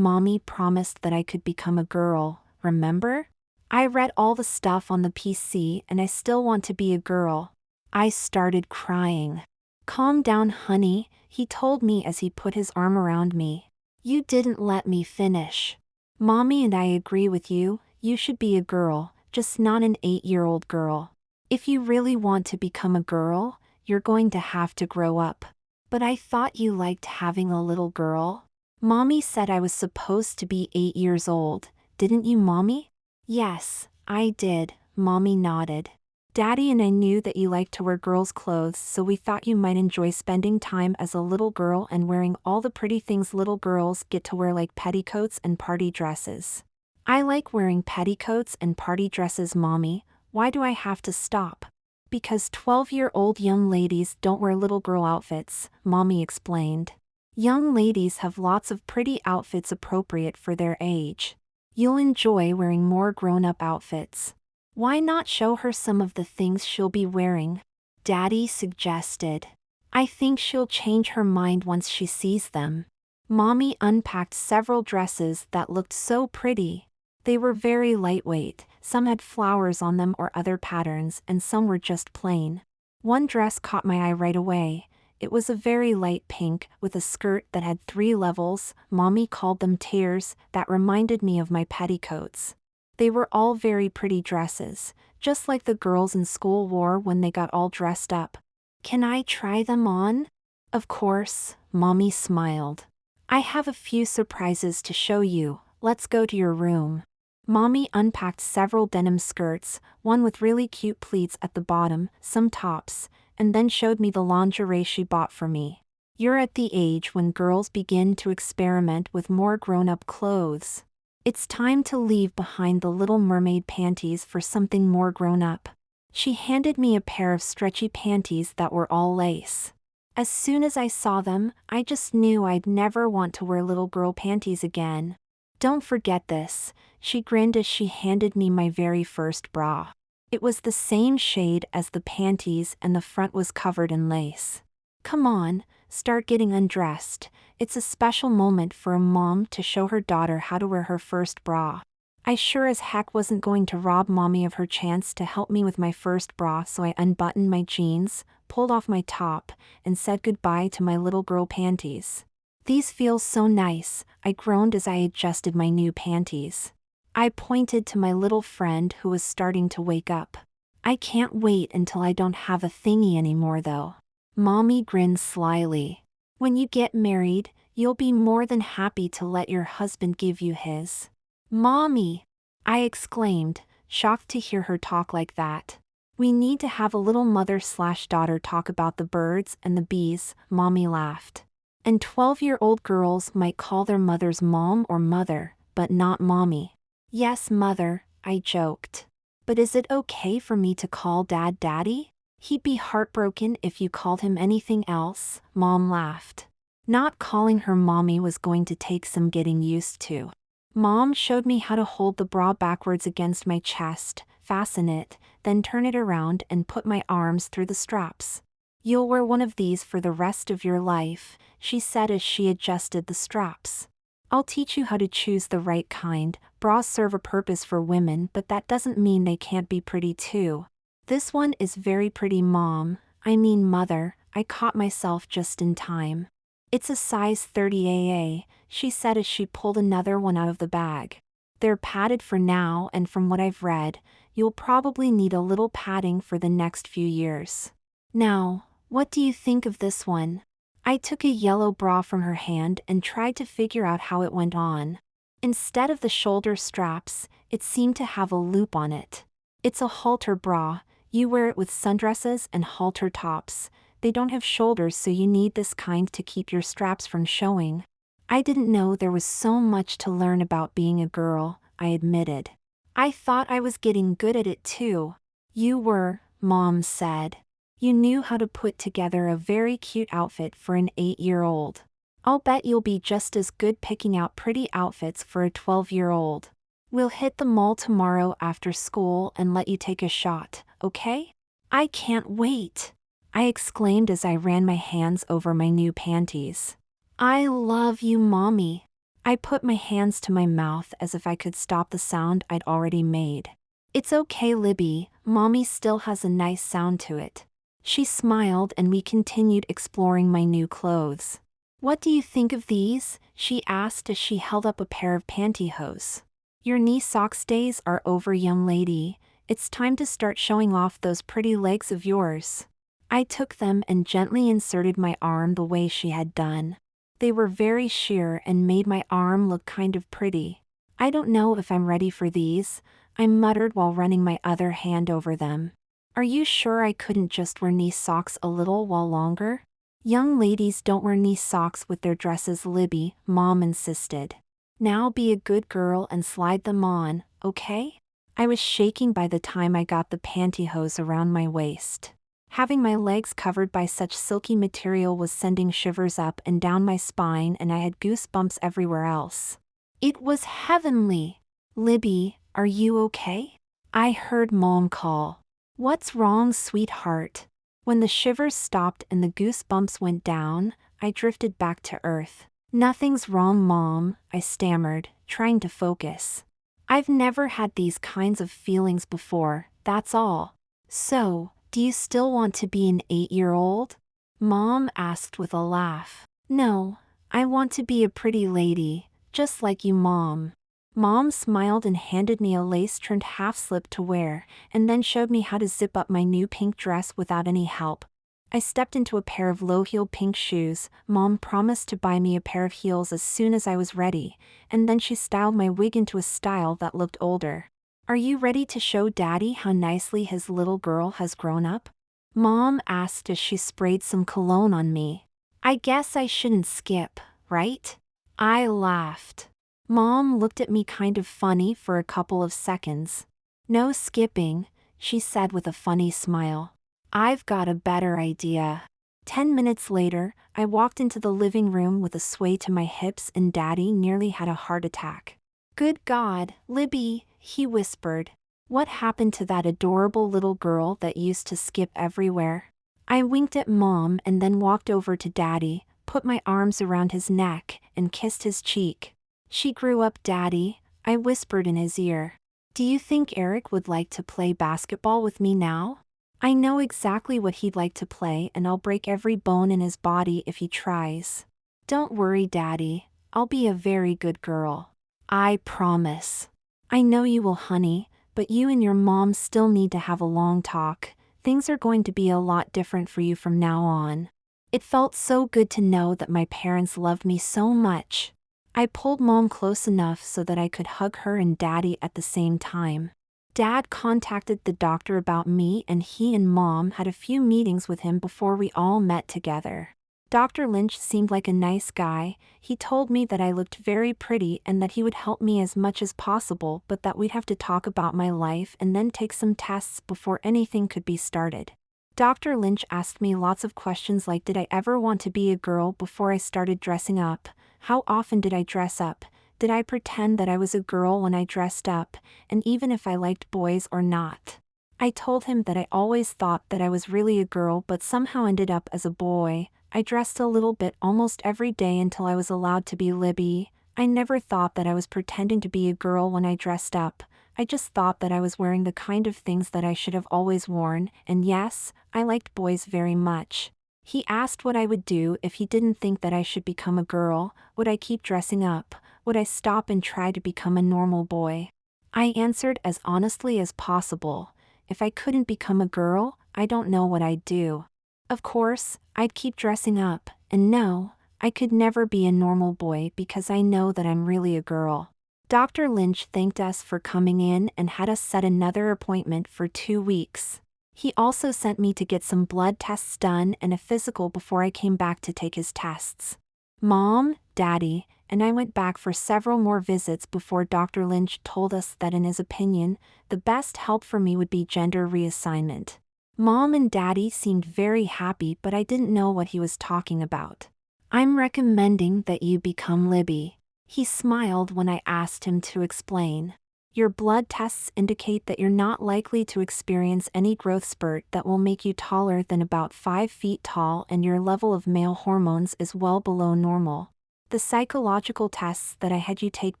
[SPEAKER 1] Mommy promised that I could become a girl, remember? I read all the stuff on the PC and I still want to be a girl. I started crying. Calm down, honey, he told me as he put his arm around me. You didn't let me finish. Mommy and I agree with you, you should be a girl, just not an 8-year-old girl. If you really want to become a girl, you're going to have to grow up. But I thought you liked having a little girl. Mommy said I was supposed to be 8 years old, didn't you, Mommy? Yes, I did, Mommy nodded. Daddy and I knew that you like to wear girls' clothes, so we thought you might enjoy spending time as a little girl and wearing all the pretty things little girls get to wear, like petticoats and party dresses. I like wearing petticoats and party dresses, Mommy. Why do I have to stop? Because 12-year-old young ladies don't wear little girl outfits, Mommy explained. Young ladies have lots of pretty outfits appropriate for their age. You'll enjoy wearing more grown-up outfits. Why not show her some of the things she'll be wearing? Daddy suggested. I think she'll change her mind once she sees them. Mommy unpacked several dresses that looked so pretty. They were very lightweight, some had flowers on them or other patterns, and some were just plain. One dress caught my eye right away. It was a very light pink, with a skirt that had 3 levels. Mommy called them tiers, that reminded me of my petticoats. They were all very pretty dresses, just like the girls in school wore when they got all dressed up. Can I try them on? Of course, Mommy smiled. I have a few surprises to show you. Let's go to your room. Mommy unpacked several denim skirts, one with really cute pleats at the bottom, some tops, and then showed me the lingerie she bought for me. You're at the age when girls begin to experiment with more grown-up clothes. It's time to leave behind the Little Mermaid panties for something more grown-up. She handed me a pair of stretchy panties that were all lace. As soon as I saw them, I just knew I'd never want to wear little girl panties again. Don't forget this, she grinned as she handed me my very first bra. It was the same shade as the panties and the front was covered in lace. Come on, start getting undressed. It's a special moment for a mom to show her daughter how to wear her first bra. I sure as heck wasn't going to rob Mommy of her chance to help me with my first bra, so I unbuttoned my jeans, pulled off my top, and said goodbye to my little girl panties. These feel so nice, I groaned as I adjusted my new panties. I pointed to my little friend who was starting to wake up. I can't wait until I don't have a thingy anymore though. Mommy grinned slyly. When you get married, you'll be more than happy to let your husband give you his. Mommy! I exclaimed, shocked to hear her talk like that. We need to have a little mother/daughter talk about the birds and the bees, Mommy laughed. And 12-year-old girls might call their mothers mom or mother, but not Mommy. Yes, mother, I joked. But is it okay for me to call Dad Daddy? He'd be heartbroken if you called him anything else, Mom laughed. Not calling her Mommy was going to take some getting used to. Mom showed me how to hold the bra backwards against my chest, fasten it, then turn it around and put my arms through the straps. You'll wear one of these for the rest of your life, she said as she adjusted the straps. I'll teach you how to choose the right kind. Bras serve a purpose for women, but that doesn't mean they can't be pretty too. This one is very pretty, Mom. I mean mother, I caught myself just in time. It's a size 30AA, she said as she pulled another one out of the bag. They're padded for now, and from what I've read, you'll probably need a little padding for the next few years. Now, what do you think of this one? I took a yellow bra from her hand and tried to figure out how it went on. Instead of the shoulder straps, it seemed to have a loop on it. It's a halter bra. You wear it with sundresses and halter tops. They don't have shoulders, so you need this kind to keep your straps from showing. I didn't know there was so much to learn about being a girl, I admitted. I thought I was getting good at it too. You were, Mom said. You knew how to put together a very cute outfit for an 8-year-old. I'll bet you'll be just as good picking out pretty outfits for a 12-year-old. We'll hit the mall tomorrow after school and let you take a shot, okay? I can't wait! I exclaimed as I ran my hands over my new panties. I love you, Mommy. I put my hands to my mouth as if I could stop the sound I'd already made. It's okay, Libby, Mommy still has a nice sound to it. She smiled and we continued exploring my new clothes. What do you think of these? She asked as she held up a pair of pantyhose. Your knee socks days are over, young lady. It's time to start showing off those pretty legs of yours. I took them and gently inserted my arm the way she had done. They were very sheer and made my arm look kind of pretty. I don't know if I'm ready for these, I muttered while running my other hand over them. Are you sure I couldn't just wear knee socks a little while longer? Young ladies don't wear knee socks with their dresses, Libby, Mom insisted. Now be a good girl and slide them on, okay? I was shaking by the time I got the pantyhose around my waist. Having my legs covered by such silky material was sending shivers up and down my spine, and I had goosebumps everywhere else. It was heavenly. Libby, are you okay? I heard Mom call. What's wrong, sweetheart? When the shivers stopped and the goosebumps went down, I drifted back to earth. Nothing's wrong, Mom, I stammered, trying to focus. I've never had these kinds of feelings before, that's all. So, do you still want to be an 8-year-old? Mom asked with a laugh. No, I want to be a pretty lady, just like you, Mom. Mom smiled and handed me a lace-trimmed half-slip to wear, and then showed me how to zip up my new pink dress without any help. I stepped into a pair of low-heeled pink shoes. Mom promised to buy me a pair of heels as soon as I was ready, and then she styled my wig into a style that looked older. Are you ready to show Daddy how nicely his little girl has grown up? Mom asked as she sprayed some cologne on me. I guess I shouldn't skip, right? I laughed. Mom looked at me kind of funny for a couple of seconds. No skipping, she said with a funny smile. I've got a better idea. 10 minutes later, I walked into the living room with a sway to my hips and Daddy nearly had a heart attack. Good God, Libby, he whispered. What happened to that adorable little girl that used to skip everywhere? I winked at Mom and then walked over to Daddy, put my arms around his neck, and kissed his cheek. She grew up, Daddy, I whispered in his ear. Do you think Eric would like to play basketball with me now? I know exactly what he'd like to play, and I'll break every bone in his body if he tries. Don't worry, Daddy, I'll be a very good girl. I promise. I know you will, honey, but you and your mom still need to have a long talk. Things are going to be a lot different for you from now on. It felt so good to know that my parents loved me so much. I pulled Mom close enough so that I could hug her and Daddy at the same time. Dad contacted the doctor about me, and he and Mom had a few meetings with him before we all met together. Dr. Lynch seemed like a nice guy. He told me that I looked very pretty and that he would help me as much as possible, but that we'd have to talk about my life and then take some tests before anything could be started. Dr. Lynch asked me lots of questions like, did I ever want to be a girl before I started dressing up? How often did I dress up? Did I pretend that I was a girl when I dressed up, and even if I liked boys or not? I told him that I always thought that I was really a girl but somehow ended up as a boy. I dressed a little bit almost every day until I was allowed to be Libby. I never thought that I was pretending to be a girl when I dressed up. I just thought that I was wearing the kind of things that I should have always worn, and yes, I liked boys very much. He asked what I would do if he didn't think that I should become a girl. Would I keep dressing up? Would I stop and try to become a normal boy? I answered as honestly as possible. If I couldn't become a girl, I don't know what I'd do. Of course, I'd keep dressing up, and no, I could never be a normal boy because I know that I'm really a girl. Dr. Lynch thanked us for coming in and had us set another appointment for 2 weeks. He also sent me to get some blood tests done and a physical before I came back to take his tests. Mom, Daddy, and I went back for several more visits before Dr. Lynch told us that in his opinion, the best help for me would be gender reassignment. Mom and Daddy seemed very happy, but I didn't know what he was talking about. I'm recommending that you become Libby. He smiled when I asked him to explain. Your blood tests indicate that you're not likely to experience any growth spurt that will make you taller than about 5 feet tall, and your level of male hormones is well below normal. The psychological tests that I had you take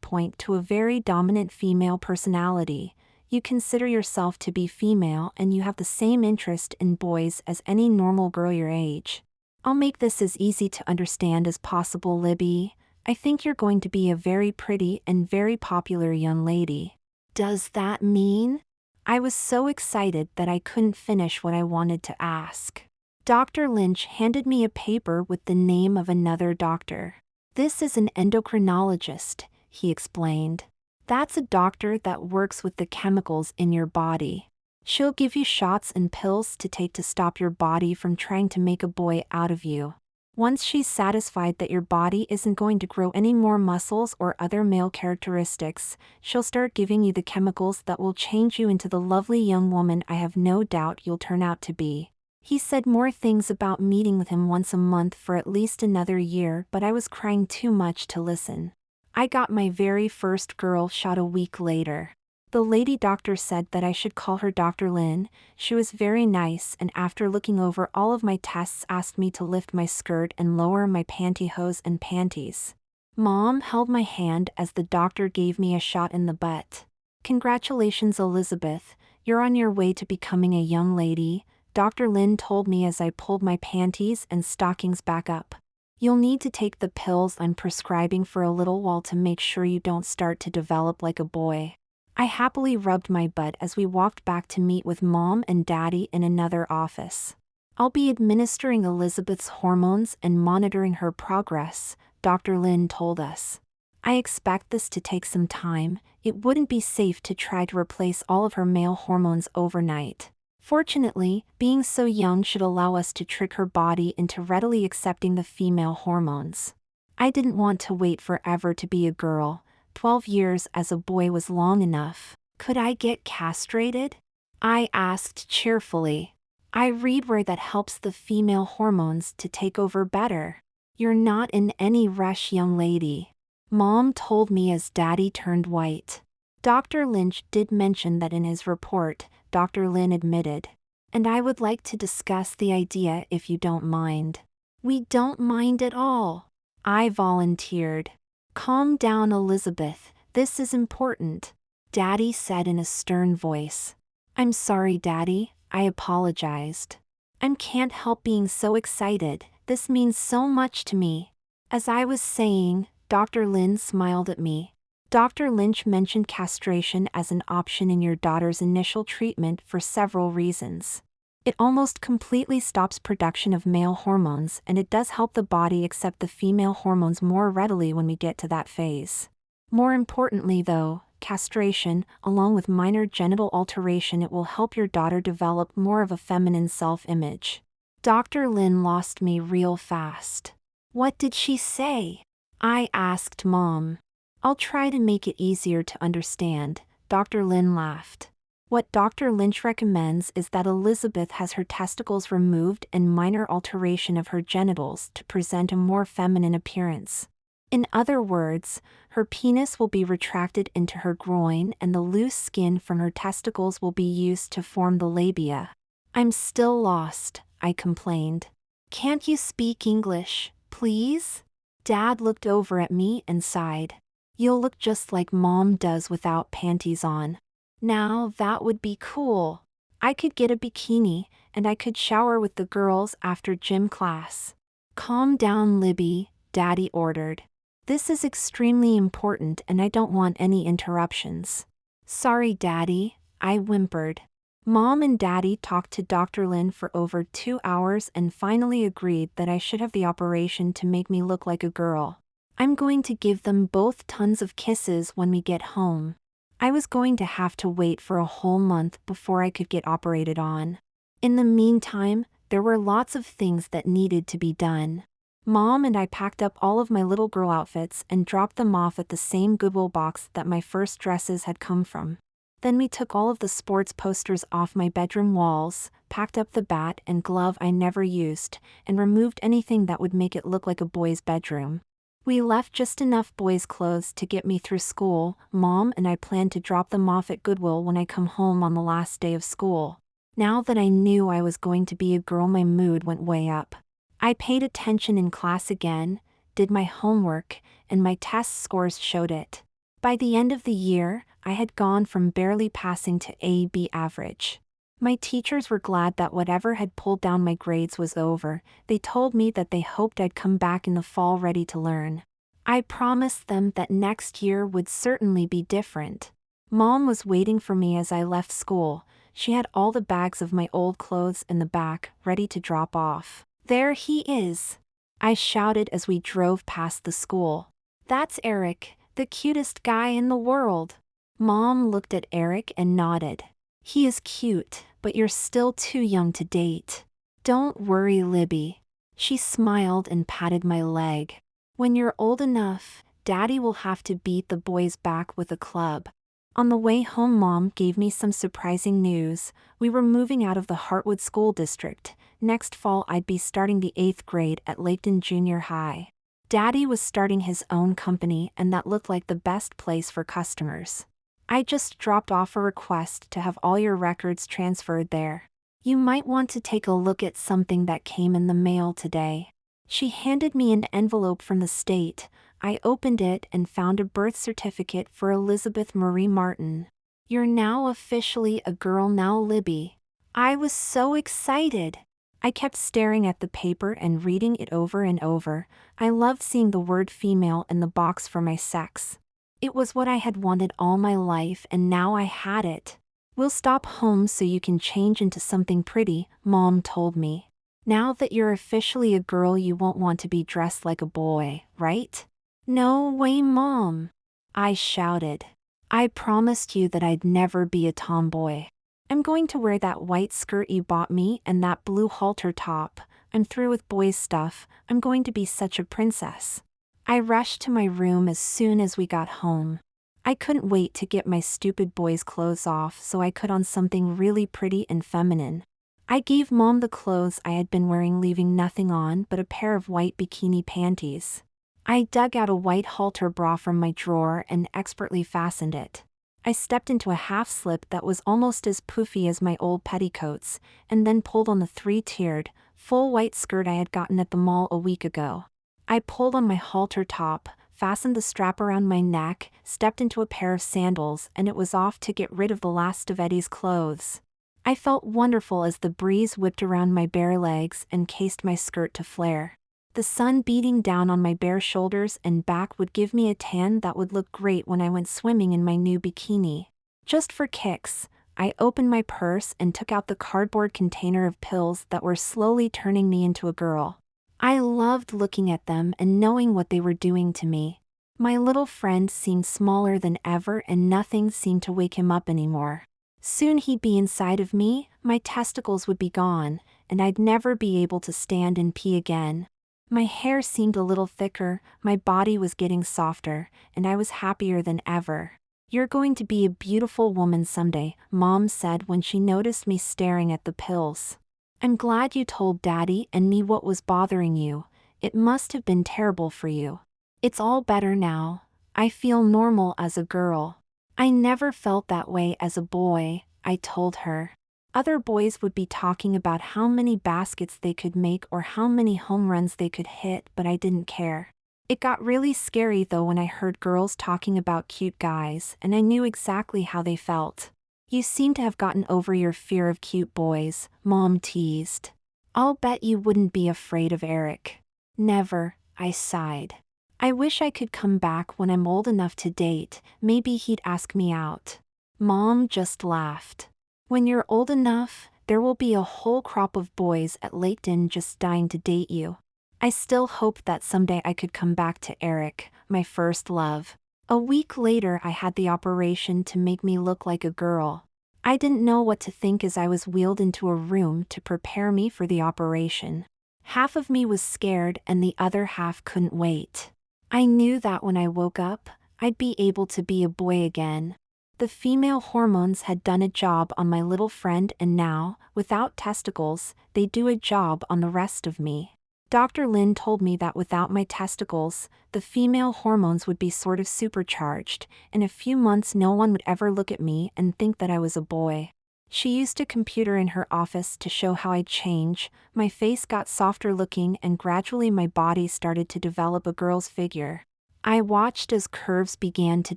[SPEAKER 1] point to a very dominant female personality. You consider yourself to be female and you have the same interest in boys as any normal girl your age. I'll make this as easy to understand as possible, Libby. I think you're going to be a very pretty and very popular young lady. Does that mean? I was so excited that I couldn't finish what I wanted to ask. Dr. Lynch handed me a paper with the name of another doctor. This is an endocrinologist, he explained. That's a doctor that works with the chemicals in your body. She'll give you shots and pills to take to stop your body from trying to make a boy out of you. Once she's satisfied that your body isn't going to grow any more muscles or other male characteristics, she'll start giving you the chemicals that will change you into the lovely young woman I have no doubt you'll turn out to be. He said more things about meeting with him once a month for at least another year, but I was crying too much to listen. I got my very first girl shot a week later. The lady doctor said that I should call her Dr. Lin. She was very nice, and after looking over all of my tests asked me to lift my skirt and lower my pantyhose and panties. Mom held my hand as the doctor gave me a shot in the butt. "Congratulations, Elizabeth, you're on your way to becoming a young lady," Dr. Lin told me as I pulled my panties and stockings back up. "You'll need to take the pills I'm prescribing for a little while to make sure you don't start to develop like a boy." I happily rubbed my butt as we walked back to meet with Mom and Daddy in another office. "I'll be administering Elizabeth's hormones and monitoring her progress," Dr. Lin told us. "I expect this to take some time. It wouldn't be safe to try to replace all of her male hormones overnight. Fortunately, being so young should allow us to trick her body into readily accepting the female hormones." I didn't want to wait forever to be a girl. 12 years as a boy was long enough. "Could I get castrated?" I asked cheerfully. "I read where that helps the female hormones to take over better." "You're not in any rush, young lady," Mom told me as Daddy turned white. Dr. Lynch did mention that in his report, Dr. Lin admitted. "And I would like to discuss the idea if you don't mind." "We don't mind at all," I volunteered. "Calm down, Elizabeth, this is important," Daddy said in a stern voice. "I'm sorry, Daddy," I apologized. "I can't help being so excited, this means so much to me." As I was saying, Dr. Lin smiled at me. "Dr. Lynch mentioned castration as an option in your daughter's initial treatment for several reasons. It almost completely stops production of male hormones, and it does help the body accept the female hormones more readily when we get to that phase. More importantly though, castration, along with minor genital alteration, it will help your daughter develop more of a feminine self-image." Dr. Lin lost me real fast. "What did she say?" I asked Mom. "I'll try to make it easier to understand," Dr. Lin laughed. "What Dr. Lynch recommends is that Elizabeth has her testicles removed and minor alteration of her genitals to present a more feminine appearance. In other words, her penis will be retracted into her groin and the loose skin from her testicles will be used to form the labia." "I'm still lost," I complained. "Can't you speak English, please?" Dad looked over at me and sighed. "You'll look just like Mom does without panties on." "Now that would be cool. I could get a bikini, and I could shower with the girls after gym class." "Calm down, Libby," Daddy ordered. "This is extremely important and I don't want any interruptions." "Sorry, Daddy," I whimpered. Mom and Daddy talked to Dr. Lin for over 2 hours and finally agreed that I should have the operation to make me look like a girl. "I'm going to give them both tons of kisses when we get home." I was going to have to wait for a whole month before I could get operated on. In the meantime, there were lots of things that needed to be done. Mom and I packed up all of my little girl outfits and dropped them off at the same Goodwill box that my first dresses had come from. Then we took all of the sports posters off my bedroom walls, packed up the bat and glove I never used, and removed anything that would make it look like a boy's bedroom. We left just enough boys' clothes to get me through school. Mom and I planned to drop them off at Goodwill when I come home on the last day of school. Now that I knew I was going to be a girl, my mood went way up. I paid attention in class again, did my homework, and my test scores showed it. By the end of the year, I had gone from barely passing to A/B average. My teachers were glad that whatever had pulled down my grades was over. They told me that they hoped I'd come back in the fall ready to learn. I promised them that next year would certainly be different. Mom was waiting for me as I left school. She had all the bags of my old clothes in the back, ready to drop off. "There he is," I shouted as we drove past the school. "That's Eric, the cutest guy in the world." Mom looked at Eric and nodded. He is cute, but you're still too young to date. Don't worry, Libby. She smiled and patted my leg. When you're old enough, Daddy will have to beat the boys back with a club. On the way home, Mom gave me some surprising news. We were moving out of the Heartwood School District. Next fall I'd be starting the 8th grade at Laketon Junior High. Daddy was starting his own company, and that looked like the best place for customers. I just dropped off a request to have all your records transferred there. You might want to take a look at something that came in the mail today. She handed me an envelope from the state. I opened it and found a birth certificate for Elizabeth Marie Martin. You're now officially a girl now, Libby. I was so excited. I kept staring at the paper and reading it over and over. I loved seeing the word female in the box for my sex. It was what I had wanted all my life, and now I had it. We'll stop home so you can change into something pretty, Mom told me. Now that you're officially a girl, you won't want to be dressed like a boy, right? No way, Mom, I shouted. I promised you that I'd never be a tomboy. I'm going to wear that white skirt you bought me and that blue halter top. I'm through with boys' stuff. I'm going to be such a princess. I rushed to my room as soon as we got home. I couldn't wait to get my stupid boys' clothes off so I could on something really pretty and feminine. I gave Mom the clothes I had been wearing, leaving nothing on but a pair of white bikini panties. I dug out a white halter bra from my drawer and expertly fastened it. I stepped into a half-slip that was almost as poofy as my old petticoats, and then pulled on the 3-tiered, full white skirt I had gotten at the mall a week ago. I pulled on my halter top, fastened the strap around my neck, stepped into a pair of sandals, and it was off to get rid of the last of Eddie's clothes. I felt wonderful as the breeze whipped around my bare legs and cased my skirt to flare. The sun beating down on my bare shoulders and back would give me a tan that would look great when I went swimming in my new bikini. Just for kicks, I opened my purse and took out the cardboard container of pills that were slowly turning me into a girl. I loved looking at them and knowing what they were doing to me. My little friend seemed smaller than ever, and nothing seemed to wake him up anymore. Soon he'd be inside of me, my testicles would be gone, and I'd never be able to stand and pee again. My hair seemed a little thicker, my body was getting softer, and I was happier than ever. You're going to be a beautiful woman someday, Mom said when she noticed me staring at the pills. I'm glad you told Daddy and me what was bothering you. It must have been terrible for you. It's all better now. I feel normal as a girl. I never felt that way as a boy, I told her. Other boys would be talking about how many baskets they could make or how many home runs they could hit, but I didn't care. It got really scary though when I heard girls talking about cute guys, and I knew exactly how they felt. You seem to have gotten over your fear of cute boys, Mom teased. I'll bet you wouldn't be afraid of Eric. Never, I sighed. I wish I could come back when I'm old enough to date, maybe he'd ask me out. Mom just laughed. When you're old enough, there will be a whole crop of boys at Laketon just dying to date you. I still hoped that someday I could come back to Eric, my first love. A week later I had the operation to make me look like a girl. I didn't know what to think as I was wheeled into a room to prepare me for the operation. Half of me was scared and the other half couldn't wait. I knew that when I woke up, I'd be able to be a boy again. The female hormones had done a job on my little friend, and now, without testicles, they do a job on the rest of me. Dr. Lin told me that without my testicles, the female hormones would be sort of supercharged. In a few months no one would ever look at me and think that I was a boy. She used a computer in her office to show how I'd change. My face got softer looking and gradually my body started to develop a girl's figure. I watched as curves began to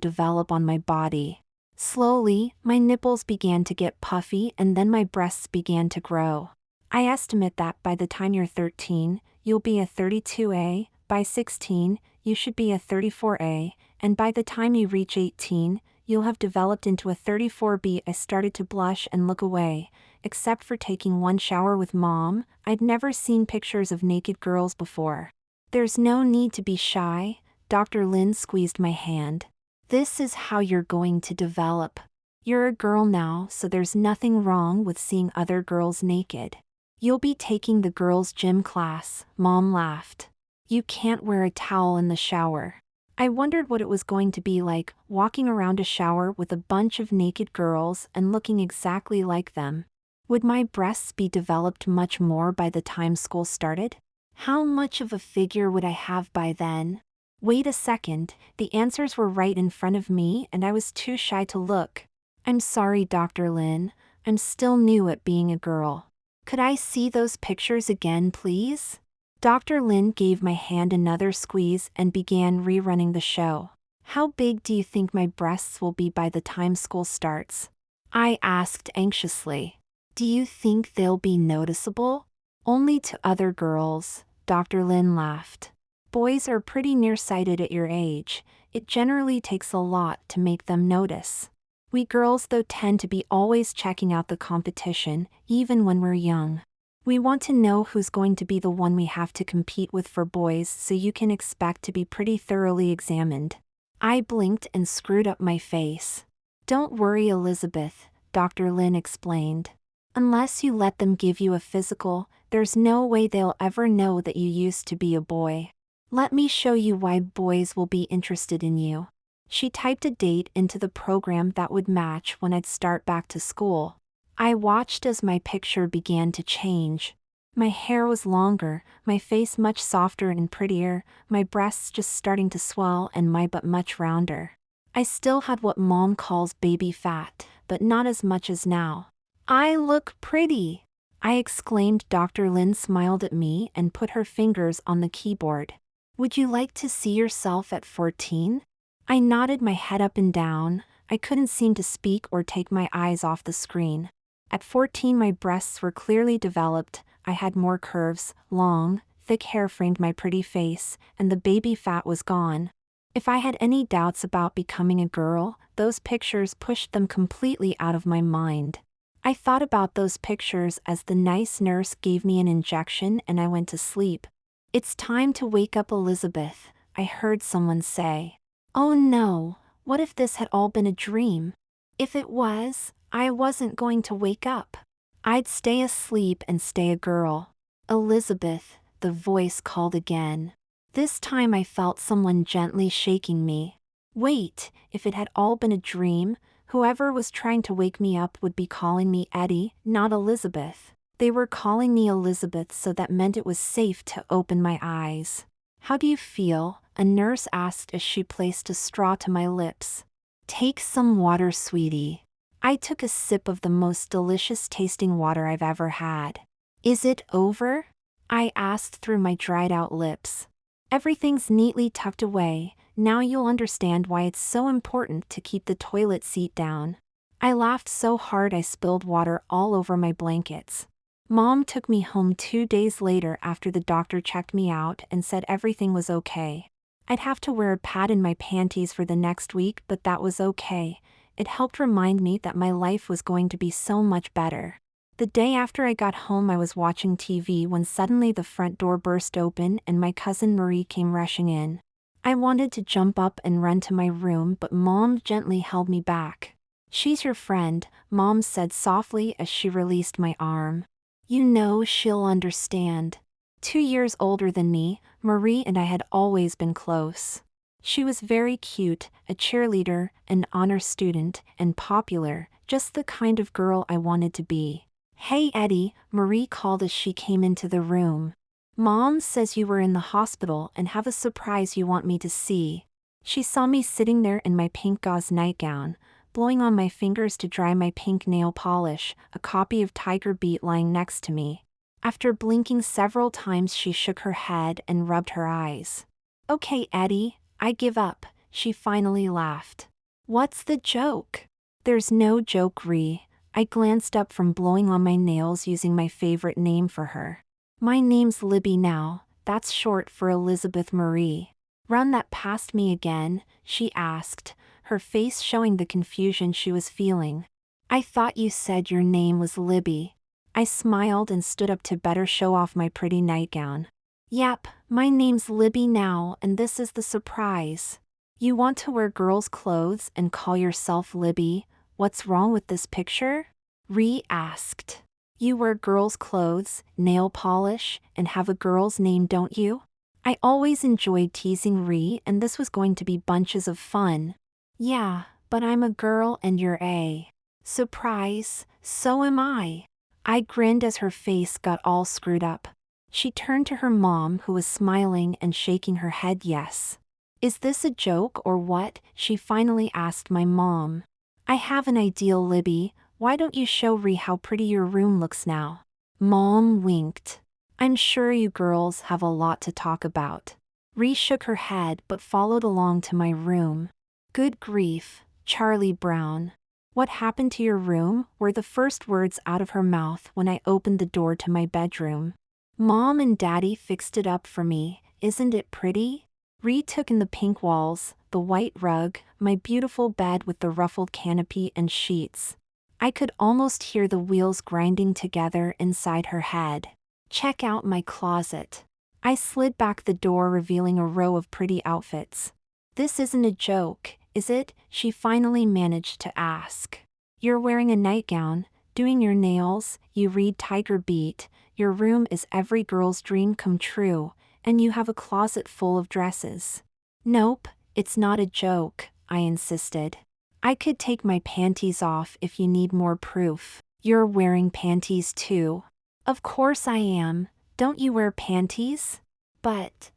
[SPEAKER 1] develop on my body. Slowly, my nipples began to get puffy and then my breasts began to grow. I estimate that by the time you're 13, you'll be a 32A, by 16, you should be a 34A, and by the time you reach 18, you'll have developed into a 34B. I started to blush and look away. Except for taking one shower with Mom, I'd never seen pictures of naked girls before. There's no need to be shy, Dr. Lin squeezed my hand. This is how you're going to develop. You're a girl now, so there's nothing wrong with seeing other girls naked. You'll be taking the girls' gym class," Mom laughed. "You can't wear a towel in the shower." I wondered what it was going to be like, walking around a shower with a bunch of naked girls and looking exactly like them. Would my breasts be developed much more by the time school started? How much of a figure would I have by then? Wait a second, the answers were right in front of me and I was too shy to look. "I'm sorry, Dr. Lin, I'm still new at being a girl. Could I see those pictures again, please?" Dr. Lin gave my hand another squeeze and began rerunning the show. "How big do you think my breasts will be by the time school starts?" I asked anxiously. "Do you think they'll be noticeable?" "Only to other girls," Dr. Lin laughed. "Boys are pretty nearsighted at your age. It generally takes a lot to make them notice. We girls, though, tend to be always checking out the competition, even when we're young. We want to know who's going to be the one we have to compete with for boys, so you can expect to be pretty thoroughly examined." I blinked and screwed up my face. "Don't worry, Elizabeth," Dr. Lin explained. "Unless you let them give you a physical, there's no way they'll ever know that you used to be a boy. Let me show you why boys will be interested in you." She typed a date into the program that would match when I'd start back to school. I watched as my picture began to change. My hair was longer, my face much softer and prettier, my breasts just starting to swell and my butt much rounder. I still had what Mom calls baby fat, but not as much as now. "I look pretty!" I exclaimed. Dr. Lin smiled at me and put her fingers on the keyboard. "Would you like to see yourself at 14? I nodded my head up and down. I couldn't seem to speak or take my eyes off the screen. At 14 my breasts were clearly developed, I had more curves, long, thick hair framed my pretty face, and the baby fat was gone. If I had any doubts about becoming a girl, those pictures pushed them completely out of my mind. I thought about those pictures as the nice nurse gave me an injection and I went to sleep. "It's time to wake up, Elizabeth," I heard someone say. Oh no, what if this had all been a dream? If it was, I wasn't going to wake up. I'd stay asleep and stay a girl. "Elizabeth," the voice called again. This time I felt someone gently shaking me. Wait, if it had all been a dream, whoever was trying to wake me up would be calling me Eddie, not Elizabeth. They were calling me Elizabeth, so that meant it was safe to open my eyes. "How do you feel?" a nurse asked as she placed a straw to my lips. "Take some water, sweetie." I took a sip of the most delicious tasting water I've ever had. "Is it over?" I asked through my dried out lips. "Everything's neatly tucked away. Now you'll understand why it's so important to keep the toilet seat down." I laughed so hard I spilled water all over my blankets. Mom took me home 2 days later after the doctor checked me out and said everything was okay. I'd have to wear a pad in my panties for the next week, but that was okay. It helped remind me that my life was going to be so much better. The day after I got home I was watching TV when suddenly the front door burst open and my cousin Marie came rushing in. I wanted to jump up and run to my room, but Mom gently held me back. "She's your friend," Mom said softly as she released my arm. "You know she'll understand." 2 years older than me, Marie and I had always been close. She was very cute, a cheerleader, an honor student, and popular, just the kind of girl I wanted to be. "Hey Eddie," Marie called as she came into the room. "Mom says you were in the hospital and have a surprise you want me to see." She saw me sitting there in my pink gauze nightgown, blowing on my fingers to dry my pink nail polish, a copy of Tiger Beat lying next to me. After blinking several times she shook her head and rubbed her eyes. "Okay Eddie, I give up," she finally laughed. "What's the joke?" "There's no joke, Ree." I glanced up from blowing on my nails using my favorite name for her. "My name's Libby now, that's short for Elizabeth Marie." "Run that past me again?" she asked, her face showing the confusion she was feeling. "I thought you said your name was Libby." I smiled and stood up to better show off my pretty nightgown. "Yep, my name's Libby now and this is the surprise." You want to wear girls' clothes and call yourself Libby? What's wrong with this picture? Ree asked. You wear girls' clothes, nail polish, and have a girl's name, don't you? I always enjoyed teasing Ree, and this was going to be bunches of fun. Yeah, but I'm a girl and you're a surprise, so am I. I grinned as her face got all screwed up. She turned to her mom, who was smiling and shaking her head yes. Is this a joke or what? She finally asked my mom. I have an idea, Libby. Why don't you show Ree how pretty your room looks now? Mom winked. I'm sure you girls have a lot to talk about. Ree shook her head but followed along to my room. Good grief, Charlie Brown. What happened to your room? Were the first words out of her mouth when I opened the door to my bedroom. Mom and Daddy fixed it up for me. Isn't it pretty? Ree took in the pink walls, the white rug, my beautiful bed with the ruffled canopy and sheets. I could almost hear the wheels grinding together inside her head. Check out my closet. I slid back the door, revealing a row of pretty outfits. This isn't a joke, is it? She finally managed to ask. You're wearing a nightgown, doing your nails, you read Tiger Beat, your room is every girl's dream come true, and you have a closet full of dresses. Nope, it's not a joke, I insisted. I could take my panties off if you need more proof. You're wearing panties too. Of course I am. Don't you wear panties? But,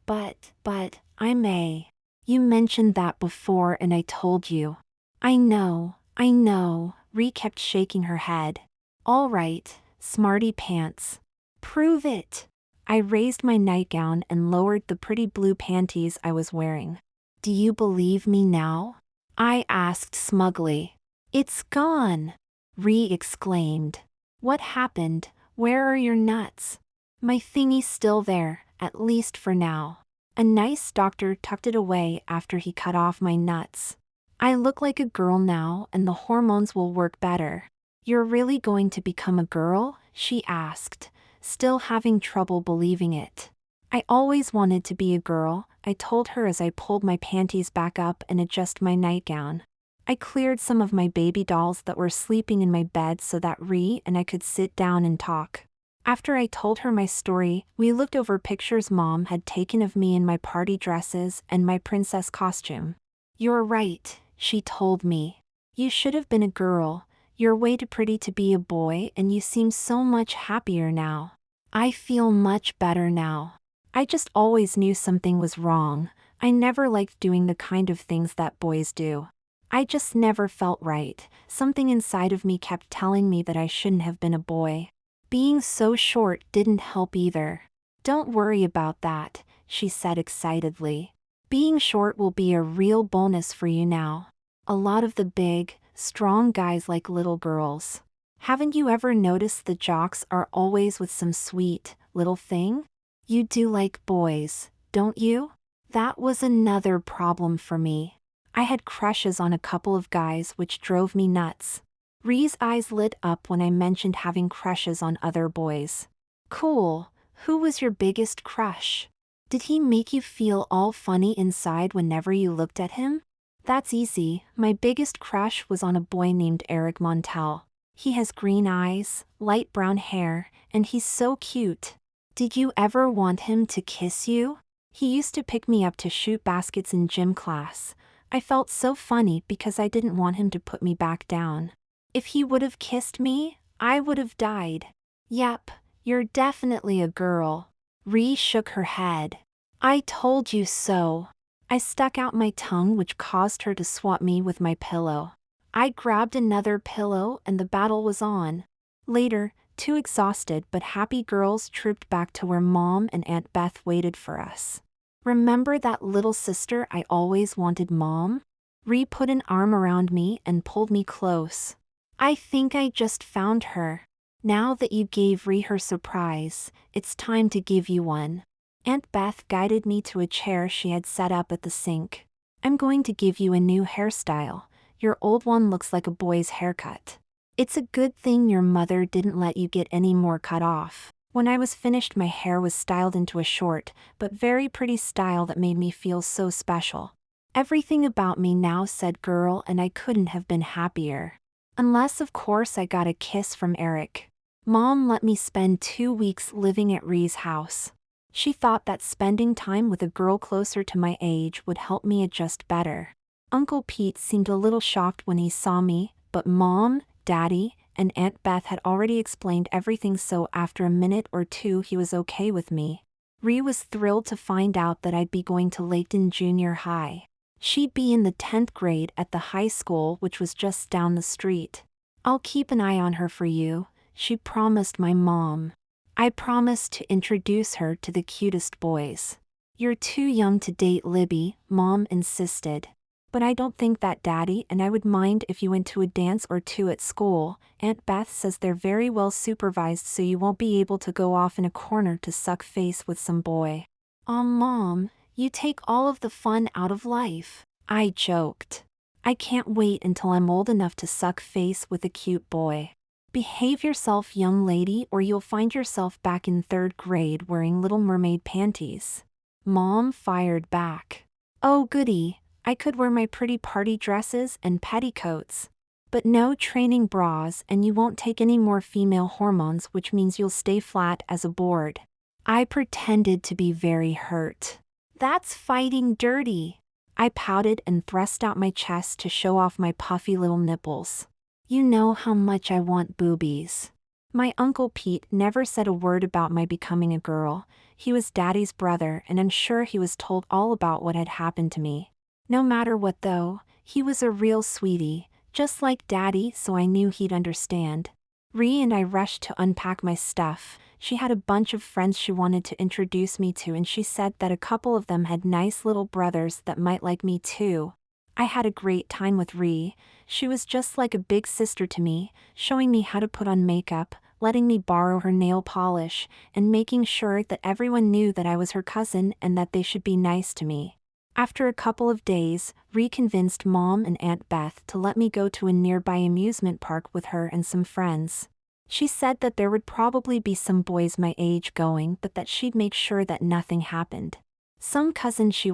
[SPEAKER 1] I'm a. You mentioned that before and I told you. I know. Ree kept shaking her head. All right, smarty pants. Prove it. I raised my nightgown and lowered the pretty blue panties I was wearing. Do you believe me now? I asked smugly. It's gone, Ree exclaimed. What happened? Where are your nuts? My thingy's still there, at least for now. A nice doctor tucked it away after he cut off my nuts. I look like a girl now and the hormones will work better. You're really going to become a girl? She asked, still having trouble believing it. I always wanted to be a girl, I told her as I pulled my panties back up and adjusted my nightgown. I cleared some of my baby dolls that were sleeping in my bed so that Ree and I could sit down and talk. After I told her my story, we looked over pictures Mom had taken of me in my party dresses and my princess costume. You're right, she told me. You should have been a girl. You're way too pretty to be a boy and you seem so much happier now. I feel much better now. I just always knew something was wrong. I never liked doing the kind of things that boys do. I just never felt right. Something inside of me kept telling me that I shouldn't have been a boy. Being so short didn't help either. Don't worry about that, she said excitedly. Being short will be a real bonus for you now. A lot of the big, strong guys like little girls. Haven't you ever noticed the jocks are always with some sweet, little thing? You do like boys, don't you? That was another problem for me. I had crushes on a couple of guys which drove me nuts. Ree's eyes lit up when I mentioned having crushes on other boys. Cool. Who was your biggest crush? Did he make you feel all funny inside whenever you looked at him? That's easy. My biggest crush was on a boy named Eric Montel. He has green eyes, light brown hair, and he's so cute. Did you ever want him to kiss you? He used to pick me up to shoot baskets in gym class. I felt so funny because I didn't want him to put me back down. If he would have kissed me, I would have died. Yep, you're definitely a girl. Ree shook her head. I told you so. I stuck out my tongue, which caused her to swat me with my pillow. I grabbed another pillow and the battle was on. Later, two exhausted but happy girls trooped back to where Mom and Aunt Beth waited for us. Remember that little sister I always wanted, Mom? Ree put an arm around me and pulled me close. I think I just found her. Now that you gave Ree her surprise, it's time to give you one. Aunt Beth guided me to a chair she had set up at the sink. I'm going to give you a new hairstyle. Your old one looks like a boy's haircut. It's a good thing your mother didn't let you get any more cut off. When I was finished, my hair was styled into a short, but very pretty style that made me feel so special. Everything about me now said girl, and I couldn't have been happier. Unless, of course, I got a kiss from Eric. Mom let me spend 2 weeks living at Ree's house. She thought that spending time with a girl closer to my age would help me adjust better. Uncle Pete seemed a little shocked when he saw me, but Mom, Daddy, and Aunt Beth had already explained everything, so after a minute or two he was okay with me. Ree was thrilled to find out that I'd be going to Laketon Junior High. She'd be in the 10th grade at the high school, which was just down the street. I'll keep an eye on her for you, she promised my mom. I promised to introduce her to the cutest boys. You're too young to date Libby, Mom insisted. But I don't think that, Daddy, and I would mind if you went to a dance or two at school. Aunt Beth says they're very well supervised, so you won't be able to go off in a corner to suck face with some boy. Aw, Mom, you take all of the fun out of life, I joked. I can't wait until I'm old enough to suck face with a cute boy. Behave yourself, young lady, or you'll find yourself back in 3rd grade wearing Little Mermaid panties. Mom fired back. Oh goody, I could wear my pretty party dresses and petticoats. But no training bras, and you won't take any more female hormones, which means you'll stay flat as a board. I pretended to be very hurt. That's fighting dirty. I pouted and thrust out my chest to show off my puffy little nipples. You know how much I want boobies. My Uncle Pete never said a word about my becoming a girl. He was Daddy's brother, and I'm sure he was told all about what had happened to me. No matter what though, he was a real sweetie, just like Daddy, so I knew he'd understand. Ree and I rushed to unpack my stuff. She had a bunch of friends she wanted to introduce me to, and she said that a couple of them had nice little brothers that might like me too. I had a great time with Ree. She was just like a big sister to me, showing me how to put on makeup, letting me borrow her nail polish, and making sure that everyone knew that I was her cousin and that they should be nice to me. After a couple of days, Ree convinced Mom and Aunt Beth to let me go to a nearby amusement park with her and some friends. She said that there would probably be some boys my age going, but that she'd make sure that nothing happened. Some cousin she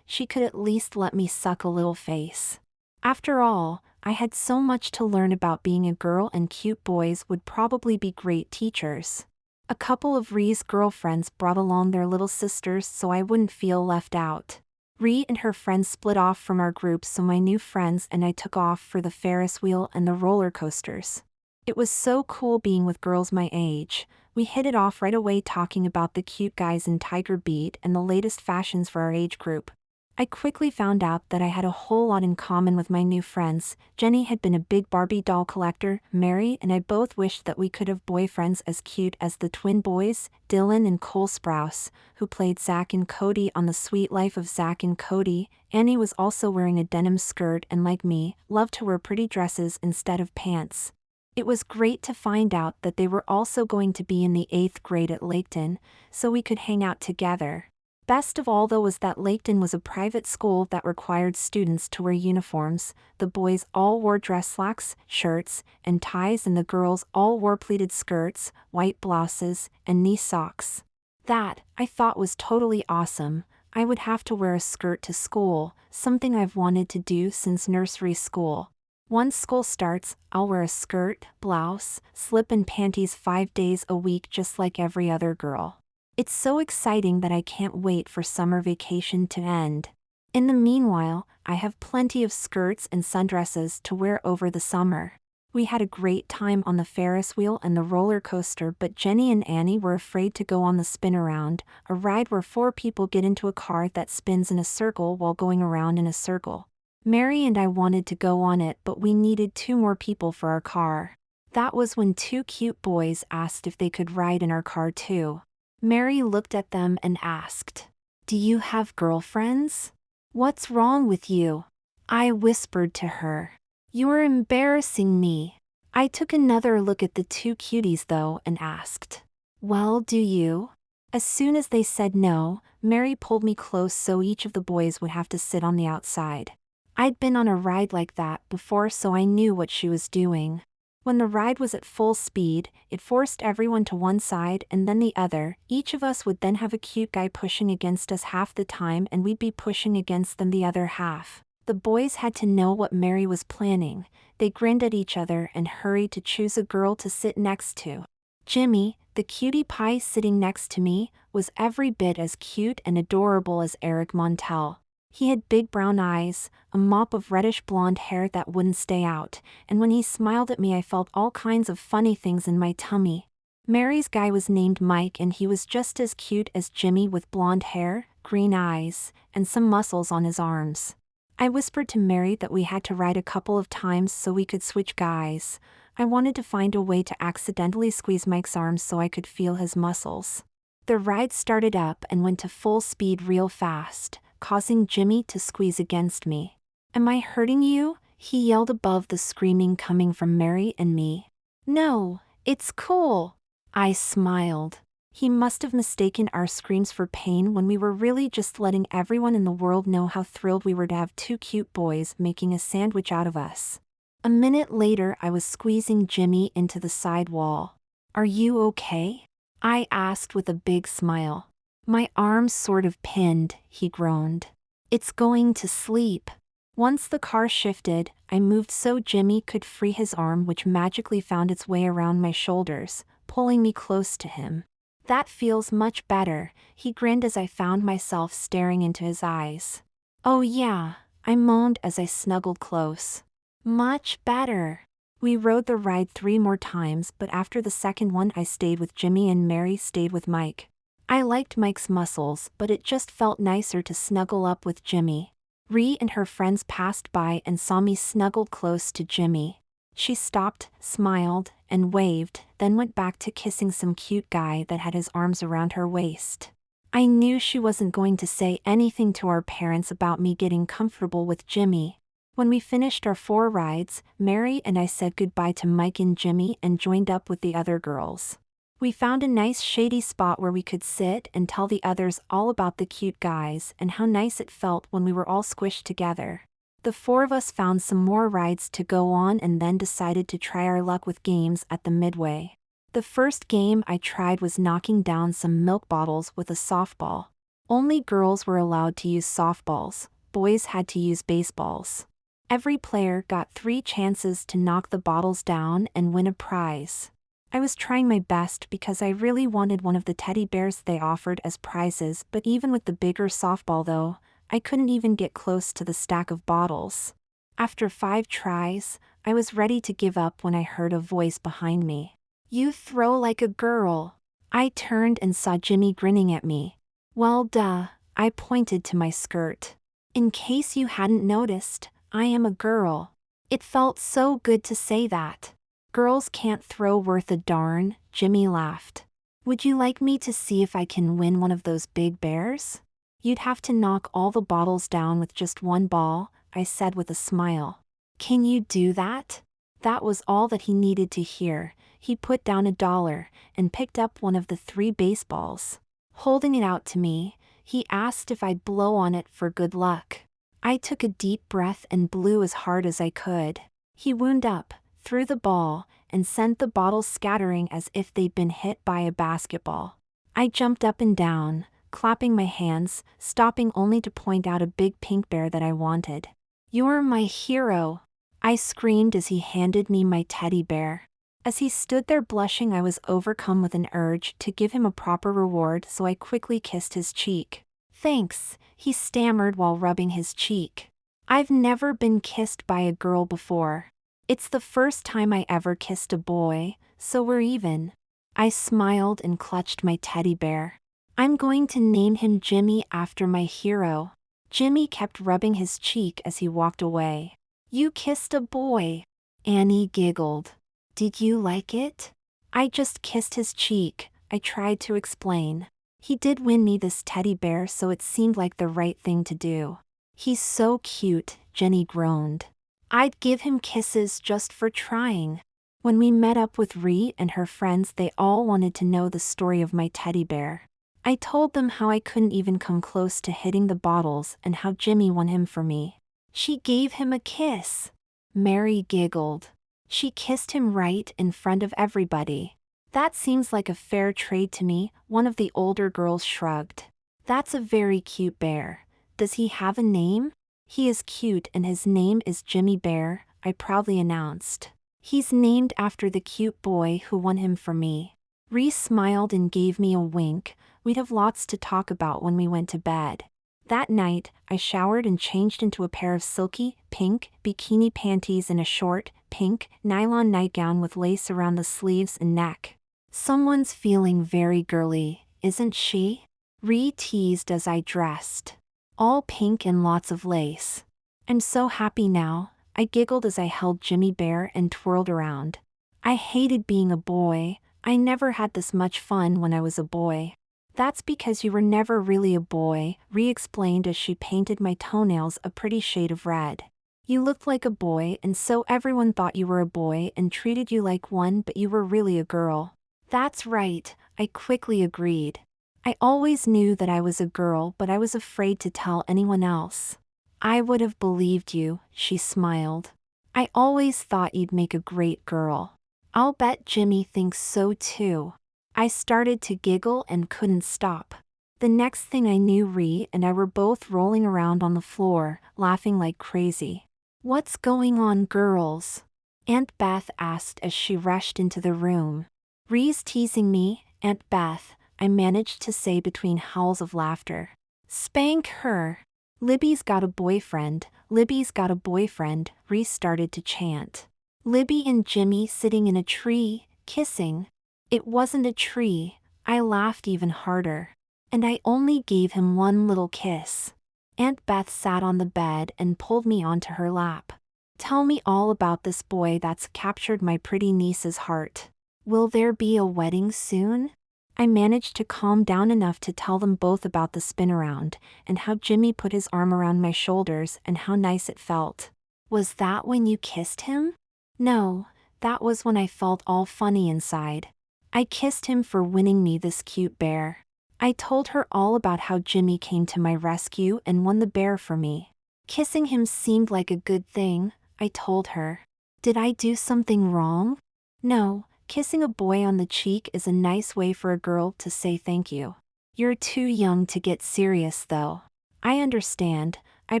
[SPEAKER 1] could at least let me suck a little face. After all, I had so much to learn about being a girl, and cute boys would probably be great teachers. A couple of Ree's girlfriends brought along their little sisters so I wouldn't feel left out. Ree and her friends split off from our group, so my new friends and I took off for the Ferris wheel and the roller coasters. It was so cool being with girls my age. We hit it off right away, talking about the cute guys in Tiger Beat and the latest fashions for our age group. I quickly found out that I had a whole lot in common with my new friends. Jenny had been a big Barbie doll collector. Mary and I both wished that we could have boyfriends as cute as the twin boys, Dylan and Cole Sprouse, who played Zack and Cody on The Sweet Life of Zack and Cody. Annie was also wearing a denim skirt and, like me, loved to wear pretty dresses instead of pants. It was great to find out that they were also going to be in the 8th grade at Laketon, so we could hang out together. Best of all though was that Laketon was a private school that required students to wear uniforms. The boys all wore dress slacks, shirts, and ties, and the girls all wore pleated skirts, white blouses, and knee socks. That, I thought, was totally awesome. I would have to wear a skirt to school, something I've wanted to do since nursery school. Once school starts, I'll wear a skirt, blouse, slip and panties 5 days a week just like every other girl. It's so exciting that I can't wait for summer vacation to end. In the meanwhile, I have plenty of skirts and sundresses to wear over the summer. We had a great time on the Ferris wheel and the roller coaster, but Jenny and Annie were afraid to go on the spin around, a ride where 4 people get into a car that spins in a circle while going around in a circle. Mary and I wanted to go on it, but we needed 2 more people for our car. That was when 2 cute boys asked if they could ride in our car too. Mary looked at them and asked, "Do you have girlfriends? What's wrong with you?" I whispered to her, "You're embarrassing me." I took another look at the 2 cuties though and asked, "Well, do you?" As soon as they said no, Mary pulled me close so each of the boys would have to sit on the outside. I'd been on a ride like that before, so I knew what she was doing. When the ride was at full speed, it forced everyone to one side and then the other. Each of us would then have a cute guy pushing against us half the time and we'd be pushing against them the other half. The boys had to know what Mary was planning. They grinned at each other and hurried to choose a girl to sit next to. Jimmy, the cutie pie sitting next to me, was every bit as cute and adorable as Eric Montel. He had big brown eyes, a mop of reddish blonde hair that wouldn't stay out, and when he smiled at me I felt all kinds of funny things in my tummy. Mary's guy was named Mike and he was just as cute as Jimmy with blonde hair, green eyes, and some muscles on his arms. I whispered to Mary that we had to ride a couple of times so we could switch guys. I wanted to find a way to accidentally squeeze Mike's arms so I could feel his muscles. The ride started up and went to full speed real fast, causing Jimmy to squeeze against me. "Am I hurting you?" he yelled above the screaming coming from Mary and me. "No, it's cool." I smiled. He must have mistaken our screams for pain when we were really just letting everyone in the world know how thrilled we were to have two cute boys making a sandwich out of us. A minute later I was squeezing Jimmy into the side wall. "Are you okay?" I asked with a big smile. "My arm's sort of pinned," he groaned. "It's going to sleep." Once the car shifted, I moved so Jimmy could free his arm, which magically found its way around my shoulders, pulling me close to him. "That feels much better," he grinned as I found myself staring into his eyes. "Oh yeah," I moaned as I snuggled close. "Much better." We rode the ride 3 more times, but after the second one I stayed with Jimmy and Mary stayed with Mike. I liked Mike's muscles, but it just felt nicer to snuggle up with Jimmy. Ree and her friends passed by and saw me snuggled close to Jimmy. She stopped, smiled, and waved, then went back to kissing some cute guy that had his arms around her waist. I knew she wasn't going to say anything to our parents about me getting comfortable with Jimmy. When we finished our 4 rides, Mary and I said goodbye to Mike and Jimmy and joined up with the other girls. We found a nice shady spot where we could sit and tell the others all about the cute guys and how nice it felt when we were all squished together. The 4 of us found some more rides to go on and then decided to try our luck with games at the midway. The first game I tried was knocking down some milk bottles with a softball. Only girls were allowed to use softballs, boys had to use baseballs. Every player got 3 chances to knock the bottles down and win a prize. I was trying my best because I really wanted one of the teddy bears they offered as prizes, but even with the bigger softball though, I couldn't even get close to the stack of bottles. After 5 tries, I was ready to give up when I heard a voice behind me. "You throw like a girl." I turned and saw Jimmy grinning at me. "Well duh," I pointed to my skirt. "In case you hadn't noticed, I am a girl." It felt so good to say that. "Girls can't throw worth a darn," Jimmy laughed. "Would you like me to see if I can win one of those big bears?" "You'd have to knock all the bottles down with just 1 ball," I said with a smile. "Can you do that?" That was all that he needed to hear. He put down $1 and picked up one of the 3 baseballs. Holding it out to me, he asked if I'd blow on it for good luck. I took a deep breath and blew as hard as I could. He wound up, threw the ball, and sent the bottles scattering as if they'd been hit by a basketball. I jumped up and down, clapping my hands, stopping only to point out a big pink bear that I wanted. "You're my hero," I screamed as he handed me my teddy bear. As he stood there blushing, I was overcome with an urge to give him a proper reward, so I quickly kissed his cheek. "Thanks," he stammered while rubbing his cheek. "I've never been kissed by a girl before. It's the first time I ever kissed a boy, so we're even." I smiled and clutched my teddy bear. "I'm going to name him Jimmy after my hero." Jimmy kept rubbing his cheek as he walked away. "You kissed a boy." Annie giggled. "Did you like it?" "I just kissed his cheek," I tried to explain. "He did win me this teddy bear, so it seemed like the right thing to do." "He's so cute," Jenny groaned. "I'd give him kisses just for trying." When we met up with Ree and her friends, they all wanted to know the story of my teddy bear. I told them how I couldn't even come close to hitting the bottles and how Jimmy won him for me. "She gave him a kiss." Mary giggled. She kissed him right in front of everybody. That seems like a fair trade to me, one of the older girls shrugged. That's a very cute bear. Does he have a name? He is cute and his name is Jimmy Bear, I proudly announced. He's named after the cute boy who won him for me. Reese smiled and gave me a wink. We'd have lots to talk about when we went to bed. That night, I showered and changed into a pair of silky, pink, bikini panties and a short, pink, nylon nightgown with lace around the sleeves and neck. Someone's feeling very girly, isn't she? Ree teased as I dressed. All pink and lots of lace. I'm so happy now, I giggled as I held Jimmy Bear and twirled around. I hated being a boy. I never had this much fun when I was a boy. That's because you were never really a boy, Ree explained as she painted my toenails a pretty shade of red. You looked like a boy and so everyone thought you were a boy and treated you like one, but you were really a girl. That's right, I quickly agreed. I always knew that I was a girl, but I was afraid to tell anyone else. I would have believed you, she smiled. I always thought you'd make a great girl. I'll bet Jimmy thinks so too. I started to giggle and couldn't stop. The next thing I knew, Ree and I were both rolling around on the floor, laughing like crazy. What's going on, girls? Aunt Beth asked as she rushed into the room. Ree's teasing me, Aunt Beth, I managed to say between howls of laughter. Spank her. Libby's got a boyfriend, Libby's got a boyfriend, Ree started to chant. Libby and Jimmy sitting in a tree, kissing. It wasn't a tree, I laughed even harder. And I only gave him one little kiss. Aunt Beth sat on the bed and pulled me onto her lap. Tell me all about this boy that's captured my pretty niece's heart. Will there be a wedding soon? I managed to calm down enough to tell them both about the spin around, and how Jimmy put his arm around my shoulders and how nice it felt. Was that when you kissed him? No, that was when I felt all funny inside. I kissed him for winning me this cute bear. I told her all about how Jimmy came to my rescue and won the bear for me. Kissing him seemed like a good thing, I told her. Did I do something wrong? No, kissing a boy on the cheek is a nice way for a girl to say thank you. You're too young to get serious though. I understand. I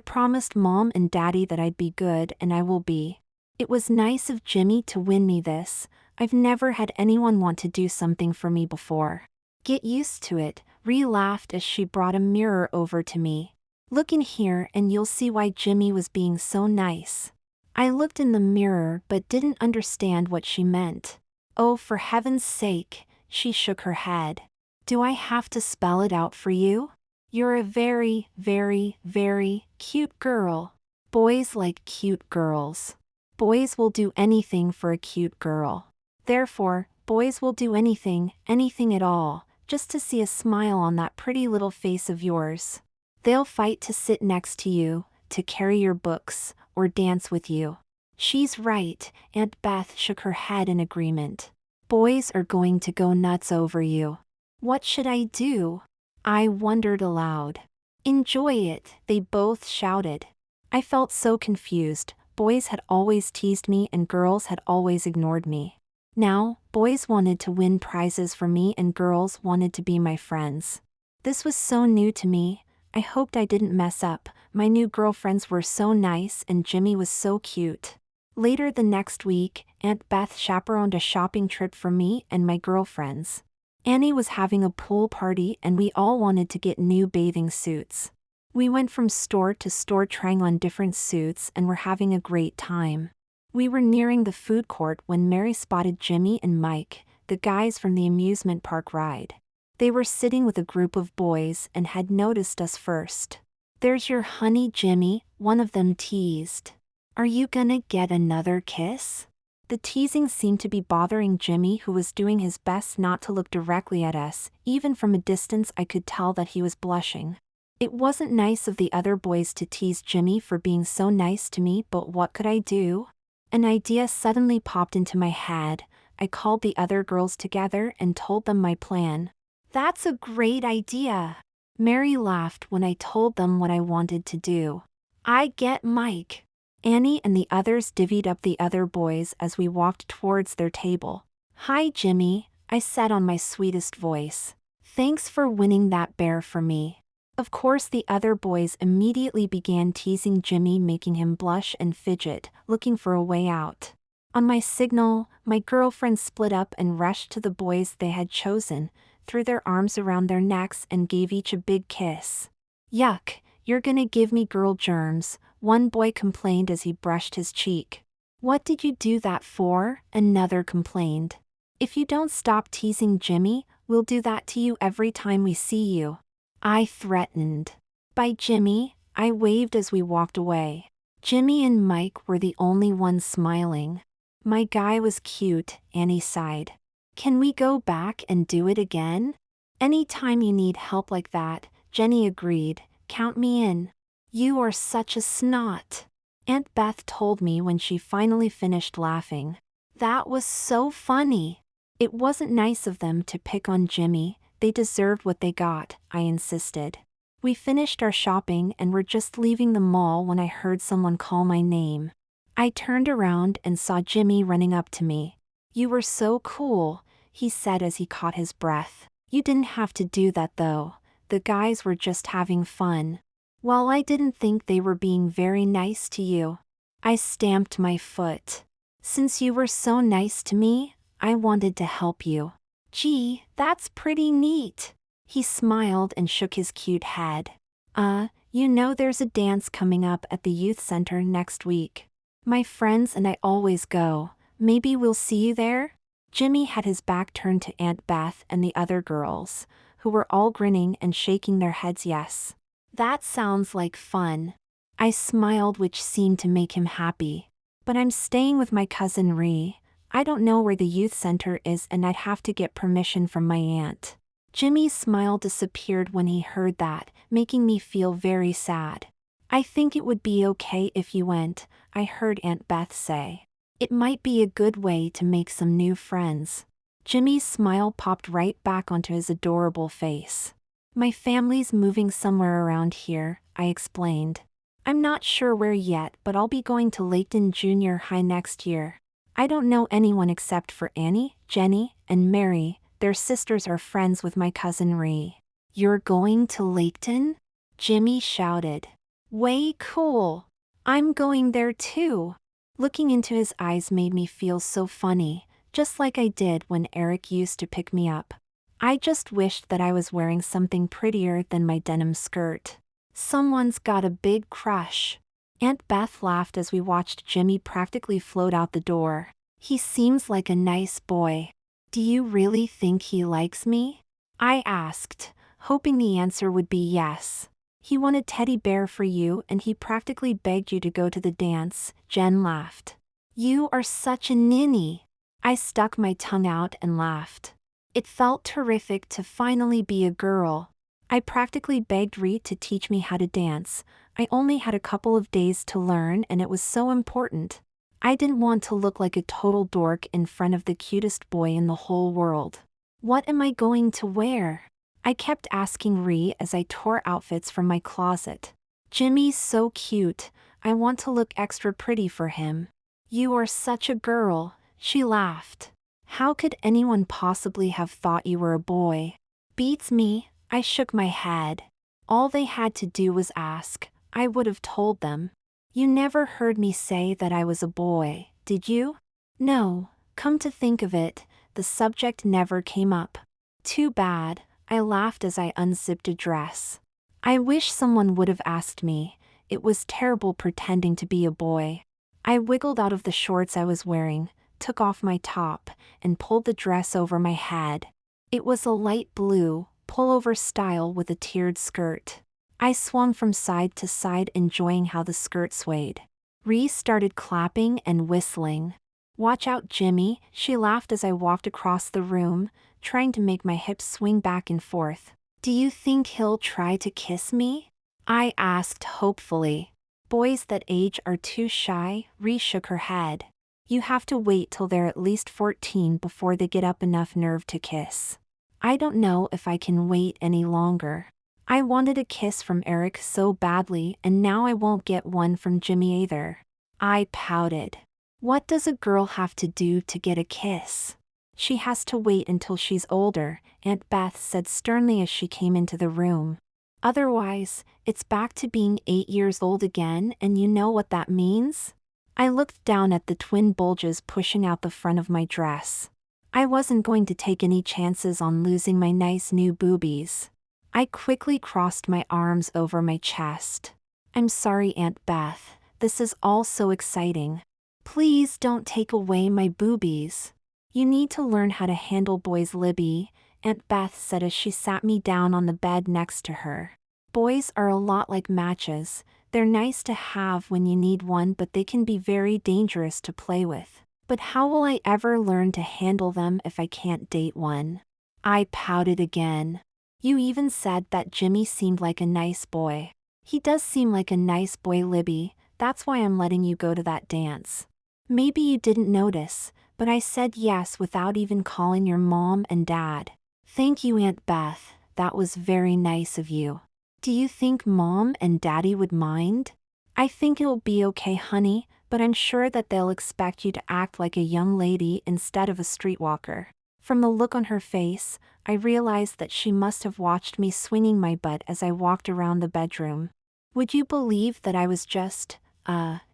[SPEAKER 1] promised Mom and Daddy that I'd be good and I will be. It was nice of Jimmy to win me this. I've never had anyone want to do something for me before. Get used to it, Ree laughed as she brought a mirror over to me. Look in here and you'll see why Jimmy was being so nice. I looked in the mirror but didn't understand what she meant. Oh, for heaven's sake, she shook her head. Do I have to spell it out for you? You're a very, very, very cute girl. Boys like cute girls. Boys will do anything for a cute girl. Therefore, boys will do anything, anything at all, just to see a smile on that pretty little face of yours. They'll fight to sit next to you, to carry your books, or dance with you. She's right, Aunt Beth shook her head in agreement. Boys are going to go nuts over you. What should I do? I wondered aloud. Enjoy it, they both shouted. I felt so confused. Boys had always teased me and girls had always ignored me. Now, boys wanted to win prizes for me and girls wanted to be my friends. This was so new to me. I hoped I didn't mess up. My new girlfriends were so nice and Jimmy was so cute. Later the next week, Aunt Beth chaperoned a shopping trip for me and my girlfriends. Annie was having a pool party and we all wanted to get new bathing suits. We went from store to store trying on different suits and were having a great time. We were nearing the food court when Mary spotted Jimmy and Mike, the guys from the amusement park ride. They were sitting with a group of boys and had noticed us first. There's your honey, Jimmy, one of them teased. Are you gonna get another kiss? The teasing seemed to be bothering Jimmy, who was doing his best not to look directly at us. Even from a distance I could tell that he was blushing. It wasn't nice of the other boys to tease Jimmy for being so nice to me, but what could I do? An idea suddenly popped into my head. I called the other girls together and told them my plan. That's a great idea. Mary laughed when I told them what I wanted to do. I get Mike. Annie and the others divvied up the other boys as we walked towards their table. "Hi, Jimmy," I said on my sweetest voice. "Thanks for winning that bear for me." Of course, the other boys immediately began teasing Jimmy, making him blush and fidget, looking for a way out. On my signal, my girlfriend split up and rushed to the boys they had chosen, threw their arms around their necks and gave each a big kiss. "Yuck, you're gonna give me girl germs," one boy complained as he brushed his cheek. "What did you do that for?" another complained. "If you don't stop teasing Jimmy, we'll do that to you every time we see you," I threatened. "Bye, Jimmy," I waved as we walked away. Jimmy and Mike were the only ones smiling. "My guy was cute," Annie sighed. "Can we go back and do it again?" "Anytime you need help like that," Jenny agreed. "Count me in." "You are such a snot," Aunt Beth told me when she finally finished laughing. "That was so funny." "It wasn't nice of them to pick on Jimmy. They deserved what they got," I insisted. We finished our shopping and were just leaving the mall when I heard someone call my name. I turned around and saw Jimmy running up to me. "You were so cool," he said as he caught his breath. "You didn't have to do that though. The guys were just having fun." "Well, I didn't think they were being very nice to you." I stamped my foot. "Since you were so nice to me, I wanted to help you." "Gee, that's pretty neat." He smiled and shook his cute head. You know there's a dance coming up at the youth center next week. My friends and I always go. Maybe we'll see you there?" Jimmy had his back turned to Aunt Beth and the other girls, who were all grinning and shaking their heads yes. "That sounds like fun." I smiled, which seemed to make him happy. "But I'm staying with my cousin Ree. I don't know where the youth center is and I'd have to get permission from my aunt." Jimmy's smile disappeared when he heard that, making me feel very sad. "I think it would be okay if you went," I heard Aunt Beth say. "It might be a good way to make some new friends." Jimmy's smile popped right back onto his adorable face. "My family's moving somewhere around here," I explained. "I'm not sure where yet, but I'll be going to Laketon Junior High next year. I don't know anyone except for Annie, Jenny, and Mary. Their sisters are friends with my cousin Ree." "You're going to Laketon?" Jimmy shouted. "Way cool. I'm going there too." Looking into his eyes made me feel so funny, just like I did when Eric used to pick me up. I just wished that I was wearing something prettier than my denim skirt. "Someone's got a big crush." Aunt Beth laughed as we watched Jimmy practically float out the door. "He seems like a nice boy." "Do you really think he likes me?" I asked, hoping the answer would be yes. "He won a teddy bear for you and he practically begged you to go to the dance," Jen laughed. "You are such a ninny." I stuck my tongue out and laughed. It felt terrific to finally be a girl. I practically begged Ree to teach me how to dance. I only had a couple of days to learn and it was so important. I didn't want to look like a total dork in front of the cutest boy in the whole world. "What am I going to wear?" I kept asking Ree as I tore outfits from my closet. "Jimmy's so cute, I want to look extra pretty for him." "You are such a girl," she laughed. "How could anyone possibly have thought you were a boy?" "Beats me," I shook my head. "All they had to do was ask. I would have told them." "You never heard me say that I was a boy, did you?" "No, come to think of it, the subject never came up." "Too bad," I laughed as I unzipped a dress. "I wish someone would have asked me. It was terrible pretending to be a boy." I wiggled out of the shorts I was wearing, took off my top, and pulled the dress over my head. It was a light blue, pullover style with a tiered skirt. I swung from side to side, enjoying how the skirt swayed. Ree started clapping and whistling. "Watch out, Jimmy," she laughed as I walked across the room, trying to make my hips swing back and forth. "Do you think he'll try to kiss me?" I asked hopefully. "Boys that age are too shy," Ree shook her head. "You have to wait till they're at least 14 before they get up enough nerve to kiss." I don't know if I can wait any longer. I wanted a kiss from Eric so badly and now I won't get one from Jimmy either. I pouted. What does a girl have to do to get a kiss? She has to wait until she's older, Aunt Beth said sternly as she came into the room. Otherwise, it's back to being 8 years old again, and you know what that means? I looked down at the twin bulges pushing out the front of my dress. I wasn't going to take any chances on losing my nice new boobies. I quickly crossed my arms over my chest. I'm sorry, Aunt Beth, this is all so exciting. Please don't take away my boobies. You need to learn how to handle boys, Libby, Aunt Beth said as she sat me down on the bed next to her. Boys are a lot like matches. They're nice to have when you need one, but they can be very dangerous to play with. But how will I ever learn to handle them if I can't date one? I pouted again. You even said that Jimmy seemed like a nice boy. He does seem like a nice boy, Libby. That's why I'm letting you go to that dance. Maybe you didn't notice, but I said yes without even calling your mom and dad. Thank you, Aunt Beth. That was very nice of you. Do you think Mom and Daddy would mind? I think it'll be okay, honey, but I'm sure that they'll expect you to act like a young lady instead of a streetwalker. From the look on her face, I realized that she must have watched me swinging my butt as I walked around the bedroom. Would you believe that I was just,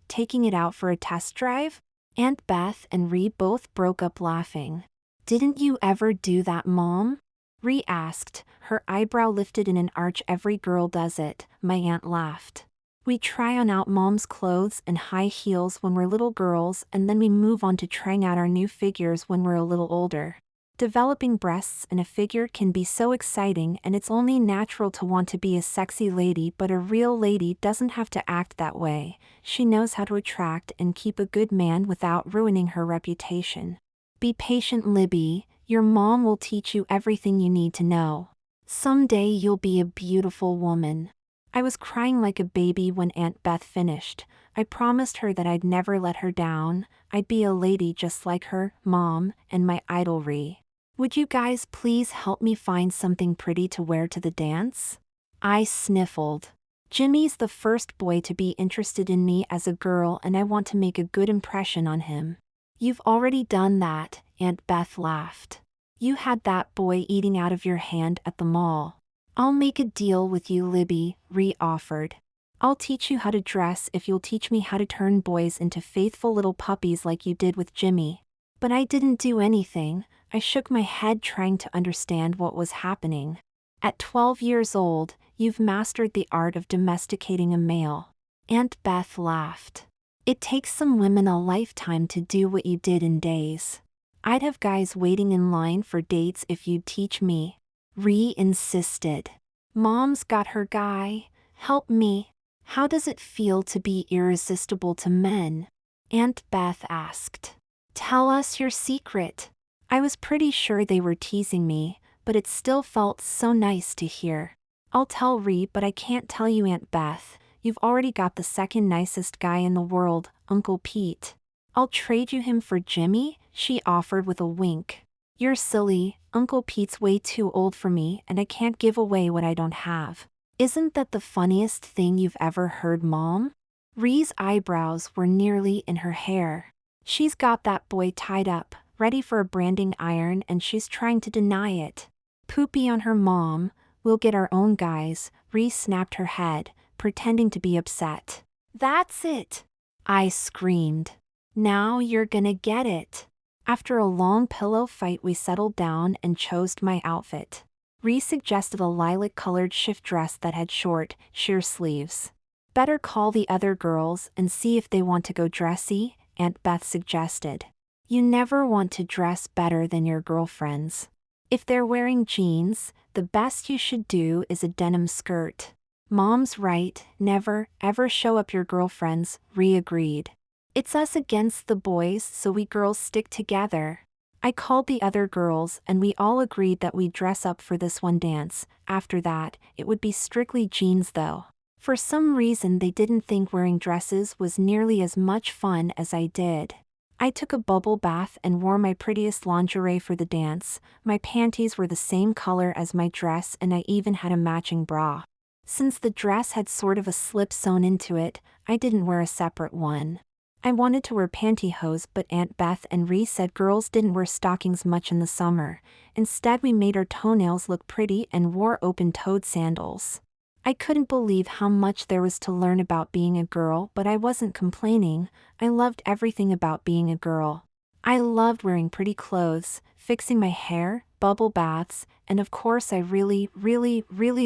[SPEAKER 1] taking it out for a test drive? Aunt Beth and Ree both broke up laughing. Didn't you ever do that, Mom? Ree asked, her eyebrow lifted in an arch. Every girl does it, my aunt laughed. We try on out Mom's clothes and high heels when we're little girls, and then we move on to trying out our new figures when we're a little older. Developing breasts and a figure can be so exciting, and it's only natural to want to be a sexy lady, but a real lady doesn't have to act that way. She knows how to attract and keep a good man without ruining her reputation. Be patient, Libby. Your mom will teach you everything you need to know. Someday you'll be a beautiful woman. I was crying like a baby when Aunt Beth finished. I promised her that I'd never let her down. I'd be a lady just like her, Mom, and my idol Ree. Would you guys please help me find something pretty to wear to the dance? I sniffled. Jimmy's the first boy to be interested in me as a girl, and I want to make a good impression on him. You've already done that, Aunt Beth laughed. You had that boy eating out of your hand at the mall. I'll make a deal with you, Libby, Ree offered. I'll teach you how to dress if you'll teach me how to turn boys into faithful little puppies like you did with Jimmy. But I didn't do anything. I shook my head trying to understand what was happening. At 12 years old, you've mastered the art of domesticating a male. Aunt Beth laughed. It takes some women a lifetime to do what you did in days. I'd have guys waiting in line for dates if you'd teach me. Ree insisted. Mom's got her guy. Help me. How does it feel to be irresistible to men? Aunt Beth asked. Tell us your secret. I was pretty sure they were teasing me, but it still felt so nice to hear. I'll tell Ree, but I can't tell you, Aunt Beth. You've already got the second nicest guy in the world, Uncle Pete. I'll trade you him for Jimmy, she offered with a wink. You're silly, Uncle Pete's way too old for me, and I can't give away what I don't have. Isn't that the funniest thing you've ever heard, Mom? Ree's eyebrows were nearly in her hair. She's got that boy tied up, ready for a branding iron, and she's trying to deny it. Poopy on her, Mom. We'll get our own guys. Ree snapped her head, pretending to be upset. That's it! I screamed. Now you're gonna get it. After a long pillow fight, we settled down and chose my outfit. Ree suggested a lilac-colored shift dress that had short, sheer sleeves. Better call the other girls and see if they want to go dressy, Aunt Beth suggested. You never want to dress better than your girlfriends. If they're wearing jeans, the best you should do is a denim skirt. Mom's right, never, ever show up your girlfriends, Ree agreed. It's us against the boys, so we girls stick together. I called the other girls and we all agreed that we'd dress up for this one dance. After that, it would be strictly jeans though. For some reason they didn't think wearing dresses was nearly as much fun as I did. I took a bubble bath and wore my prettiest lingerie for the dance. My panties were the same color as my dress and I even had a matching bra. Since the dress had sort of a slip sewn into it, I didn't wear a separate one. I wanted to wear pantyhose, but Aunt Beth and Ree said girls didn't wear stockings much in the summer. Instead, we made our toenails look pretty and wore open-toed sandals. I couldn't believe how much there was to learn about being a girl, but I wasn't complaining. I loved everything about being a girl. I loved wearing pretty clothes, fixing my hair, bubble baths, and of course I really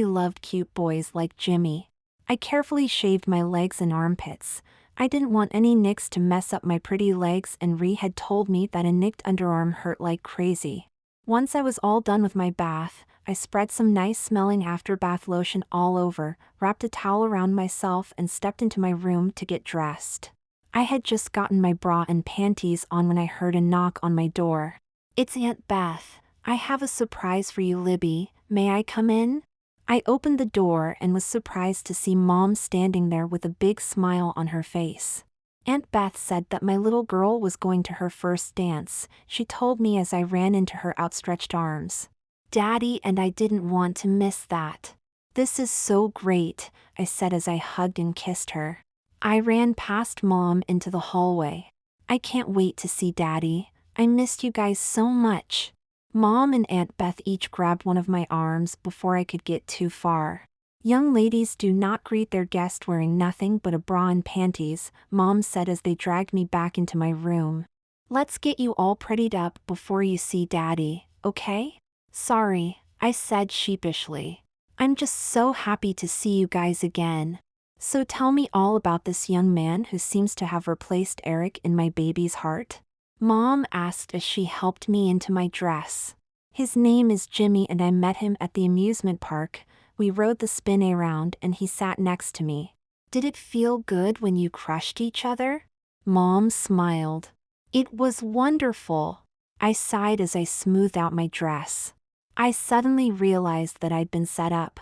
[SPEAKER 1] loved cute boys like Jimmy. I carefully shaved my legs and armpits. I didn't want any nicks to mess up my pretty legs, and Ree had told me that a nicked underarm hurt like crazy. Once I was all done with my bath, I spread some nice-smelling after-bath lotion all over, wrapped a towel around myself, and stepped into my room to get dressed. I had just gotten my bra and panties on when I heard a knock on my door. "It's Aunt Beth. I have a surprise for you, Libby. May I come in?" I opened the door and was surprised to see Mom standing there with a big smile on her face. Aunt Beth said that my little girl was going to her first dance. She told me as I ran into her outstretched arms. "Daddy and I didn't want to miss that." "This is so great," I said as I hugged and kissed her. I ran past Mom into the hallway. "I can't wait to see Daddy. I missed you guys so much." Mom and Aunt Beth each grabbed one of my arms before I could get too far. "Young ladies do not greet their guest wearing nothing but a bra and panties," Mom said as they dragged me back into my room. "Let's get you all prettied up before you see Daddy, okay?" "Sorry," I said sheepishly. "I'm just so happy to see you guys again. So tell me all about this young man who seems to have replaced Eric in my baby's heart," Mom asked as she helped me into my dress. "His name is Jimmy and I met him at the amusement park. We rode the spin-around and he sat next to me." "Did it feel good when you crushed each other?" Mom smiled. "It was wonderful." I sighed as I smoothed out my dress. I suddenly realized that I'd been set up.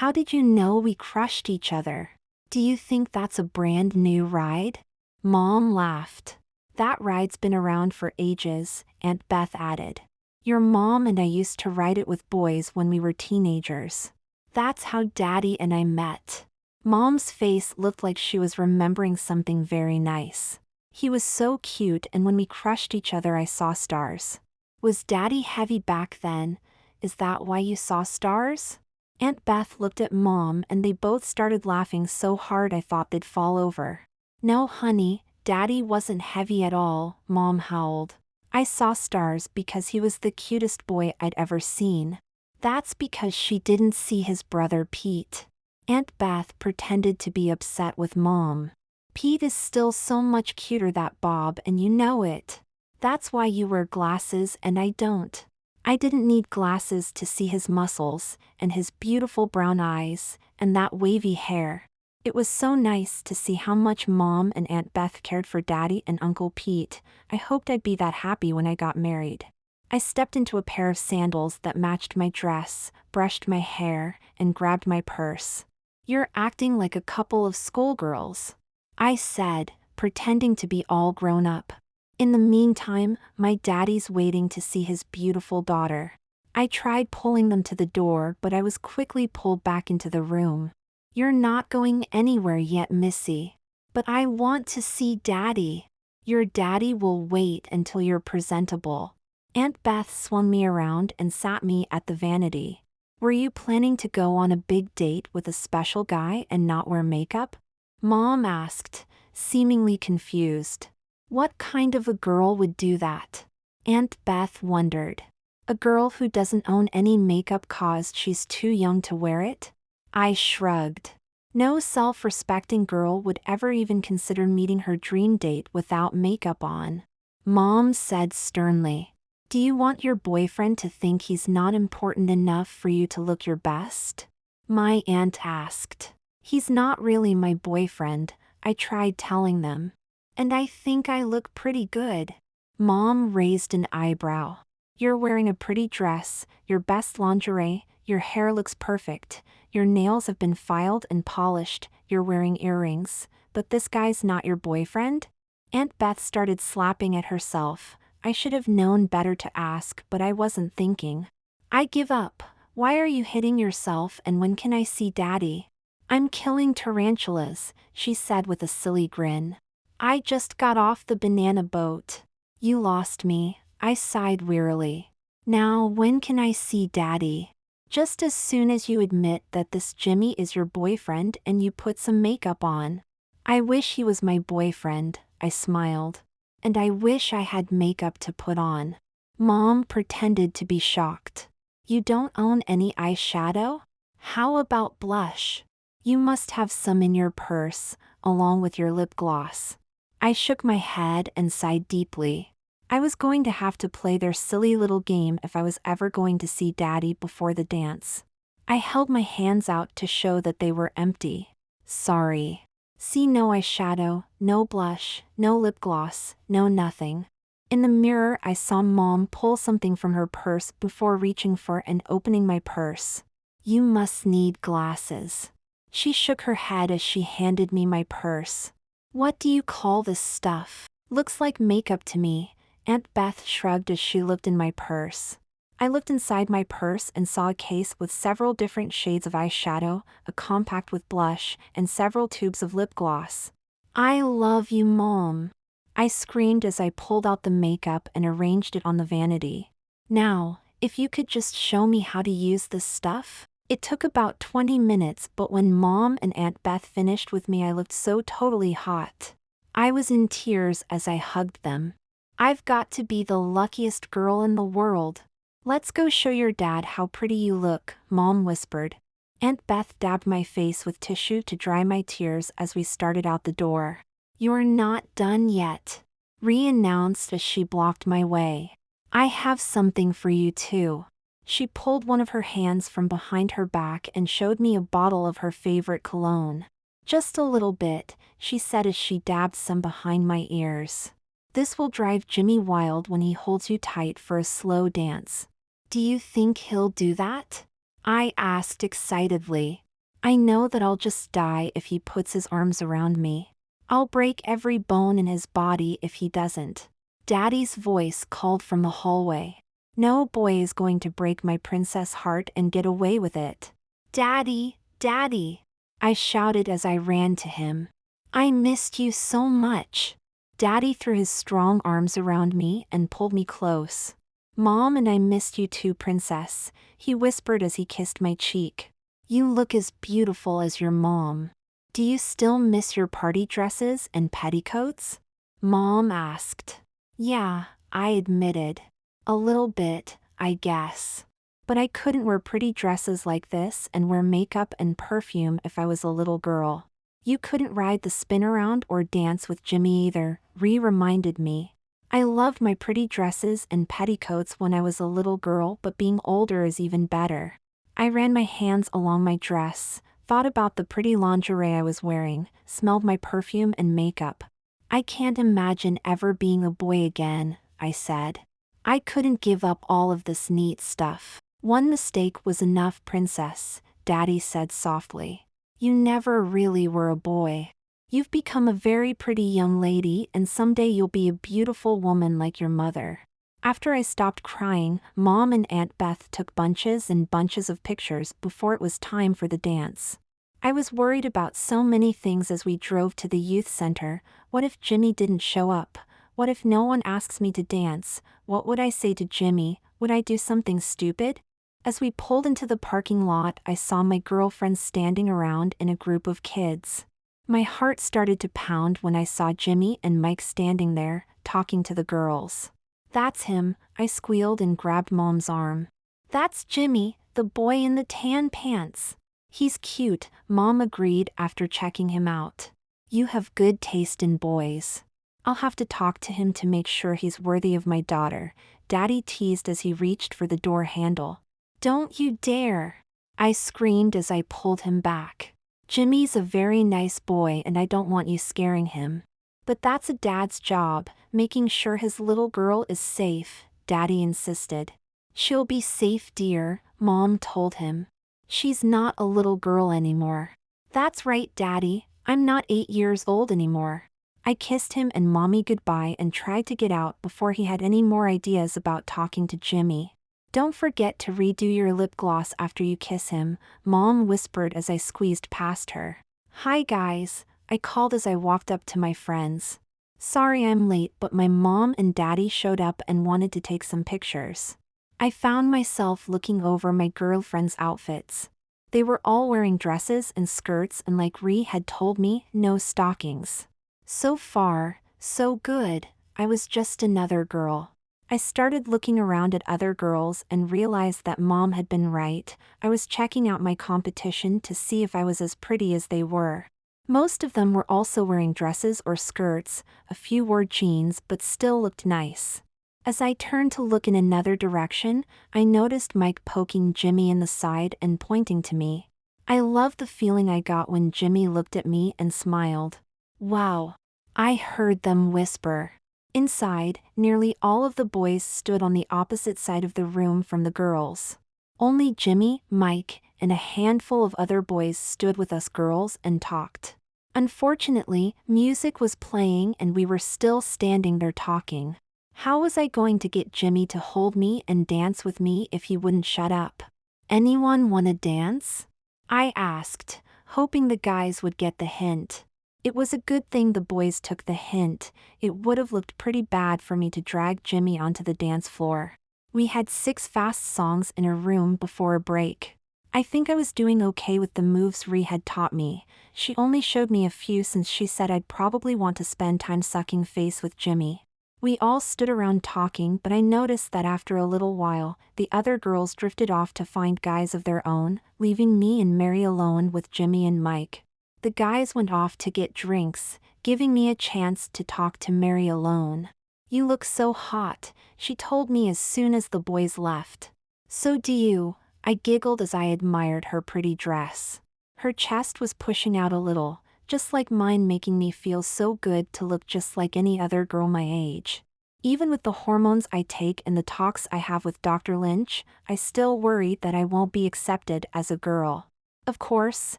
[SPEAKER 1] "How did you know we crushed each other? Do you think that's a brand new ride?" Mom laughed. "That ride's been around for ages," Aunt Beth added. "Your mom and I used to ride it with boys when we were teenagers. That's how Daddy and I met." Mom's face looked like she was remembering something very nice. "He was so cute, and when we crushed each other I saw stars." "Was Daddy heavy back then? Is that why you saw stars?" Aunt Beth looked at Mom and they both started laughing so hard I thought they'd fall over. "No honey, Daddy wasn't heavy at all," Mom howled. "I saw stars because he was the cutest boy I'd ever seen." "That's because she didn't see his brother Pete." Aunt Beth pretended to be upset with Mom. "Pete is still so much cuter than Bob, and you know it. That's why you wear glasses and I don't." I didn't need glasses to see his muscles, and his beautiful brown eyes, and that wavy hair. It was so nice to see how much Mom and Aunt Beth cared for Daddy and Uncle Pete. I hoped I'd be that happy when I got married. I stepped into a pair of sandals that matched my dress, brushed my hair, and grabbed my purse. "You're acting like a couple of schoolgirls," I said, pretending to be all grown up. In the meantime, my daddy's waiting to see his beautiful daughter. I tried pulling them to the door, but I was quickly pulled back into the room. "You're not going anywhere yet, Missy." "But I want to see Daddy." "Your daddy will wait until you're presentable." Aunt Beth swung me around and sat me at the vanity. "Were you planning to go on a big date with a special guy and not wear makeup?" Mom asked, seemingly confused. "What kind of a girl would do that?" Aunt Beth wondered. "A girl who doesn't own any makeup 'cause she's too young to wear it?" I shrugged. No self-respecting girl would ever even consider meeting her dream date without makeup on. Mom said sternly, "Do you want your boyfriend to think he's not important enough for you to look your best?" My aunt asked. "He's not really my boyfriend," I tried telling them. "And I think I look pretty good." Mom raised an eyebrow. "You're wearing a pretty dress, your best lingerie, your hair looks perfect, your nails have been filed and polished, you're wearing earrings, but this guy's not your boyfriend?" Aunt Beth started slapping at herself. I should have known better to ask, but I wasn't thinking. "I give up. Why are you hitting yourself, and when can I see Daddy?" "I'm killing tarantulas," she said with a silly grin. I just got off the banana boat. You lost me, I sighed wearily. Now when can I see Daddy? Just as soon as you admit that this Jimmy is your boyfriend and you put some makeup on. I wish he was my boyfriend, I smiled. And I wish I had makeup to put on. Mom pretended to be shocked. You don't own any eyeshadow? How about blush? You must have some in your purse, along with your lip gloss. I shook my head and sighed deeply. I was going to have to play their silly little game if I was ever going to see Daddy before the dance. I held my hands out to show that they were empty. Sorry. See, no eyeshadow, no blush, no lip gloss, no nothing. In the mirror I saw Mom pull something from her purse before reaching for and opening my purse. You must need glasses. She shook her head as she handed me my purse. What do you call this stuff? Looks like makeup to me, Aunt Beth shrugged as she looked in my purse. I looked inside my purse and saw a case with several different shades of eyeshadow, a compact with blush, and several tubes of lip gloss. I love you, Mom. I screamed as I pulled out the makeup and arranged it on the vanity. Now, if you could just show me how to use this stuff? It took about 20 minutes, but when Mom and Aunt Beth finished with me, I looked so totally hot. I was in tears as I hugged them. I've got to be the luckiest girl in the world. Let's go show your dad how pretty you look, Mom whispered. Aunt Beth dabbed my face with tissue to dry my tears as we started out the door. You're not done yet, Rhea announced as she blocked my way. I have something for you too. She pulled one of her hands from behind her back and showed me a bottle of her favorite cologne. Just a little bit, she said as she dabbed some behind my ears. This will drive Jimmy wild when he holds you tight for a slow dance. Do you think he'll do that? I asked excitedly. I know that I'll just die if he puts his arms around me. I'll break every bone in his body if he doesn't. Daddy's voice called from the hallway. No boy is going to break my princess heart and get away with it. Daddy, Daddy, I shouted as I ran to him. I missed you so much. Daddy threw his strong arms around me and pulled me close. Mom and I missed you too, princess, he whispered as he kissed my cheek. You look as beautiful as your mom. Do you still miss your party dresses and petticoats? Mom asked. Yeah, I admitted. A little bit, I guess. But I couldn't wear pretty dresses like this and wear makeup and perfume if I was a little girl. You couldn't ride the spin around or dance with Jimmy either, Rhea reminded me. I loved my pretty dresses and petticoats when I was a little girl, but being older is even better. I ran my hands along my dress, thought about the pretty lingerie I was wearing, smelled my perfume and makeup. I can't imagine ever being a boy again, I said. I couldn't give up all of this neat stuff. One mistake was enough, princess, Daddy said softly. You never really were a boy. You've become a very pretty young lady and someday you'll be a beautiful woman like your mother. After I stopped crying, Mom and Aunt Beth took bunches and bunches of pictures before it was time for the dance. I was worried about so many things as we drove to the youth center. What if Jimmy didn't show up? What if no one asks me to dance? What would I say to Jimmy? Would I do something stupid? As we pulled into the parking lot, I saw my girlfriends standing around in a group of kids. My heart started to pound when I saw Jimmy and Mike standing there, talking to the girls. That's him, I squealed and grabbed Mom's arm. That's Jimmy, the boy in the tan pants. He's cute, Mom agreed after checking him out. You have good taste in boys. I'll have to talk to him to make sure he's worthy of my daughter, Daddy teased as he reached for the door handle. Don't you dare! I screamed as I pulled him back. Jimmy's a very nice boy and I don't want you scaring him. But that's a dad's job, making sure his little girl is safe, Daddy insisted. She'll be safe, dear, Mom told him. She's not a little girl anymore. That's right, Daddy, I'm not 8 years old anymore. I kissed him and Mommy goodbye and tried to get out before he had any more ideas about talking to Jimmy. Don't forget to redo your lip gloss after you kiss him, Mom whispered as I squeezed past her. Hi guys, I called as I walked up to my friends. Sorry I'm late, but my mom and daddy showed up and wanted to take some pictures. I found myself looking over my girlfriend's outfits. They were all wearing dresses and skirts, and like Ree had told me, no stockings. So far, so good. I was just another girl. I started looking around at other girls and realized that mom had been right. I was checking out my competition to see if I was as pretty as they were. Most of them were also wearing dresses or skirts, a few wore jeans but still looked nice. As I turned to look in another direction, I noticed Mike poking Jimmy in the side and pointing to me. I loved the feeling I got when Jimmy looked at me and smiled. Wow! I heard them whisper. Inside, nearly all of the boys stood on the opposite side of the room from the girls. Only Jimmy, Mike, and a handful of other boys stood with us girls and talked. Unfortunately, music was playing and we were still standing there talking. How was I going to get Jimmy to hold me and dance with me if he wouldn't shut up? Anyone wanna dance? I asked, hoping the guys would get the hint. It was a good thing the boys took the hint. It would have looked pretty bad for me to drag Jimmy onto the dance floor. We had 6 fast songs in a room before a break. I think I was doing okay with the moves Ree had taught me. She only showed me a few since she said I'd probably want to spend time sucking face with Jimmy. We all stood around talking, but I noticed that after a little while, the other girls drifted off to find guys of their own, leaving me and Mary alone with Jimmy and Mike. The guys went off to get drinks, giving me a chance to talk to Mary alone. You look so hot, she told me as soon as the boys left. So do you, I giggled as I admired her pretty dress. Her chest was pushing out a little, just like mine, making me feel so good to look just like any other girl my age. Even with the hormones I take and the talks I have with Dr. Lynch, I still worry that I won't be accepted as a girl. Of course,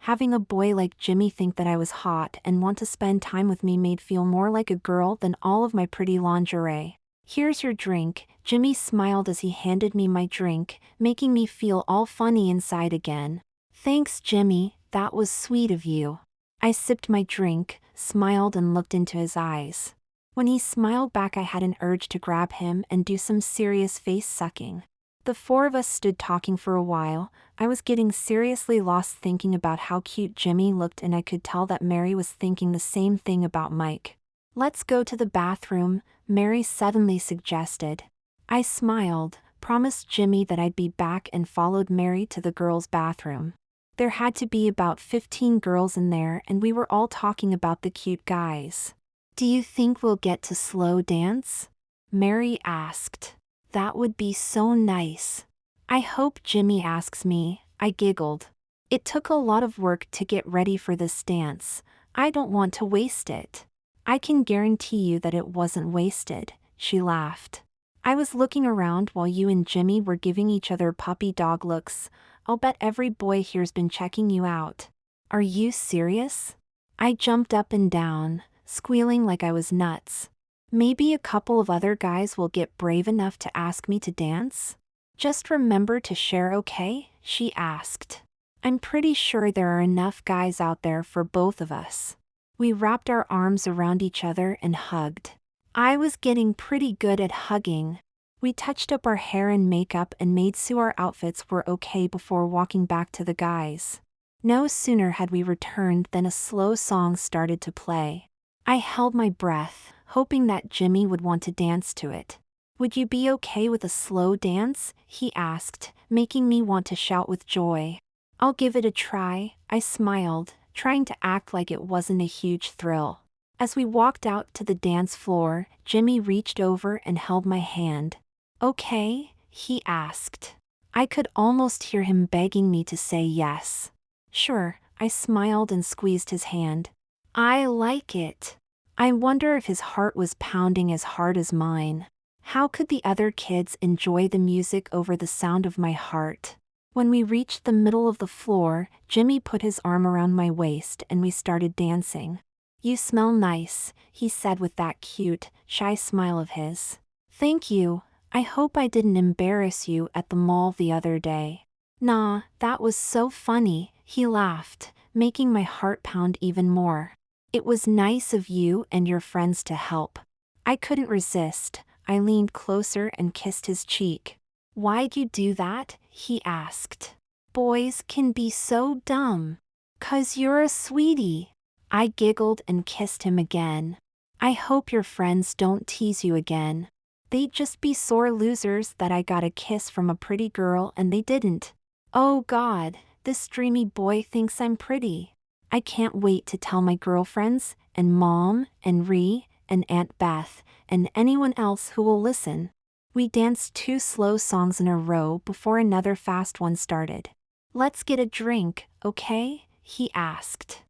[SPEAKER 1] having a boy like Jimmy think that I was hot and want to spend time with me made feel more like a girl than all of my pretty lingerie. Here's your drink. Jimmy smiled as he handed me my drink, making me feel all funny inside again. Thanks, Jimmy, that was sweet of you. I sipped my drink, smiled and looked into his eyes. When he smiled back, I had an urge to grab him and do some serious face sucking. The 4 of us stood talking for a while. I was getting seriously lost thinking about how cute Jimmy looked, and I could tell that Mary was thinking the same thing about Mike. Let's go to the bathroom, Mary suddenly suggested. I smiled, promised Jimmy that I'd be back, and followed Mary to the girls' bathroom. There had to be about 15 girls in there, and we were all talking about the cute guys. Do you think we'll get to slow dance? Mary asked. That would be so nice. I hope Jimmy asks me, I giggled. It took a lot of work to get ready for this dance. I don't want to waste it. I can guarantee you that it wasn't wasted, she laughed. I was looking around while you and Jimmy were giving each other puppy dog looks. I'll bet every boy here's been checking you out. Are you serious? I jumped up and down, squealing like I was nuts. Maybe a couple of other guys will get brave enough to ask me to dance? Just remember to share, okay? She asked. I'm pretty sure there are enough guys out there for both of us. We wrapped our arms around each other and hugged. I was getting pretty good at hugging. We touched up our hair and makeup and made sure our outfits were okay before walking back to the guys. No sooner had we returned than a slow song started to play. I held my breath, hoping that Jimmy would want to dance to it. Would you be okay with a slow dance? He asked, making me want to shout with joy. I'll give it a try, I smiled, trying to act like it wasn't a huge thrill. As we walked out to the dance floor, Jimmy reached over and held my hand. Okay? He asked. I could almost hear him begging me to say yes. Sure, I smiled and squeezed his hand. I like it. I wonder if his heart was pounding as hard as mine. How could the other kids enjoy the music over the sound of my heart? When we reached the middle of the floor, Jimmy put his arm around my waist and we started dancing. You smell nice, he said with that cute, shy smile of his. Thank you. I hope I didn't embarrass you at the mall the other day. Nah, that was so funny, he laughed, making my heart pound even more. It was nice of you and your friends to help. I couldn't resist. I leaned closer and kissed his cheek. Why'd you do that? He asked. Boys can be so dumb. 'Cause you're a sweetie. I giggled and kissed him again. I hope your friends don't tease you again. They'd just be sore losers that I got a kiss from a pretty girl and they didn't. Oh God, this dreamy boy thinks I'm pretty. I can't wait to tell my girlfriends, and Mom, and Ree, and Aunt Beth, and anyone else who will listen. We danced 2 slow songs in a row before another fast one started. Let's get a drink, okay? He asked.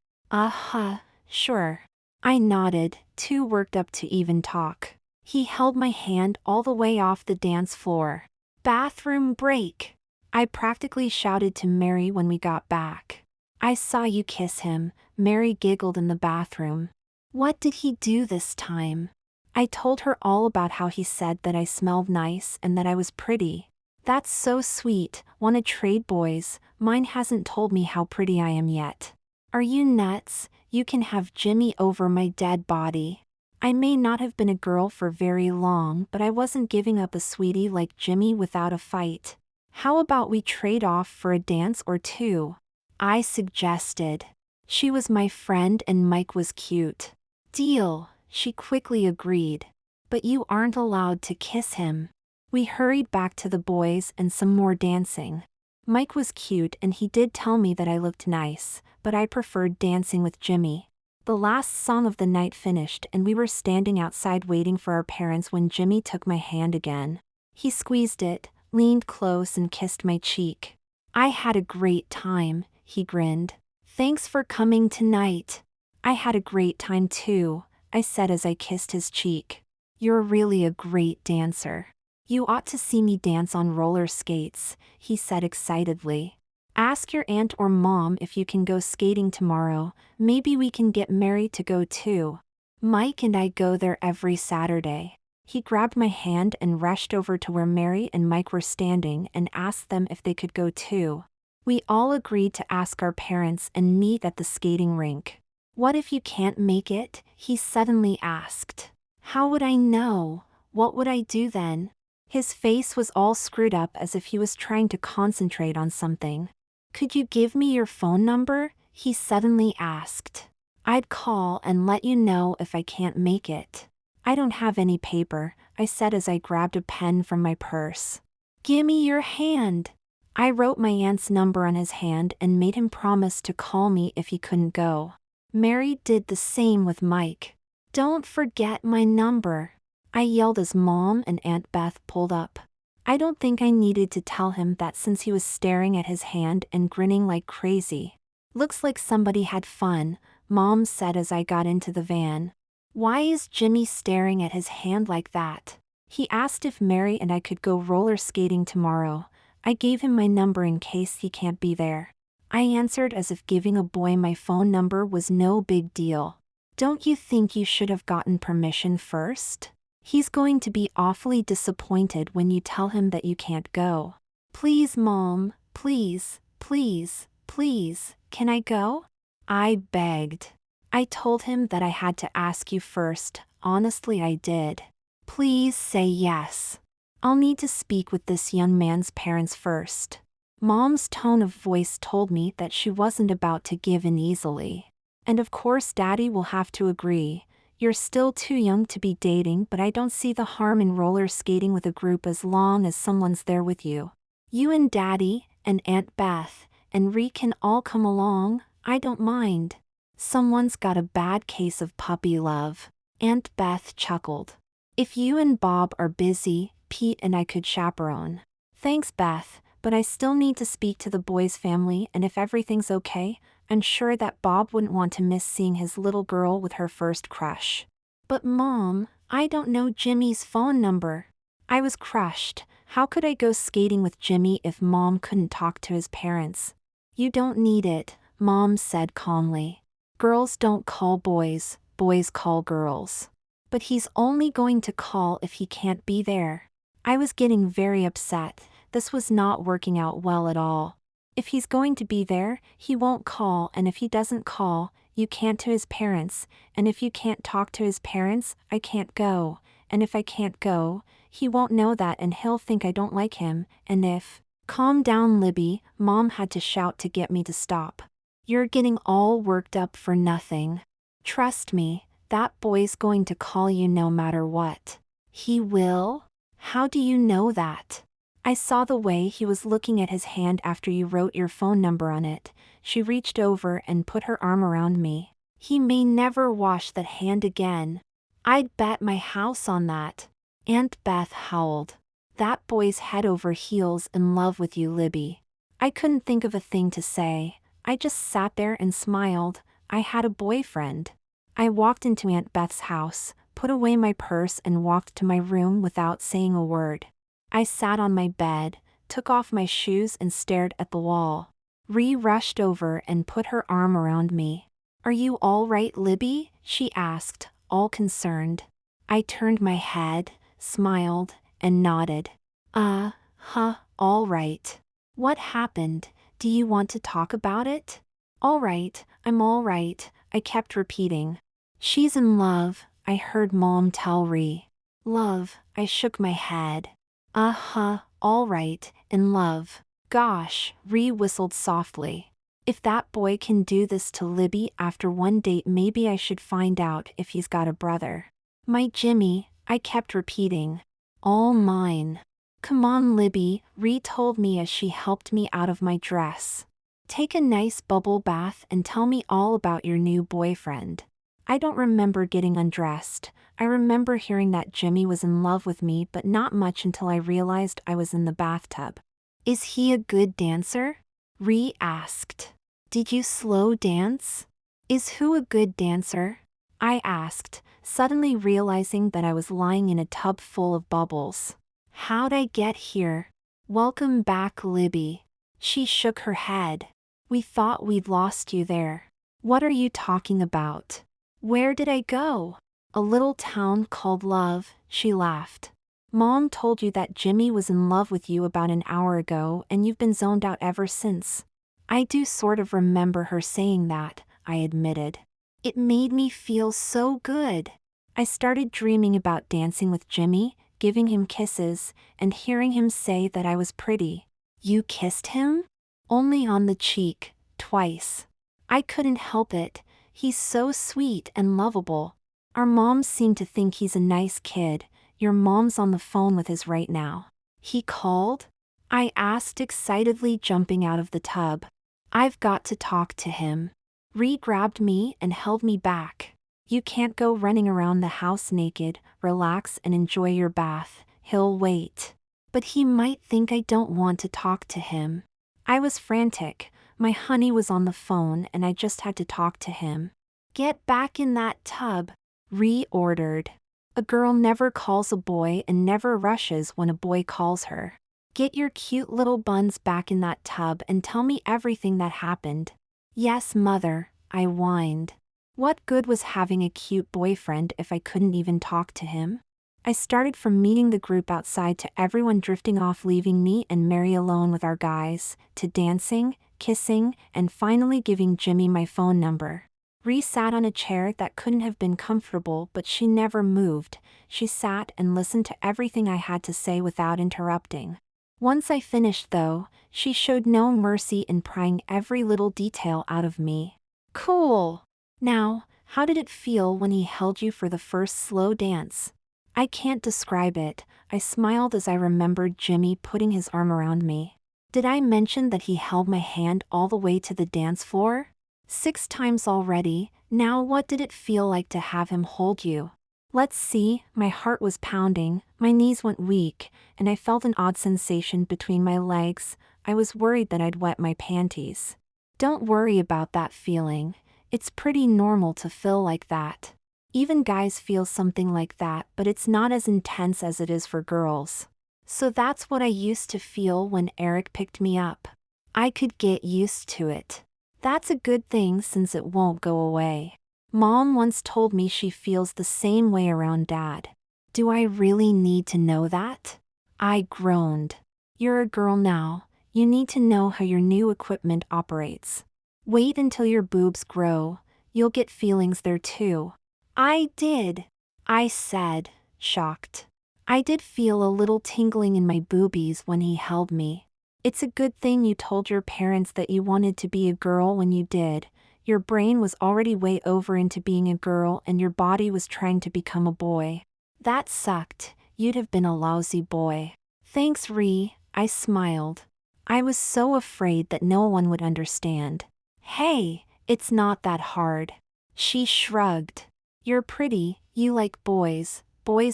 [SPEAKER 1] Sure. I nodded, too worked up to even talk. He held my hand all the way off the dance floor. Bathroom break! I practically shouted to Mary when we got back. I saw you kiss him, Mary giggled in the bathroom. What did he do this time? I told her all about how he said that I smelled nice and that I was pretty. That's so sweet. Wanna trade, boys? Mine hasn't told me how pretty I am yet. Are you nuts? You can have Jimmy over my dead body. I may not have been a girl for very long, but I wasn't giving up a sweetie like Jimmy without a fight. How about we trade off for a dance or two? I suggested. She was my friend and Mike was cute. Deal, she quickly agreed. But you aren't allowed to kiss him. We hurried back to the boys and some more dancing. Mike was cute and he did tell me that I looked nice, but I preferred dancing with Jimmy. The last song of the night finished and we were standing outside waiting for our parents when Jimmy took my hand again. He squeezed it, leaned close and kissed my cheek. I had a great time, he grinned. Thanks for coming tonight. I had a great time too, I said as I kissed his cheek. You're really a great dancer. You ought to see me dance on roller skates, he said excitedly. Ask your aunt or mom if you can go skating tomorrow, maybe we can get Mary to go too. Mike and I go there every Saturday. He grabbed my hand and rushed over to where Mary and Mike were standing and asked them if they could go too. We all agreed to ask our parents and meet at the skating rink. What if you can't make it? He suddenly asked. How would I know? What would I do then? His face was all screwed up as if he was trying to concentrate on something. Could you give me your phone number? He suddenly asked. I'd call and let you know if I can't make it. I don't have any paper, I said as I grabbed a pen from my purse. Gimme your hand. I wrote my aunt's number on his hand and made him promise to call me if he couldn't go. Mary did the same with Mike. Don't forget my number. I yelled as Mom and Aunt Beth pulled up. I don't think I needed to tell him that since he was staring at his hand and grinning like crazy. Looks like somebody had fun, Mom said as I got into the van. Why is Jimmy staring at his hand like that? He asked if Mary and I could go roller skating tomorrow. I gave him my number in case he can't be there. I answered as if giving a boy my phone number was no big deal. Don't you think you should have gotten permission first? He's going to be awfully disappointed when you tell him that you can't go. Please, Mom, please, please, please, can I go? I begged. I told him that I had to ask you first, honestly I did. Please say yes. I'll need to speak with this young man's parents first. Mom's tone of voice told me that she wasn't about to give in easily. And of course Daddy will have to agree. You're still too young to be dating, but I don't see the harm in roller skating with a group as long as someone's there with you. You and Daddy, and Aunt Beth, and Ree can all come along, I don't mind. Someone's got a bad case of puppy love. Aunt Beth chuckled. If you and Bob are busy, Pete and I could chaperone. Thanks, Beth, but I still need to speak to the boys' family, and if everything's okay, I'm sure that Bob wouldn't want to miss seeing his little girl with her first crush. But Mom, I don't know Jimmy's phone number. I was crushed. How could I go skating with Jimmy if Mom couldn't talk to his parents? You don't need it, Mom said calmly. Girls don't call boys, boys call girls. But he's only going to call if he can't be there. I was getting very upset. This was not working out well at all. If he's going to be there, he won't call, and if he doesn't call, you can't to his parents, and if you can't talk to his parents, I can't go, and if I can't go, he won't know that and he'll think I don't like him, and if... Calm down, Libby, Mom had to shout to get me to stop. You're getting all worked up for nothing. Trust me, that boy's going to call you no matter what. He will? How do you know that? I saw the way he was looking at his hand after you wrote your phone number on it. She reached over and put her arm around me. He may never wash that hand again. I'd bet my house on that. Aunt Beth howled. That boy's head over heels in love with you, Libby. I couldn't think of a thing to say. I just sat there and smiled. I had a boyfriend. I walked into Aunt Beth's house, put away my purse and walked to my room without saying a word. I sat on my bed, took off my shoes and stared at the wall. Ree rushed over and put her arm around me. Are you all right, Libby? She asked, all concerned. I turned my head, smiled, and nodded. All right. What happened? Do you want to talk about it? All right, I'm all right, I kept repeating. She's in love, I heard Mom tell Ree. Love, I shook my head. All right, in love. Gosh, Ree whistled softly. If that boy can do this to Libby after one date, maybe I should find out if he's got a brother. My Jimmy, I kept repeating. All mine. Come on, Libby, Ree told me as she helped me out of my dress. Take a nice bubble bath and tell me all about your new boyfriend. I don't remember getting undressed. I remember hearing that Jimmy was in love with me, but not much until I realized I was in the bathtub. Is he a good dancer? Ree asked. Did you slow dance? Is who a good dancer? I asked, suddenly realizing that I was lying in a tub full of bubbles. How'd I get here? Welcome back, Libby. She shook her head. We thought we'd lost you there. What are you talking about? Where did I go? A little town called Love, she laughed. Mom told you that Jimmy was in love with you about an hour ago and you've been zoned out ever since. I do sort of remember her saying that, I admitted. It made me feel so good. I started dreaming about dancing with Jimmy, giving him kisses, and hearing him say that I was pretty. You kissed him? Only on the cheek, twice. I couldn't help it. He's so sweet and lovable. Our moms seem to think he's a nice kid. Your mom's on the phone with his right now. He called? I asked excitedly, jumping out of the tub. I've got to talk to him. Ree grabbed me and held me back. You can't go running around the house naked. Relax and enjoy your bath. He'll wait. But he might think I don't want to talk to him. I was frantic. My honey was on the phone and I just had to talk to him. Get back in that tub, Ree ordered. A girl never calls a boy and never rushes when a boy calls her. Get your cute little buns back in that tub and tell me everything that happened. Yes, mother, I whined. What good was having a cute boyfriend if I couldn't even talk to him? I started from meeting the group outside to everyone drifting off, leaving me and Mary alone with our guys, to dancing, kissing, and finally giving Jimmy my phone number. Ree sat on a chair that couldn't have been comfortable, but she never moved. She sat and listened to everything I had to say without interrupting. Once I finished, though, she showed no mercy in prying every little detail out of me. Cool. Now, how did it feel when he held you for the first slow dance? I can't describe it. I smiled as I remembered Jimmy putting his arm around me. Did I mention that he held my hand all the way to the dance floor? 6 times already. Now what did it feel like to have him hold you? Let's see, my heart was pounding, my knees went weak, and I felt an odd sensation between my legs. I was worried that I'd wet my panties. Don't worry about that feeling. It's pretty normal to feel like that. Even guys feel something like that, but it's not as intense as it is for girls. So that's what I used to feel when Eric picked me up. I could get used to it. That's a good thing since it won't go away. Mom once told me she feels the same way around Dad. Do I really need to know that? I groaned. You're a girl now. You need to know how your new equipment operates. Wait until your boobs grow. You'll get feelings there too. I did, I said, shocked. I did feel a little tingling in my boobies when he held me. It's a good thing you told your parents that you wanted to be a girl when you did. Your brain was already way over into being a girl and your body was trying to become a boy. That sucked. You'd have been a lousy boy. Thanks, Ree, I smiled. I was so afraid that no one would understand. Hey, it's not that hard. She shrugged. You're pretty, you like boys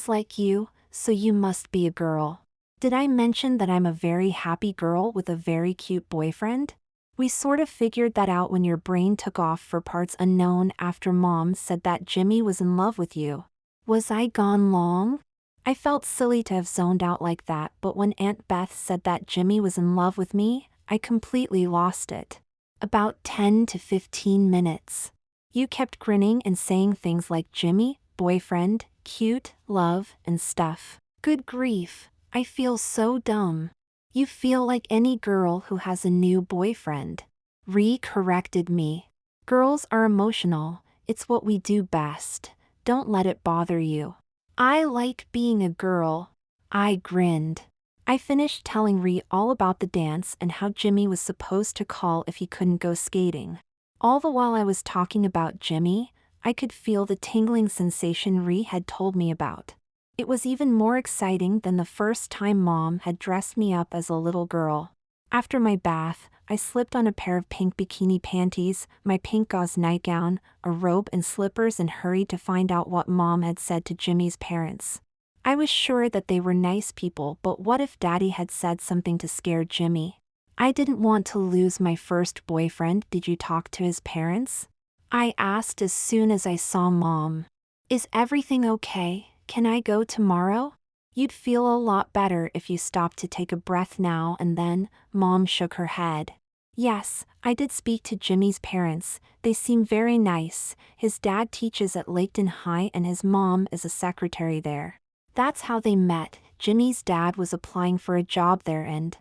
[SPEAKER 1] like you, so you must be a girl. Did I mention that I'm a very happy girl with a very cute boyfriend? We sort of figured that out when your brain took off for parts unknown after Mom said that Jimmy was in love with you. Was I gone long? I felt silly to have zoned out like that, but when Aunt Beth said that Jimmy was in love with me, I completely lost it. About 10 to 15 minutes. You kept grinning and saying things like Jimmy, boyfriend, cute, love, and stuff. Good grief, I feel so dumb. You feel like any girl who has a new boyfriend. Ree corrected me. Girls are emotional, it's what we do best. Don't let it bother you. I like being a girl. I grinned. I finished telling Ree all about the dance and how Jimmy was supposed to call if he couldn't go skating. All the while I was talking about Jimmy, I could feel the tingling sensation Ree had told me about. It was even more exciting than the first time Mom had dressed me up as a little girl. After my bath, I slipped on a pair of pink bikini panties, my pink gauze nightgown, a robe and slippers and hurried to find out what Mom had said to Jimmy's parents. I was sure that they were nice people, but what if Daddy had said something to scare Jimmy? I didn't want to lose my first boyfriend. Did you talk to his parents? I asked as soon as I saw Mom. Is everything okay? Can I go tomorrow? You'd feel a lot better if you stopped to take a breath now and then. Mom shook her head. Yes, I did speak to Jimmy's parents. They seem very nice. His dad teaches at Laketon High and his mom is a secretary there. That's how they met. Jimmy's dad was applying for a job there and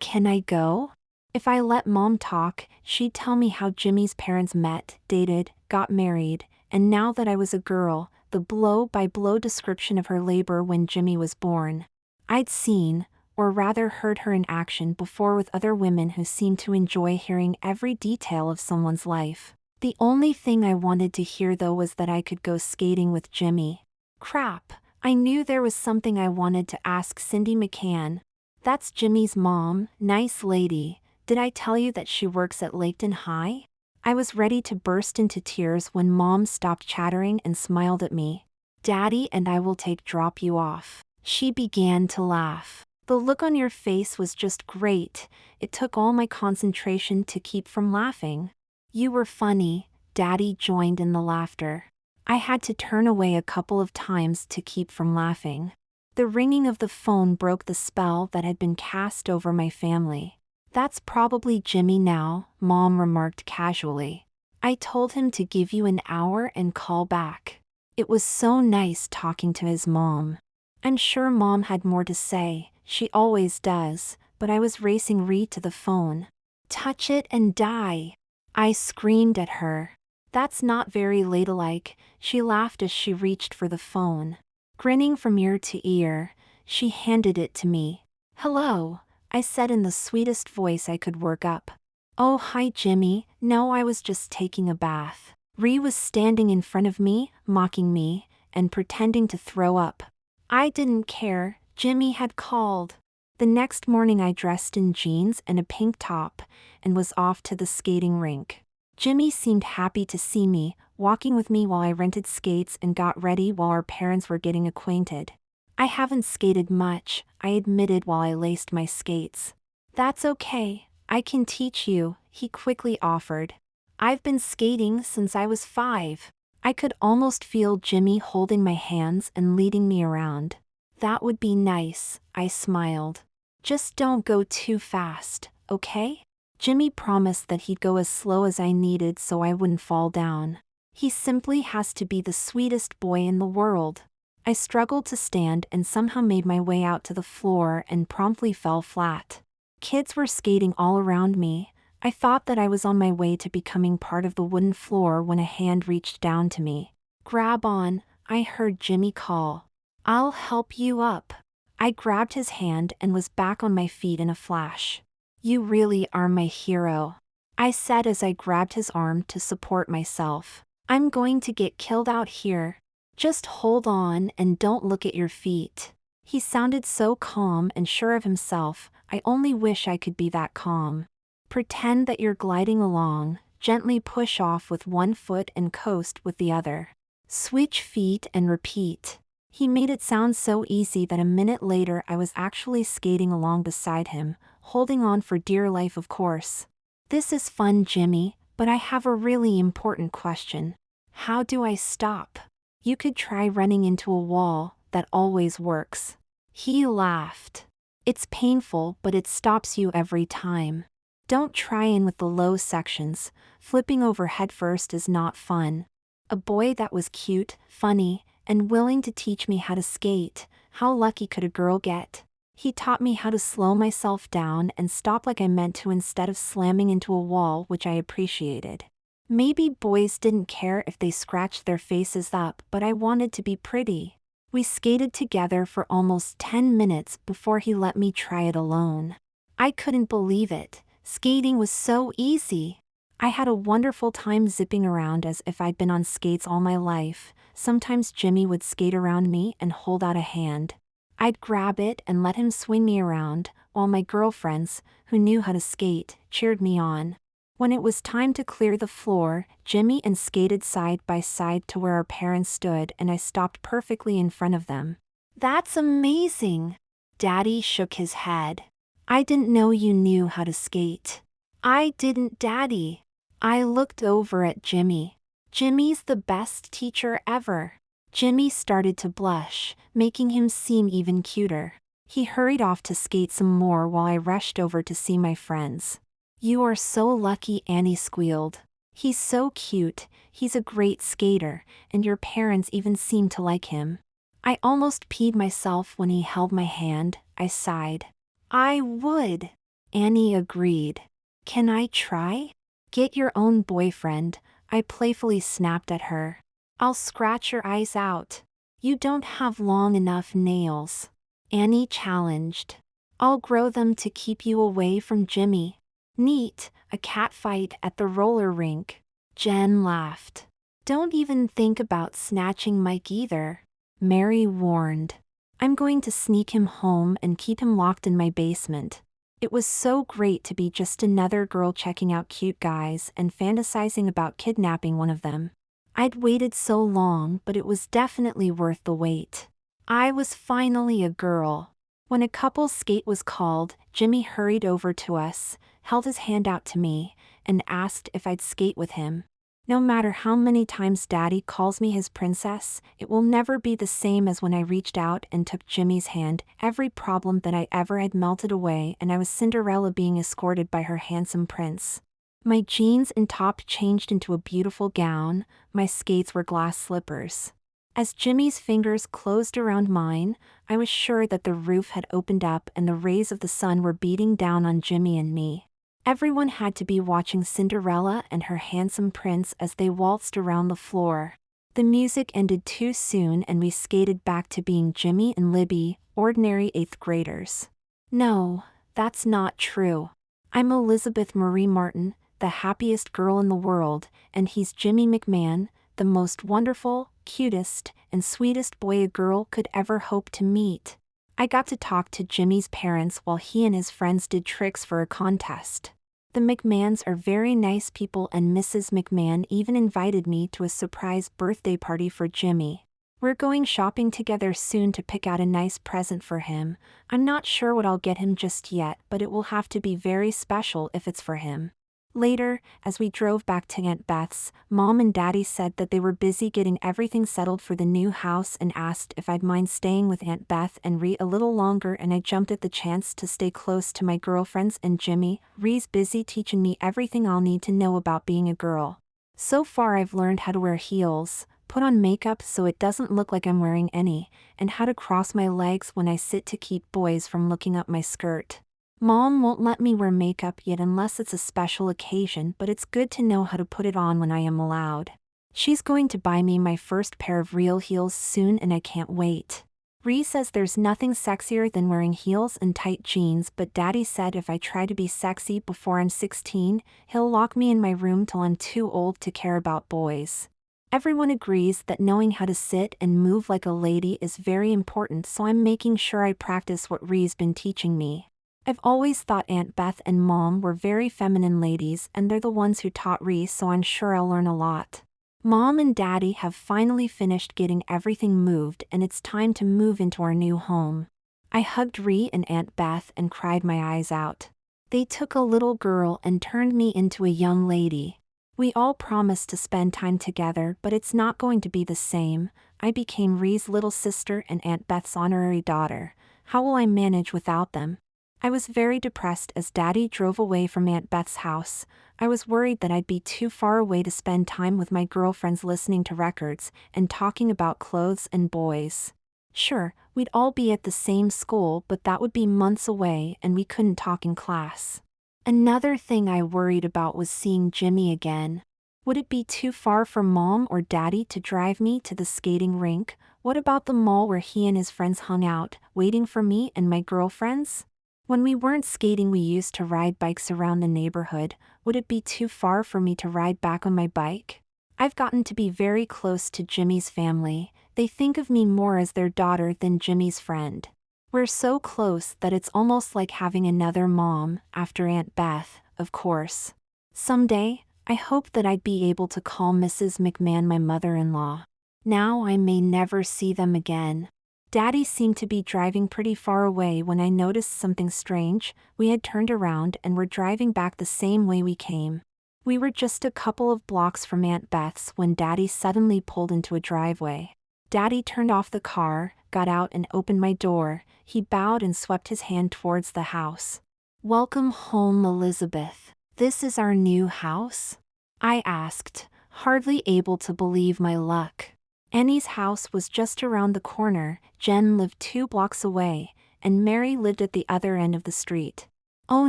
[SPEAKER 1] can I go? If I let Mom talk, she'd tell me how Jimmy's parents met, dated, got married, and now that I was a girl, the blow-by-blow description of her labor when Jimmy was born. I'd seen, or rather heard her in action before with other women who seemed to enjoy hearing every detail of someone's life. The only thing I wanted to hear though was that I could go skating with Jimmy. Crap, I knew there was something I wanted to ask Cindy McCann. That's Jimmy's mom, nice lady. Did I tell you that she works at Laketon High? I was ready to burst into tears when Mom stopped chattering and smiled at me. Daddy and I will drop you off. She began to laugh. The look on your face was just great. It took all my concentration to keep from laughing. You were funny. Daddy joined in the laughter. I had to turn away a couple of times to keep from laughing. The ringing of the phone broke the spell that had been cast over my family. That's probably Jimmy now, Mom remarked casually. I told him to give you an hour and call back. It was so nice talking to his mom. I'm sure Mom had more to say, she always does, but I was racing Ree to the phone. Touch it and die. I screamed at her. That's not very ladylike, she laughed as she reached for the phone. Grinning from ear to ear, she handed it to me. Hello, I said in the sweetest voice I could work up. Oh hi Jimmy, no I was just taking a bath. Ree was standing in front of me, mocking me, and pretending to throw up. I didn't care, Jimmy had called. The next morning I dressed in jeans and a pink top, and was off to the skating rink. Jimmy seemed happy to see me, walking with me while I rented skates and got ready while our parents were getting acquainted. I haven't skated much, I admitted while I laced my skates. That's okay, I can teach you, he quickly offered. I've been skating since I was 5. I could almost feel Jimmy holding my hands and leading me around. That would be nice, I smiled. Just don't go too fast, okay? Jimmy promised that he'd go as slow as I needed so I wouldn't fall down. He simply has to be the sweetest boy in the world. I struggled to stand and somehow made my way out to the floor and promptly fell flat. Kids were skating all around me. I thought that I was on my way to becoming part of the wooden floor when a hand reached down to me. "Grab on," I heard Jimmy call. "I'll help you up." I grabbed his hand and was back on my feet in a flash. "You really are my hero," I said as I grabbed his arm to support myself. "I'm going to get killed out here. Just hold on and don't look at your feet." He sounded so calm and sure of himself. I only wish I could be that calm. "Pretend that you're gliding along, gently push off with one foot and coast with the other. Switch feet and repeat." He made it sound so easy that a minute later I was actually skating along beside him, holding on for dear life, of course. "This is fun, Jimmy, but I have a really important question. How do I stop?" "You could try running into a wall, that always works." He laughed. "It's painful, but it stops you every time. Don't try in with the low sections, flipping over headfirst is not fun." A boy that was cute, funny, and willing to teach me how to skate, how lucky could a girl get? He taught me how to slow myself down and stop like I meant to instead of slamming into a wall, which I appreciated. Maybe boys didn't care if they scratched their faces up, but I wanted to be pretty. We skated together for almost 10 minutes before he let me try it alone. I couldn't believe it. Skating was so easy. I had a wonderful time zipping around as if I'd been on skates all my life. Sometimes Jimmy would skate around me and hold out a hand. I'd grab it and let him swing me around, while my girlfriends, who knew how to skate, cheered me on. When it was time to clear the floor, Jimmy and skated side by side to where our parents stood, and I stopped perfectly in front of them. "That's amazing!" Daddy shook his head. "I didn't know you knew how to skate." "I didn't, Daddy." I looked over at Jimmy. "Jimmy's the best teacher ever." Jimmy started to blush, making him seem even cuter. He hurried off to skate some more while I rushed over to see my friends. "You are so lucky," Annie squealed. "He's so cute, he's a great skater, and your parents even seem to like him." I almost peed myself when he held my hand, I sighed. "I would." Annie agreed. "Can I try?" "Get your own boyfriend," I playfully snapped at her. "I'll scratch your eyes out." "You don't have long enough nails," Annie challenged. "I'll grow them to keep you away from Jimmy." "Neat, a catfight at the roller rink." Jen laughed. "Don't even think about snatching Mike either," Mary warned. "I'm going to sneak him home and keep him locked in my basement." It was so great to be just another girl checking out cute guys and fantasizing about kidnapping one of them. I'd waited so long, but it was definitely worth the wait. I was finally a girl. When a couple's skate was called, Jimmy hurried over to us, held his hand out to me, and asked if I'd skate with him. No matter how many times Daddy calls me his princess, it will never be the same as when I reached out and took Jimmy's hand. Every problem that I ever had melted away, and I was Cinderella being escorted by her handsome prince. My jeans and top changed into a beautiful gown, my skates were glass slippers. As Jimmy's fingers closed around mine, I was sure that the roof had opened up and the rays of the sun were beating down on Jimmy and me. Everyone had to be watching Cinderella and her handsome prince as they waltzed around the floor. The music ended too soon and we skated back to being Jimmy and Libby, ordinary 8th graders. No, that's not true. I'm Elizabeth Marie Martin, the happiest girl in the world, and he's Jimmy McMahon, the most wonderful, cutest, and sweetest boy a girl could ever hope to meet. I got to talk to Jimmy's parents while he and his friends did tricks for a contest. The McMahons are very nice people, and Mrs. McMahon even invited me to a surprise birthday party for Jimmy. We're going shopping together soon to pick out a nice present for him. I'm not sure what I'll get him just yet, but it will have to be very special if it's for him. Later, as we drove back to Aunt Beth's, Mom and Daddy said that they were busy getting everything settled for the new house and asked if I'd mind staying with Aunt Beth and Ree a little longer, and I jumped at the chance to stay close to my girlfriends and Jimmy. Ree's busy teaching me everything I'll need to know about being a girl. So far I've learned how to wear heels, put on makeup so it doesn't look like I'm wearing any, and how to cross my legs when I sit to keep boys from looking up my skirt. Mom won't let me wear makeup yet unless it's a special occasion, but it's good to know how to put it on when I am allowed. She's going to buy me my first pair of real heels soon and I can't wait. Ree says there's nothing sexier than wearing heels and tight jeans, but Daddy said if I try to be sexy before I'm 16, he'll lock me in my room till I'm too old to care about boys. Everyone agrees that knowing how to sit and move like a lady is very important, so I'm making sure I practice what Ree's been teaching me. I've always thought Aunt Beth and Mom were very feminine ladies, and they're the ones who taught Ree, so I'm sure I'll learn a lot. Mom and Daddy have finally finished getting everything moved and it's time to move into our new home. I hugged Ree and Aunt Beth and cried my eyes out. They took a little girl and turned me into a young lady. We all promised to spend time together, but it's not going to be the same. I became Ree's little sister and Aunt Beth's honorary daughter. How will I manage without them? I was very depressed as Daddy drove away from Aunt Beth's house. I was worried that I'd be too far away to spend time with my girlfriends listening to records and talking about clothes and boys. Sure, we'd all be at the same school, but that would be months away and we couldn't talk in class. Another thing I worried about was seeing Jimmy again. Would it be too far for Mom or Daddy to drive me to the skating rink? What about the mall where he and his friends hung out, waiting for me and my girlfriends? When we weren't skating, we used to ride bikes around the neighborhood. Would it be too far for me to ride back on my bike? I've gotten to be very close to Jimmy's family. They think of me more as their daughter than Jimmy's friend. We're so close that it's almost like having another mom, after Aunt Beth, of course. Someday, I hope that I'd be able to call Mrs. McMahon my mother-in-law. Now I may never see them again. Daddy seemed to be driving pretty far away when I noticed something strange. We had turned around and were driving back the same way we came. We were just a couple of blocks from Aunt Beth's when Daddy suddenly pulled into a driveway. Daddy turned off the car, got out and opened my door. He bowed and swept his hand towards the house. "Welcome home, Elizabeth. This is our new house?" I asked, hardly able to believe my luck. Annie's house was just around the corner, Jen lived 2 blocks away, and Mary lived at the other end of the street. Oh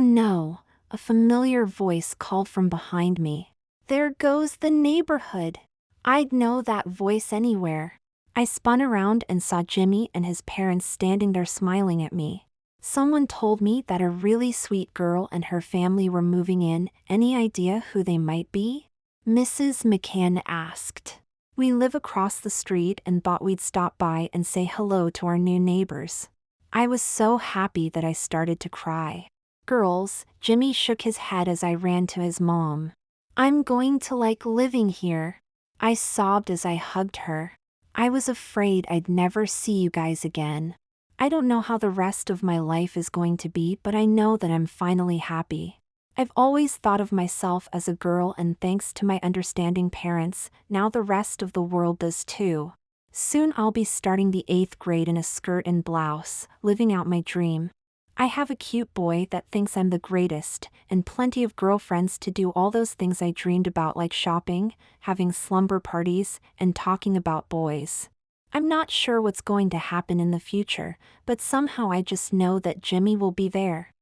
[SPEAKER 1] no, a familiar voice called from behind me. "There goes the neighborhood." I'd know that voice anywhere. I spun around and saw Jimmy and his parents standing there smiling at me. Someone told me that a really sweet girl and her family were moving in. Any idea who they might be? Mrs. McCann asked. We live across the street and thought we'd stop by and say hello to our new neighbors. I was so happy that I started to cry. "Girls," Jimmy shook his head as I ran to his mom. "I'm going to like living here." I sobbed as I hugged her. I was afraid I'd never see you guys again. I don't know how the rest of my life is going to be, but I know that I'm finally happy. I've always thought of myself as a girl, and thanks to my understanding parents, now the rest of the world does too. Soon I'll be starting the 8th grade in a skirt and blouse, living out my dream. I have a cute boy that thinks I'm the greatest, and plenty of girlfriends to do all those things I dreamed about, like shopping, having slumber parties, and talking about boys. I'm not sure what's going to happen in the future, but somehow I just know that Jimmy will be there.